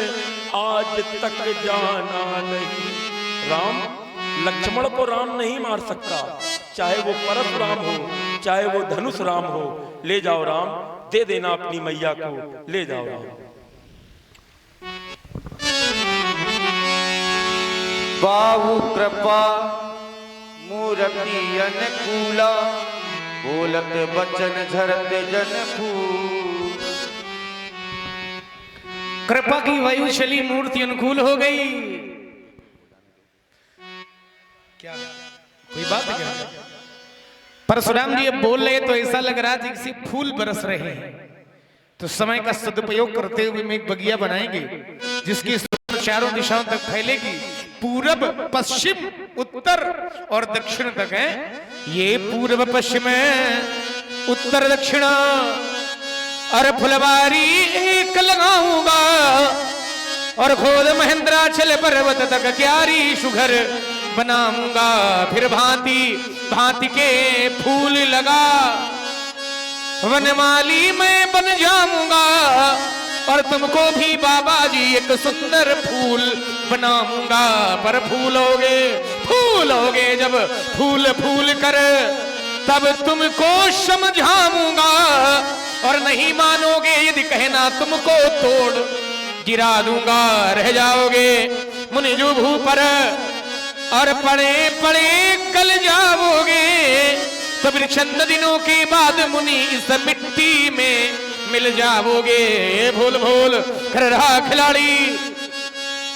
आज तक जाना नहीं। राम, लक्ष्मण को राम नहीं मार सकता, चाहे वो परशुराम हो, चाहे वो धनुष राम हो। ले जाओ राम, दे देना अपनी मैया को, ले जाओ राम। बाहु कृपा मूर्ति अनुकूला बोलत बचन झरत जन फूल। कृपा की वायु चली, मूर्ति अनुकूल हो गई। क्या कोई बात है क्या? परशुराम जी अब बोल रहे तो ऐसा लग रहा है जैसे फूल बरस रहे हैं। तो समय का सदुपयोग करते हुए हम एक बगिया बनाएंगे जिसकी चारों दिशाओं तक फैलेगी, पूरब पश्चिम उत्तर और दक्षिण तक है। ये पूर्व पश्चिम उत्तर दक्षिण और फुलवारी एक लगाऊंगा और खोद महेंद्राचल पर्वत तक क्यारी सुघर बनाऊंगा। फिर भांति भांति के फूल लगा वनमाली मैं बन जाऊंगा और तुमको भी बाबा जी एक सुंदर फूल बनाऊंगा। पर फूलोगे जब फूल फूल कर तब तुमको समझाऊंगा और नहीं मानोगे यदि कहना तुमको तोड़ गिरा दूंगा। रह जाओगे मुनि जुभू पर और पड़े पड़े गल जाओगे। तो फिर चंद दिनों के बाद मुनि इस मिट्टी में मिल जाओगे। भूल भूल कर रहा खिलाड़ी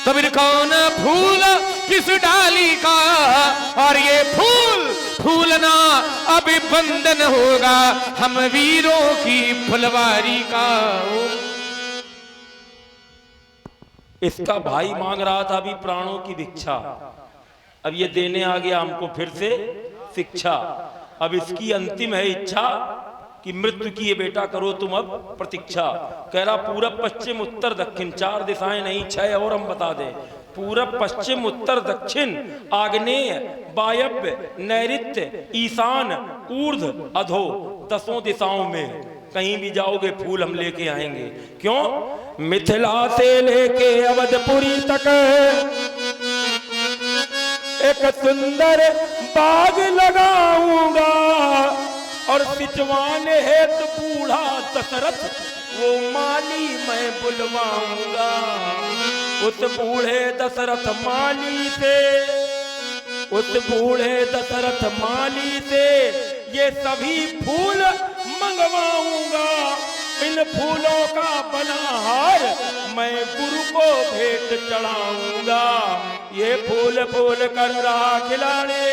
तो फिर कौन फूल किस डाली का और ये फूल फूलना अभी बंधन होगा हम वीरों की फुलवारी का। इसका भाई मांग रहा था अभी प्राणों की भिक्षा, अब ये देने आ गया हमको फिर से शिक्षा। अब इसकी अंतिम है इच्छा कि मृत्यु की ये बेटा करो तुम अब प्रतीक्षा। कह रहा पूरब पश्चिम उत्तर दक्षिण, 4 दिशाएं नहीं 6 और हम बता दें। पूरब पश्चिम उत्तर दक्षिण आग्नेय वायव्य नैऋत्य ईशान ऊर्ध्व अधो 10 दिशाओं में कहीं भी जाओगे फूल हम लेके आएंगे। क्यों? मिथिला से लेके अवधपुरी तक एक सुंदर बाग लगाऊंगा और सिचवान हेतु बूढ़ा दशरथ वो माली मैं बुलवाऊंगा। उस बूढ़े दशरथ माली से, उस बूढ़े दशरथ माली से ये सभी फूल मंगवाऊंगा। इन फूलों का बना हार मैं गुरु को भेंट चढ़ाऊंगा। ये फूल फूल कर रहा खिलाड़ी,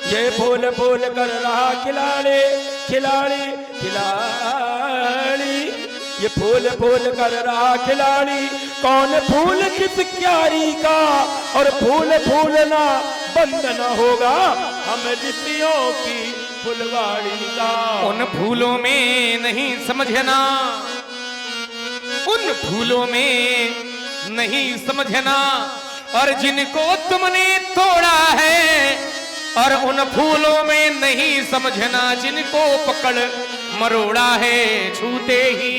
ये फूल फूल कर रहा खिलाड़ी खिलाड़ी खिलाड़ी, ये फूल फूल कर रहा खिलाड़ी। कौन फूल किस क्यारी का और फूल फूलना बंद न होगा हम ऋषियों की फुलवाड़ी का। उन फूलों में नहीं समझना, उन फूलों में नहीं समझना और जिनको तुमने तोड़ा है और उन फूलों में नहीं समझना जिनको पकड़ मरोड़ा है। छूते ही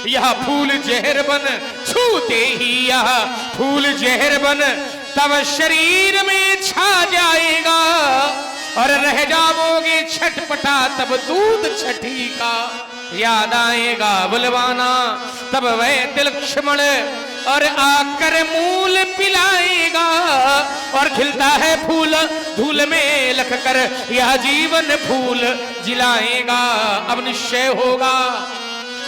यह फूल जहर बन, छूते ही यह फूल जहर बन तब शरीर में छा जाएगा और रह जाओगे छटपटा तब दूध छठी का याद आएगा बुलवाना। तब वह तिलक्ष्मण और आकर मूल पिलाएगा और खिलता है फूल धूल में लख कर यह जीवन फूल जिलाएगा। अब निश्चय होगा,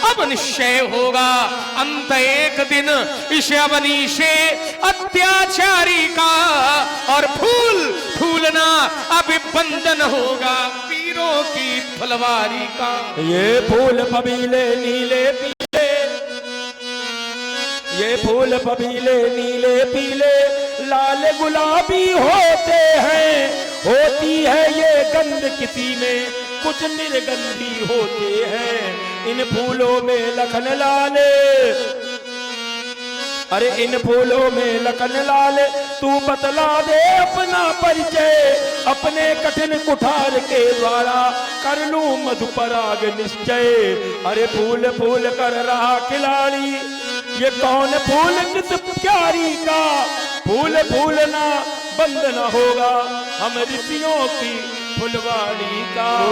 अब निश्चय होगा अंत एक दिन इस अवनीशे अत्याचारी का और फूल फूलना अब बंधन होगा वीरों की फुलवारी का। ये फूल पबीले नीले पीले, ये फूल पबीले नीले पीले लाल गुलाबी होते हैं। होती है ये गंध किसी में कुछ निर्गंधी होते हैं। इन फूलों में लखन लाले, अरे इन फूलों में लखन लाल तू बतला दे अपना परिचय। अपने कठिन कुठार के द्वारा कर लूं मधुपराग निश्चय। अरे फूल फूल कर रहा खिलाड़ी, ये कौन फूल किस प्यारी का। फूल फूलना बंद न होगा हम ऋषियों की फुलवाड़ी का। ओ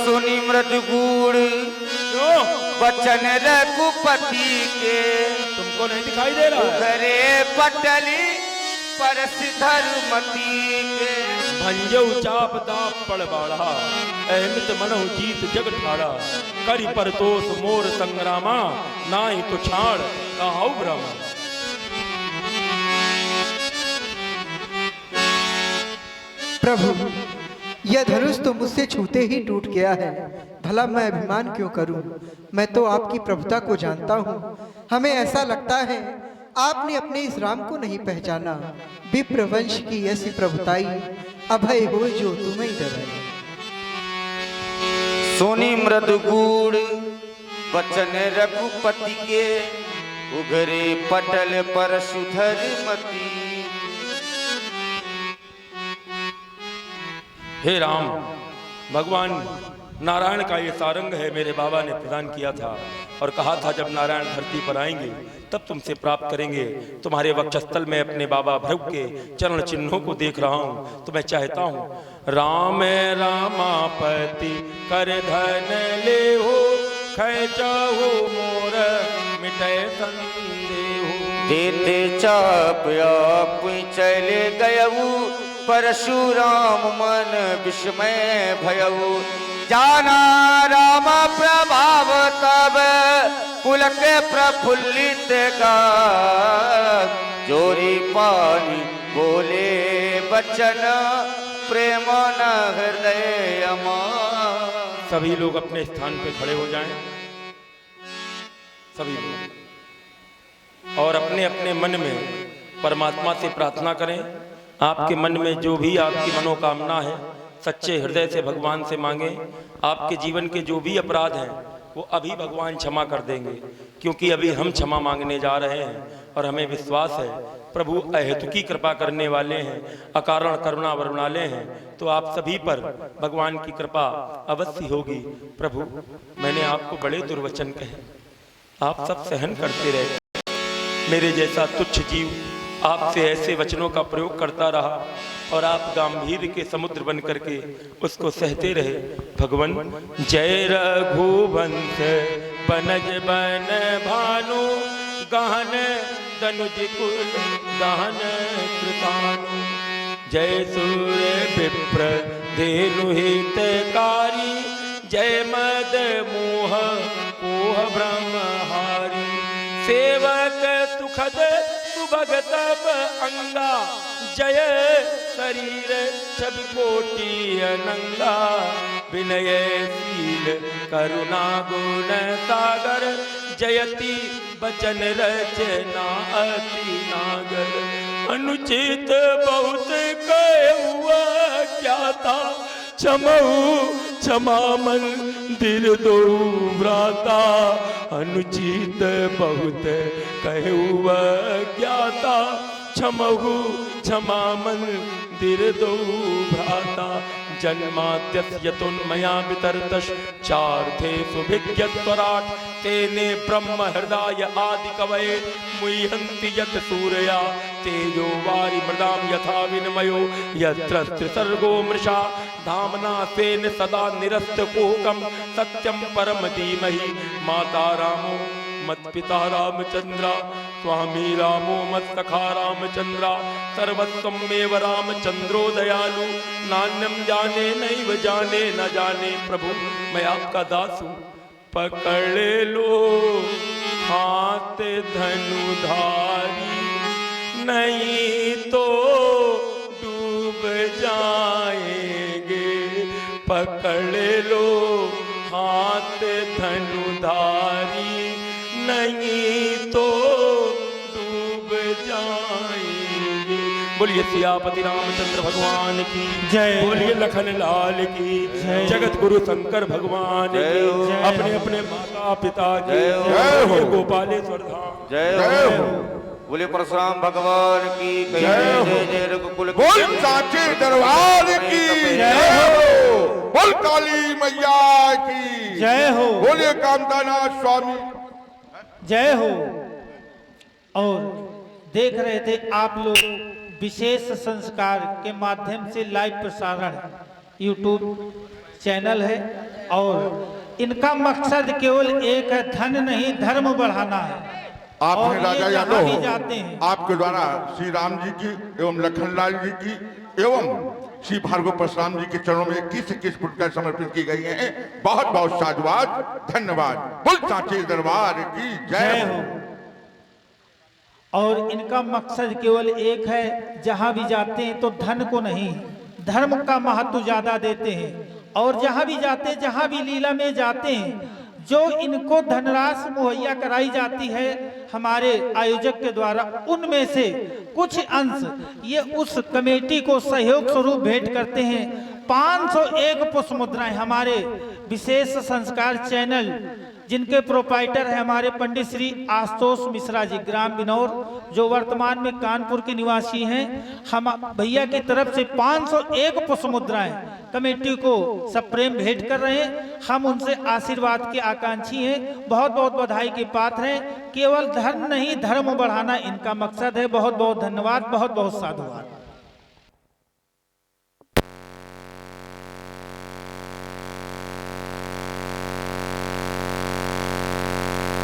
सुनी मृदु गुड़ बचन रघुपति के, तुमको नहीं दिखाई दे रहा है? घरे पटली परसिधर मती के भंजऊ चाप दाप पड़ बाढ़ा अहमित मनहु जीत जग ठाड़ा करि परतोष मोर संग्रामा नाहि तो छाड़ कहाउ ब्रह्मा। प्रभु, यह धनुष तो मुझसे छूते ही टूट गया है, भला मैं अभिमान क्यों करूं? मैं तो आपकी प्रभुता को जानता हूं। हमें ऐसा लगता है आपने अपने इस राम को नहीं पहचाना। विप्र वंश की ऐसी प्रभुताई अभय हो जो तुम्हें डरे। सोनी मृदु गूढ़ वचन रघुपति के उघरे पटल परशुधर मती। हे राम, भगवान नारायण का ये सारंग है, मेरे बाबा ने प्रदान किया था और कहा था जब नारायण धरती पर आएंगे तब तुमसे प्राप्त करेंगे। तुम्हारे वक्षस्थल में अपने बाबा भृगु के चरण चिन्हों को देख रहा हूँ, तो मैं चाहता हूँ राम रामापति कर धन ले हो खैचाहो मोर मिटे संदेहो। देते चाप आप चले गयऊ परशुराम मन विस्मय भयऊ। जाना राम प्रभाव तब पुलक प्रफुल्लित का जोरी पानी बोले बचन प्रेम न हृदय अमां। सभी लोग अपने स्थान पे खड़े हो जाएं, सभी लोग, और अपने अपने मन में परमात्मा से प्रार्थना करें। आपके मन में जो भी आपकी मनोकामना है सच्चे हृदय से भगवान से मांगें। आपके जीवन के जो भी अपराध हैं वो अभी भगवान क्षमा कर देंगे, क्योंकि अभी हम क्षमा मांगने जा रहे हैं और हमें विश्वास है प्रभु अहेतुकी कृपा करने वाले हैं, अकारण करुणा वरुणालय हैं। तो आप सभी पर भगवान की कृपा अवश्य होगी। प्रभु, मैंने आपको बड़े दुर्वचन कहे, आप सब सहन करते रहे। मेरे जैसा तुच्छ जीव आपसे ऐसे वचनों का प्रयोग करता रहा और आप गंभीर के समुद्र बन करके उसको सहते रहे। भगवान जय रघुवंश बनज बन भानु गहन दनुज कुल दहन कृतानु। जय सूर्य विप्र धेनु हितकारी जय मद मोह कोह ब्रह्महारी। सेवक सुखद सुभग तब अंगा जय शरीर छब कोटि अनंगा। विनय शील करुणा गुण सागर जयति बचन रचना अति नागर। अनुचित बहुत कहुआ क्या था क्षमऊ क्षमा मंदिर दो भ्राता। अनुचित बहुत कहुआ ज्ञाता क्षमहु क्षमा मंदिर दो भ्राता। जन्माद्यस्यतुन्मया वितरतश्चार्थे सुभिज्ञस्वराट् तेने ब्रह्म हृदय आदि कवये मुह्यन्ति यत् सूरया। तेजो वारि मृदां यथा विनिमयो यत्र त्रिसर्गो मृषा। धामना स्वेन सदा निरस्तकुहकं सत्यं परम धीमहि। माता रामो मत्पिता रामचंद्रा स्वामी रामो मत्सखा रामचंद्रा। सर्वस्वमेव रामचंद्रो दयालु नान्यम जाने नैव जाने न जाने। प्रभु, मैं आपका दास हूँ, पकड़ लो हाथ धनुधारी नहीं तो डूब जाएंगे। पकड़ लो हाथ धनुधारी नहीं तो डूब जाएंगे। बोलिए सियापति रामचंद्र भगवान की जय। बोलिए लखन लाल की जय। जगत गुरु शंकर भगवान की जय। अपने अपने माता पिता की जय हो। बोलिए गोपालेश्वर धाम जय हो। बोले परशुराम भगवान की जय हो। जय जय रघुकुल बोल सांचे दरबार की जय हो। बोल काली मैया की जय हो। बोलिए कामदानाथ स्वामी जय हो। और देख रहे थे आप लोग विशेष संस्कार के माध्यम से लाइव प्रसारण यूट्यूब चैनल है और इनका मकसद केवल एक है, धन नहीं धर्म बढ़ाना है। आप और हैं ये राजा जहाँ भी यादव, जाते हैं आपके द्वारा श्री राम जी की एवं लखनलाल जी की एवं श्री भार्गव परशुराम जी के चरणों में 21 पुरस्कार समर्पित की गई हैं। बहुत बहुत साधुवाद, धन्यवाद। बोल सांचे दरबार की जय जय हो। हो। और इनका मकसद केवल एक है, जहां भी जाते हैं तो धन को नहीं, धर्म का महत्व ज्यादा देते हैं। और जहां भी जाते हैं, जहां भी लीला में जाते हैं, जो इनको धनराशि मुहैया कराई जाती है हमारे आयोजक के द्वारा, उनमें से कुछ अंश ये उस कमेटी को सहयोग स्वरूप भेंट करते हैं। 501 पुष्प मुद्राएं हमारे विशेष संस्कार चैनल, जिनके प्रोपाइटर है हमारे पंडित श्री आशुतोष मिश्रा जी, ग्राम बिनौर, जो वर्तमान में कानपुर के निवासी हैं। हम भैया की तरफ से 501 पुष्प मुद्राएं कमेटी को सप्रेम भेंट कर रहे हैं। हम उनसे आशीर्वाद के आकांक्षी हैं, बहुत बहुत बधाई के पात्र हैं। केवल धर्म नहीं, धर्म बढ़ाना इनका मकसद है। बहुत बहुत धन्यवाद, बहुत बहुत साधुवाद।